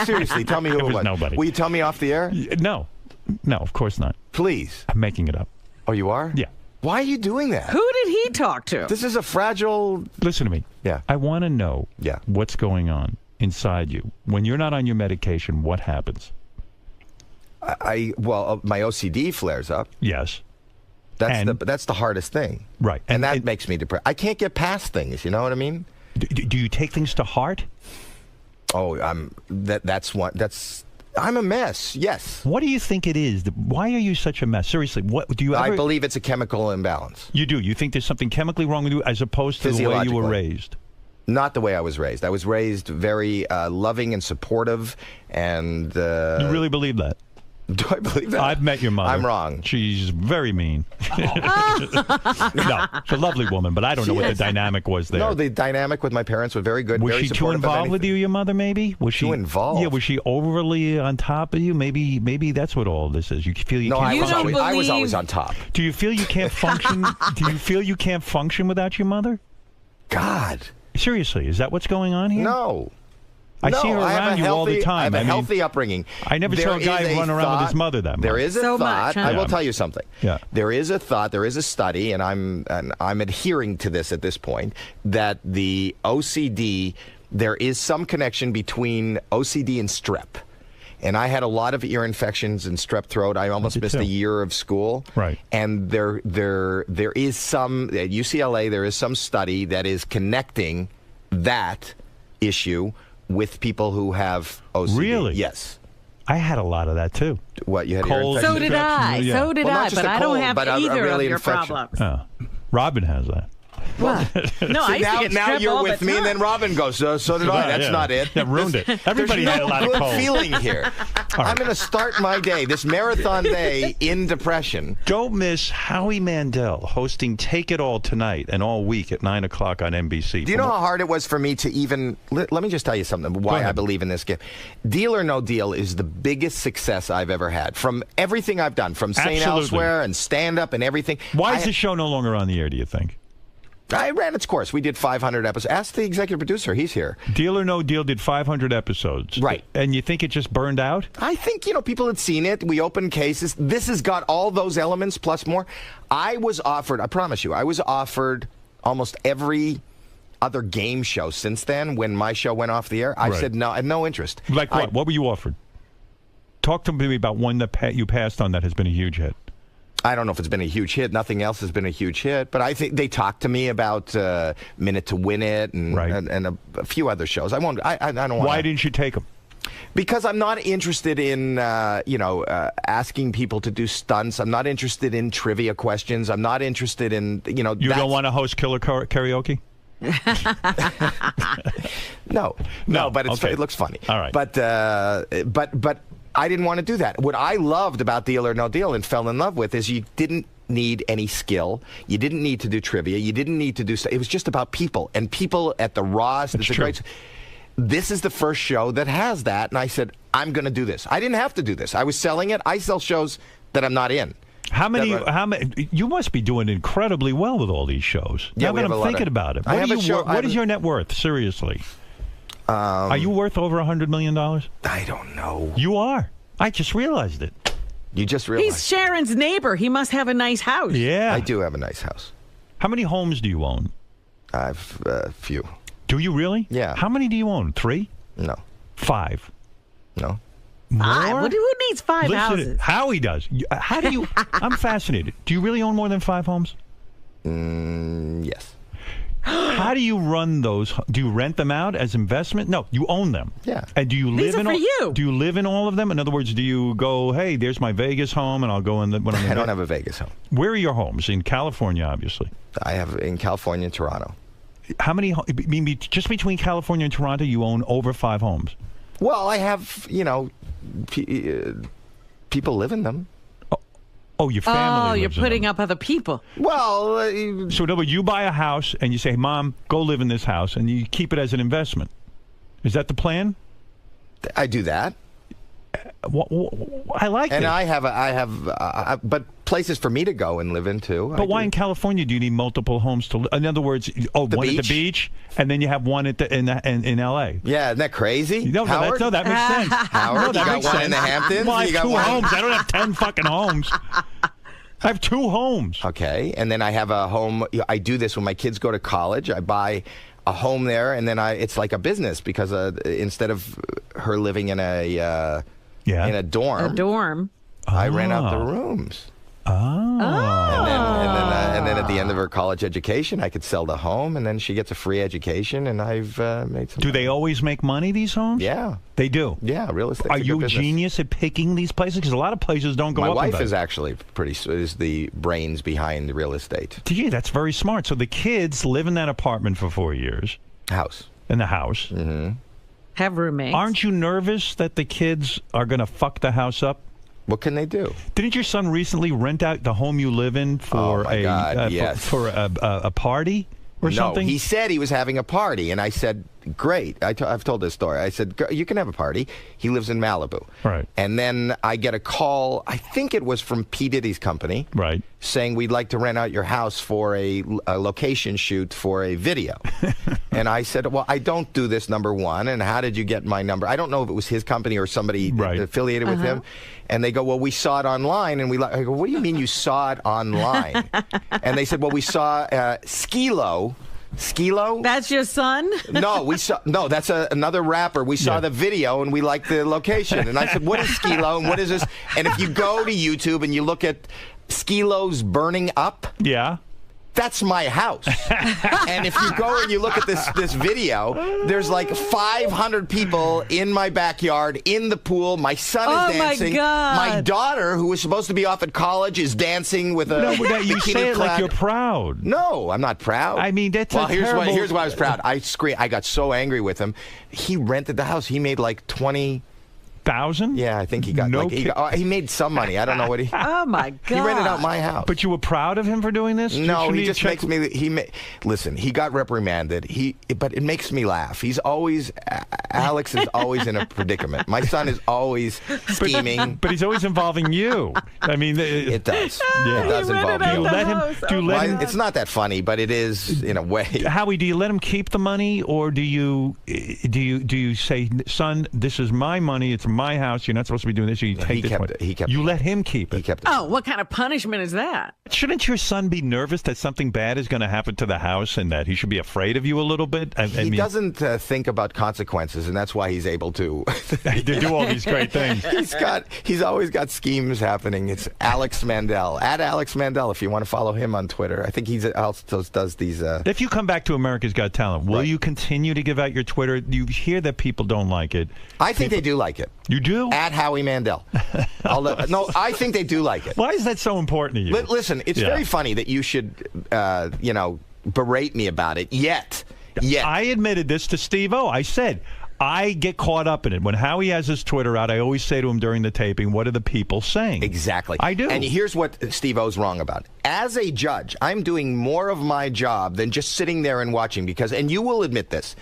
Seriously, tell me who it was. Nobody. Will you tell me off the air? No, of course not. Please. I'm making it up. Oh, you are? Yeah. Why are you doing that? Who did he talk to? This is a fragile... Listen to me. Yeah. I want to know what's going on inside you. When you're not on your medication, what happens? My OCD flares up. Yes. That's the hardest thing. Right. And that makes me depressed. I can't get past things, you know what I mean? Do you take things to heart? Oh, I'm a mess. Yes. What do you think it is? Why are you such a mess? Seriously, what do you ever... I believe it's a chemical imbalance. You do? You think there's something chemically wrong with you as opposed to the way you were raised? Not the way I was raised. I was raised very loving and supportive, and... You really believe that? Do I believe that? I've met your mother. I'm wrong. She's very mean. No, she's a lovely woman, but I don't know what the dynamic was there. No, the dynamic with my parents was very good. Was very she too involved with you, your mother, maybe? Was she too involved? Yeah, was she overly on top of you? Maybe that's what all this is. You feel you can't function. I was always on top. Do you feel you can't function? Do you feel you can't function without your mother? God. Seriously, is that what's going on here? No. I see her around you all the time. I have a healthy upringing. I never saw a guy run around with his mother that much. There is a thought. Much, I will tell you something. Yeah. There is a thought. There is a study, and I'm adhering to this at this point, that the OCD, there is some connection between OCD and strep. And I had a lot of ear infections and strep throat. I almost missed a year of school. Right. And there is some, at UCLA, there is some study that is connecting that issue with people who have OCD. Really? Yes. I had a lot of that too. What, you had Cold. ear So infections? did I. Yeah. So did Well, not I. just But a I don't cold, have but a either really of your infection. problems. Robin has that. What? No, I used to get now strep you're all with the me, time. and then Robin goes, so did I. That's Yeah. not it. That ruined it. Everybody There's had a no lot of good cold. feeling here. I'm going to start my day, this marathon day, in depression. Don't miss Howie Mandel hosting Take It All tonight and all week at 9 o'clock on NBC. Do you know how hard it was for me to even... Let me just tell you something, why I believe in this game. Deal or No Deal is the biggest success I've ever had. From everything I've done, from St. Absolutely. Elsewhere and stand-up and everything. Why is the show no longer on the air, do you think? I ran its course. We did 500 episodes. Ask the executive producer. He's here. Deal or No Deal did 500 episodes. Right. And you think it just burned out? I think, people had seen it. We opened cases. This has got all those elements plus more. I promise you, I was offered almost every other game show since then when my show went off the air. I said no, I had no interest. Like what? What were you offered? Talk to me about one that you passed on that has been a huge hit. I don't know if it's been a huge hit. Nothing else has been a huge hit. But I think they talked to me about Minute to Win It and a few other shows. I don't want. Why didn't you take them? Because I'm not interested in asking people to do stunts. I'm not interested in trivia questions. I'm not interested in You don't want to host killer karaoke? No, but it looks funny. All right. But I didn't want to do that. What I loved about Deal or No Deal and fell in love with is you didn't need any skill. You didn't need to do trivia. You didn't need to do. It was just about people and people at the Ross. That's true. This is the first show that has that, and I said I'm going to do this. I didn't have to do this. I was selling it. I sell shows that I'm not in. How many? You must be doing incredibly well with all these shows. Yeah, now that I'm thinking about it, what is your net worth? Seriously, are you worth over $100 million? I don't know. You are. I just realized it. You just realized. He's Sharon's neighbor. He must have a nice house. Yeah, I do have a nice house. How many homes do you own? I've a few. Do you really? Yeah. How many do you own? 3? No. 5? No. More? Who needs 5 houses? Howie does. How do you? I'm fascinated. Do you really own more than 5 homes? Yes. How do you run those? Do you rent them out as investment? No, you own them. Yeah. And do you live These are in for all? you. Do you live in all of them? In other words, do you go, hey, there's my Vegas home, and I'll go in when I'm in I don't have a Vegas home. Where are your homes? In California, obviously. I have in California and Toronto. How many? Just between California and Toronto, you own over 5 homes. Well, I have, people live in them. Oh, your family. Oh, you're lives in putting them. up other people. Well, So, in other words, you buy a house and you say, Mom, go live in this house, and you keep it as an investment. Is that the plan? I do that. I like it. And I have, but places for me to go and live in too. But why in California do you need multiple homes to live? In other words, one at the beach, and then you have one at in L.A. Yeah, isn't that crazy? No, Howard? that makes sense. Howard, no, you that got makes one sense. in the Hamptons? Well, I You have got 2 one- homes. I don't have 10 fucking homes. I have 2 homes. Okay, and then I have a home. I do this when my kids go to college. I buy a home there, and then it's like a business because instead of her living in a dorm, I rent out the rooms. And then at the end of her college education, I could sell the home, and then she gets a free education, and I've made some. Do they always make money, these homes? Yeah. They do? Yeah, real estate. Are you a genius at picking these places? Because a lot of places don't go up. My wife in is actually is the brains behind the real estate. Gee, that's very smart. So the kids live in that apartment for 4 years. House. In the house. Mm-hmm. Have roommates. Aren't you nervous that the kids are going to fuck the house up? What can they do? Didn't your son recently rent out the home you live in for for a party or something? No, he said he was having a party, and I said, great. I've told this story. I said, you can have a party. He lives in Malibu. Right. And then I get a call, I think it was from P. Diddy's company. Right. Saying, we'd like to rent out your house for a location shoot for a video. And I said, well, I don't do this, number one. And how did you get my number? I don't know if it was his company or somebody affiliated with him. And they go, well, we saw it online. And I go, what do you mean you saw it online? And they said, well, we saw 𝗧𝗵𝗲. That's your son? No, that's another rapper. We saw the video and we liked the location. And I said, what is 𝗧𝗵𝗲 and what is this? And if you go to YouTube and you look at 𝗧𝗵𝗲's Burning Up, That's my house. And if you go and you look at this video, there's like 500 people in my backyard, in the pool. My son is dancing. My God. My daughter, who was supposed to be off at college, is dancing with a No, but you say it like you're proud. No, I'm not proud. I mean, that's here's terrible... here's why I was proud. I got so angry with him. He rented the house. He made like 20,000. Yeah, I think he got he made some money. I don't know what he. Oh my God! He rented out my house. But you were proud of him for doing this? No, he just makes me. Listen, he got reprimanded. But it makes me laugh. He's always Alex is always in a predicament. My son is always scheming. But he's always involving you. I mean, it does. Yeah. It does involve me. Do you let him? It's not that funny, but it is in a way. Howie, do you let him keep the money, or do you say, son, this is my money. It's my house. You're not supposed to be doing this. You take this money. He kept. You let him keep it. He kept it. Oh, what kind of punishment is that? Shouldn't your son be nervous that something bad is going to happen to the house, and that he should be afraid of you a little bit? He doesn't think about consequences, and that's why he's able to do all these great things. He's always got schemes happening. It's Alex Mandel, at Alex Mandel, if you want to follow him on Twitter. I think he also does these. If you come back to America's Got Talent, will you continue to give out your Twitter? You hear that people don't like it. I think they do like it. You do? At Howie Mandel. No, I think they do like it. Why is that so important to you? Listen, it's very funny that you should, berate me about it. Yet. I admitted this to Steve-O. I said, I get caught up in it. When Howie has his Twitter out, I always say to him during the taping, what are the people saying? Exactly. I do. And here's what Steve-O's wrong about. As a judge, I'm doing more of my job than just sitting there and watching and you will admit this,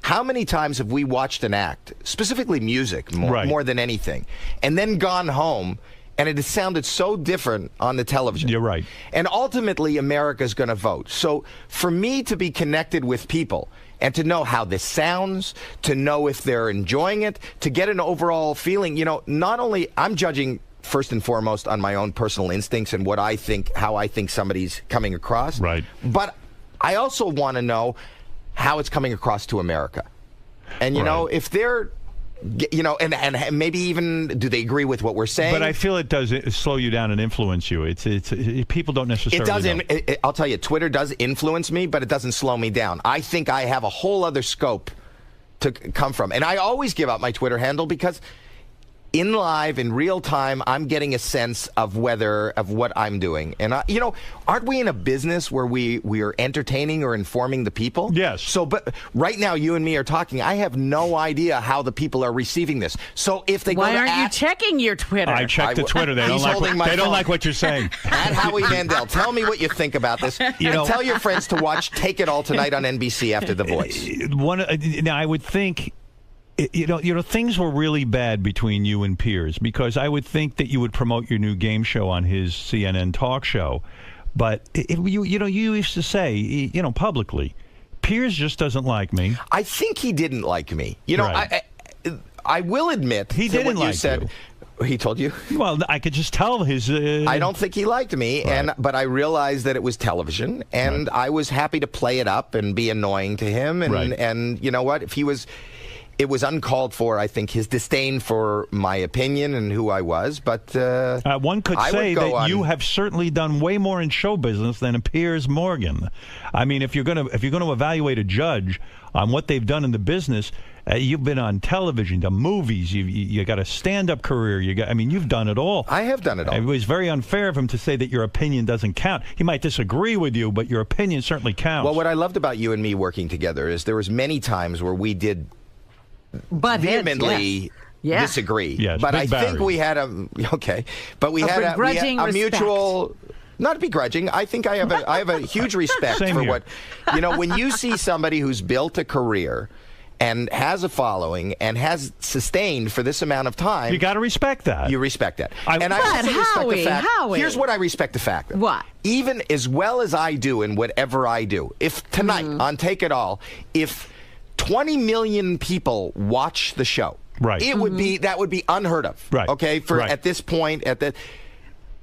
how many times have we watched an act, specifically music, more than anything, and then gone home, and it has sounded so different on the television? You're right. And ultimately, America's going to vote. So for me to be connected with people and to know how this sounds, to know if they're enjoying it, to get an overall feeling, not only I'm judging first and foremost on my own personal instincts and what I think, how I think somebody's coming across. Right. But I also want to know how it's coming across to America. And, if they're, and maybe even, do they agree with what we're saying? But I feel it does slow you down and influence you. It's people don't necessarily I'll tell you, Twitter does influence me, but it doesn't slow me down. I think I have a whole other scope to come from. And I always give out my Twitter handle because in real time, I'm getting a sense of what I'm doing. And, aren't we in a business where we are entertaining or informing the people? Yes. So, but right now, you and me are talking. I have no idea how the people are receiving this. So if they Why aren't you checking your Twitter? I checked the Twitter. They don't like what you're saying. At Howie Mandel, tell me what you think about this. And tell your friends to watch Take It All tonight on NBC after The Voice. Now, I would think... things were really bad between you and Piers, because I would think that you would promote your new game show on his CNN talk show. But you used to say, publicly, Piers just doesn't like me. I think he didn't like me. Right. I will admit he didn't like you. He told you? Well, I could just tell his... I don't think he liked me, but I realized that it was television, and I was happy to play it up and be annoying to him. And you know what? It was uncalled for, I think, his disdain for my opinion and who I was. But one could say that you have certainly done way more in show business than Piers Morgan. I mean, if you're going to evaluate a judge on what they've done in the business, you've been on television, the movies. You got a stand-up career. You've done it all. I have done it all. It was very unfair of him to say that your opinion doesn't count. He might disagree with you, but your opinion certainly counts. Well, what I loved about you and me working together is there was many times where we did vehemently disagree. Yes, but I think we had a mutual, not begrudging. I think I have a huge respect for what when you see somebody who's built a career and has a following and has sustained for this amount of time, you got to respect that. You respect that. I also respect the fact. Here's what I respect the fact of. What? Even as well as I do in whatever I do, if tonight on Take It All, if 20 million people watch the show. Right. It would be unheard of. Right. Okay. At this point,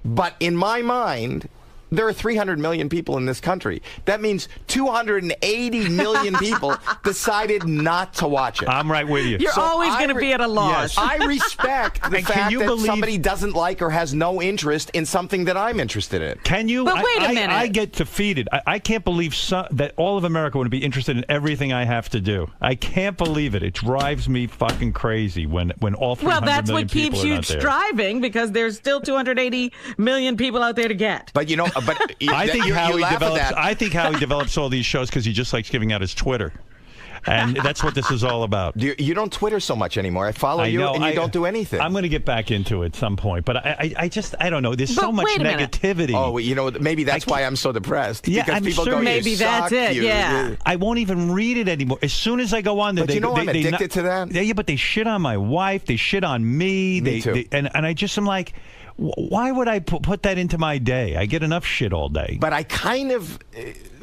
but in my mind, There are 300 million people in this country. That means 280 million people decided not to watch it. I'm right with you. You're always going to be at a loss. Yes. I respect the And can fact you that believe- somebody doesn't like or has no interest in something that I'm interested in. Can you? But wait a minute. I get defeated. I can't believe that all of America would be interested in everything I have to do. I can't believe it. It drives me fucking crazy when all 300 Well, that's million what keeps people are you not there. striving, because there's still 280 million people out there to get. But you know, I think Howie laugh at develops. that. I think Howie develops all these shows because he just likes giving out his Twitter, and that's what this is all about. You don't Twitter so much anymore. I follow I you, know, and you don't do anything. I'm going to get back into it at some point, but I don't know. There's so But much wait a minute. negativity. Oh, you know, maybe that's why I'm so depressed. Yeah, because I'm people sure go, "You maybe that's suck, it, you-" yeah. I won't even read it anymore. As soon as I go on there, But you know I'm addicted to that? Yeah, but they shit on my wife. They shit on me. Me too. and I just am like, why would I put that into my day? I get enough shit all day. But I kind of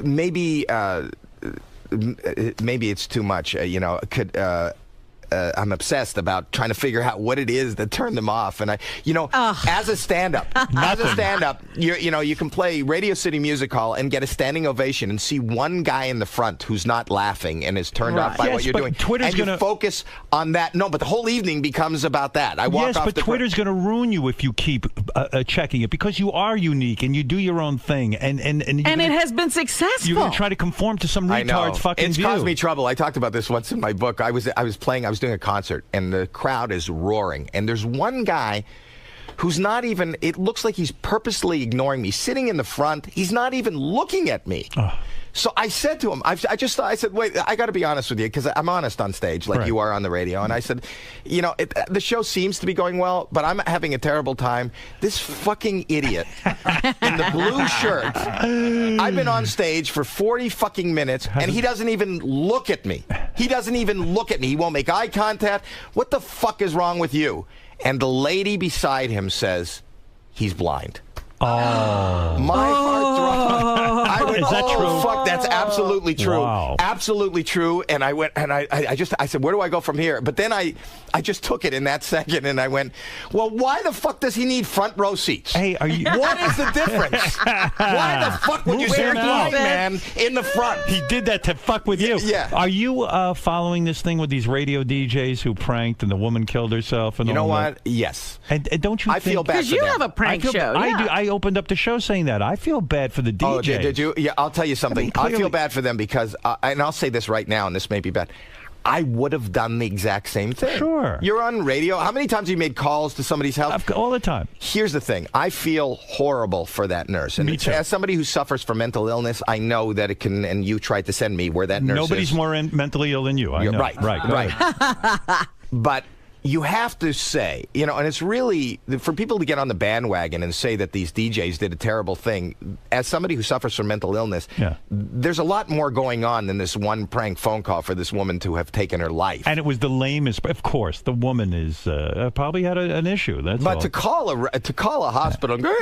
maybe it's too much. I'm obsessed about trying to figure out what it is that turned them off. And as a stand-up, you can play Radio City Music Hall and get a standing ovation and see one guy in the front who's not laughing and is turned off by Yes, what you're but doing. Twitter's and you gonna focus on that. No, but the whole evening becomes about that. I walk Yes, off but the Twitter's going to ruin you if you keep checking it, because you are unique and you do your own thing, and it has been successful. You're going to try to conform to some I know. retard's fucking It's view. caused me trouble. I talked about this once in my book. I was doing a concert, and the crowd is roaring, and there's one guy who's not even, it looks like he's purposely ignoring me, sitting in the front. He's not even looking at me. So I said to him, I said, wait, I got to be honest with you, because I'm honest on stage like you are on the radio. And I said, the show seems to be going well, but I'm having a terrible time. This fucking idiot in the blue shirt, I've been on stage for 40 fucking minutes, and he doesn't even look at me. He doesn't even look at me. He won't make eye contact. What the fuck is wrong with you? And the lady beside him says, he's blind. Oh. My heart dropped. I went, Is that true? Fuck, that's absolutely true. Wow. Absolutely true. And I went, and I said, where do I go from here? But then I just took it in that second, and I went, well, why the fuck does he need front row seats? Hey, are you? What is the difference? Why the fuck would you Who's say there a blind now? man in the front? He did that to fuck with you. Yeah. Are you following this thing with these radio DJs who pranked and the woman killed herself? And You know all what? that? Yes. And don't you I think? feel bad Because for you them. have a prank show. I yeah. do. I opened up the show saying that. I feel bad for the DJs. Oh, did you? Yeah, I'll tell you something. I clearly- feel bad for them because, and I'll say this right now, and this may be bad, I would have done the exact same thing. Sure. You're on radio. How many times have you made calls to somebody's house? All the time. Here's the thing. I feel horrible for that nurse. And Me too. as somebody who suffers from mental illness, I know that it can, and you tried to send me where that nurse Nobody's is. more mentally ill than you. I You're know. Right. But you have to say, and it's really, for people to get on the bandwagon and say that these DJs did a terrible thing, as somebody who suffers from mental illness, there's a lot more going on than this one prank phone call for this woman to have taken her life. And it was the lamest. Of course, the woman is probably had an issue. That's But all. to call a hospital and go,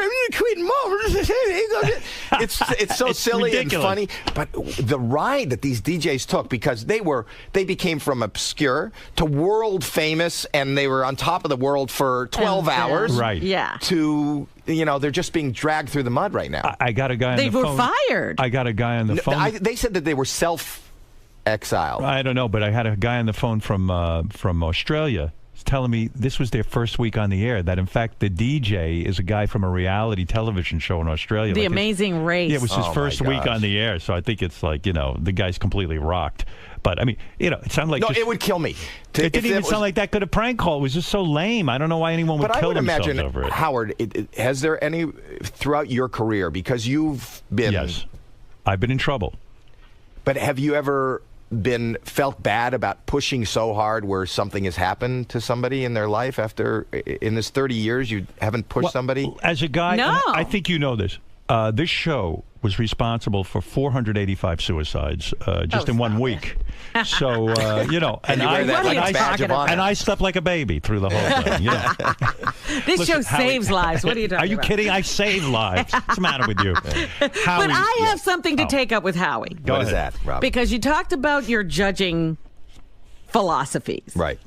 it's so silly ridiculous. and funny. But the ride that these DJs took, because they became from obscure to world famous, and they were on top of the world for 12 hours. Right. Yeah. To, they're just being dragged through the mud right now. I got a guy on They the were phone. fired. I got a guy on the phone. They said that they were self-exiled. I don't know, but I had a guy on the phone from Australia. He's telling me this was their first week on the air, that in fact the DJ is a guy from a reality television show in Australia. The Like Amazing Race. Yeah, it was his Oh, my first week gosh. on the air, so I think it's like, the guy's completely rocked. But I mean, it sounded like No, just, it would kill me. it didn't even sound like that good a prank call. It was just so lame. I don't know why anyone would But I kill would themselves imagine, over it. Howard, has there any, throughout your career, because you've been... Yes. I've been in trouble. But have you ever felt bad about pushing so hard where something has happened to somebody in their life after, in this 30 years, you haven't pushed somebody? As a guy, No. I think you know this. This show was responsible for 485 suicides just in 1 week. So, And you wear that like a badge of honor. and I slept like a baby through the whole thing. This Listen, show saves lives. What are you talking Are you about? kidding? I save lives. What's the matter with you? Howie, But I have something to take up with Howie. What is that, Rob? Because you talked about your judging philosophies. Right.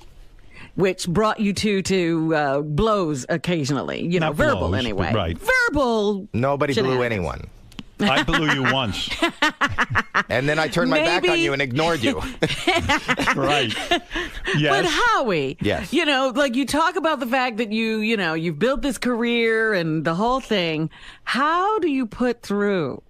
which brought you to blows occasionally. You know, Not verbal blows, anyway. right. Verbal. Nobody blew shenanigans. anyone. I blew you once. And then I turned my back on Maybe- you and ignored you. Right. Yes. But Howie, Yes. you know, like you talk about the fact that you've built this career and the whole thing. How do you put through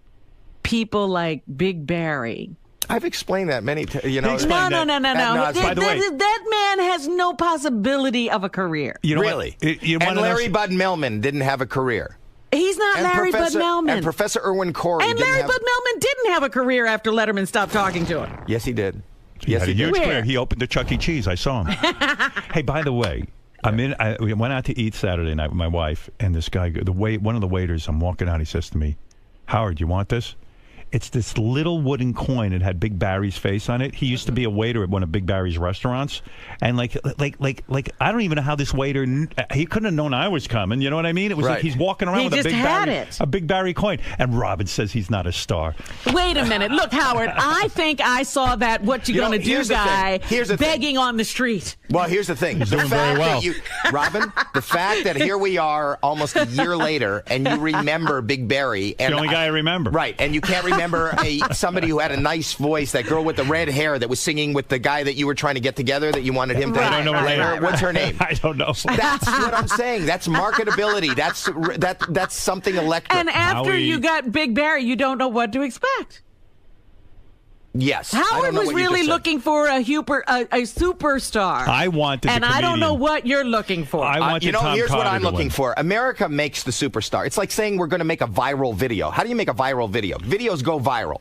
people like Big Barry? I've explained that many times. You know, Explain No. no, by the way- That man has no possibility of a career. You know really. what? You and wanna know Larry Bud Melman didn't have a career. He's not And Larry Bud Professor- Melman. And Professor Irwin Corey. And didn't Larry have, Bud Melman didn't have a career after Letterman stopped talking to him. Yes, he did. He Yes, had he a huge did. Where? career. He opened a Chuck E. Cheese. I saw him. Hey, by the way, we went out to eat Saturday night with my wife, and this guy, one of the waiters, I'm walking out, he says to me, "Howard, you want this?" It's this little wooden coin. It had Big Barry's face on it. He used to be a waiter at one of Big Barry's restaurants, and like I don't even know how this waiter. He couldn't have known I was coming. You know what I mean? It was like Right. he's walking around He with just a Big Barry coin. And Robin says he's not a star. Wait a minute. Look, Howard, I think I saw that what you You know, gonna do here's the thing. guy Here's the thing. begging on the street. Well, here's the thing. doing very well. Robin, the fact that here we are almost a year later and you remember Big Barry. And The only guy I remember. Right, and you can't remember somebody who had a nice voice, that girl with the red hair that was singing with the guy that you were trying to get together that you wanted him to Right, I don't know right, later. right, What's her name? I don't know. That's what I'm saying. That's marketability. That's something electric. And after Howie- you got Big Barry, you don't know what to expect. Yes. I Howard don't know was what you really just said. looking for a superstar. I wanted the and I don't comedian. know what you're looking for. I wanted You know, Tom here's what Carter I'm to looking win. for. America makes the superstar. It's like saying we're going to make a viral video. How do you make a viral video? Videos go viral.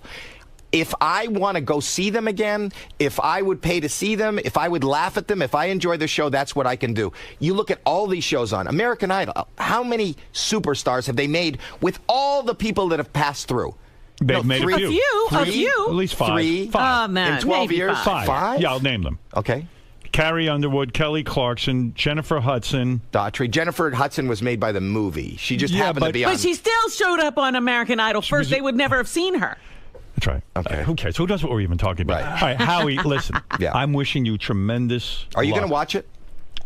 If I want to go see them again, if I would pay to see them, if I would laugh at them, if I enjoy the show, that's what I can do. You look at all these shows on American Idol. How many superstars have they made with all the people that have passed through? They've made three- a few. A Three? few. At least five. Three? Five. Oh, man, In 12 maybe years? five. Five? Yeah, I'll name them. Okay. Carrie Underwood, Kelly Clarkson, Jennifer Hudson. Daughtry. Jennifer Hudson was made by the movie. She just Yeah, happened to but- be on. But she still showed up on American Idol first. They would never have seen her. That's right. Okay. Who cares? Who knows what we're even talking about? Right. All right, Howie, listen. Yeah. I'm wishing you tremendous Are you luck. going to watch it?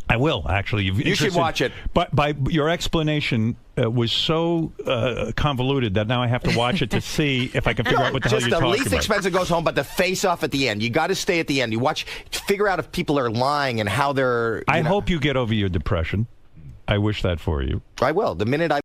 I will, actually. You should watch it. But by your explanation was so convoluted that now I have to watch it to see if I can figure out what the hell Just you're the talking least about. expensive goes home, but the face-off at the end. You got to stay at the end. You watch, figure out if people are lying and how they're. I you know. hope you get over your depression. I wish that for you. I will. The minute I.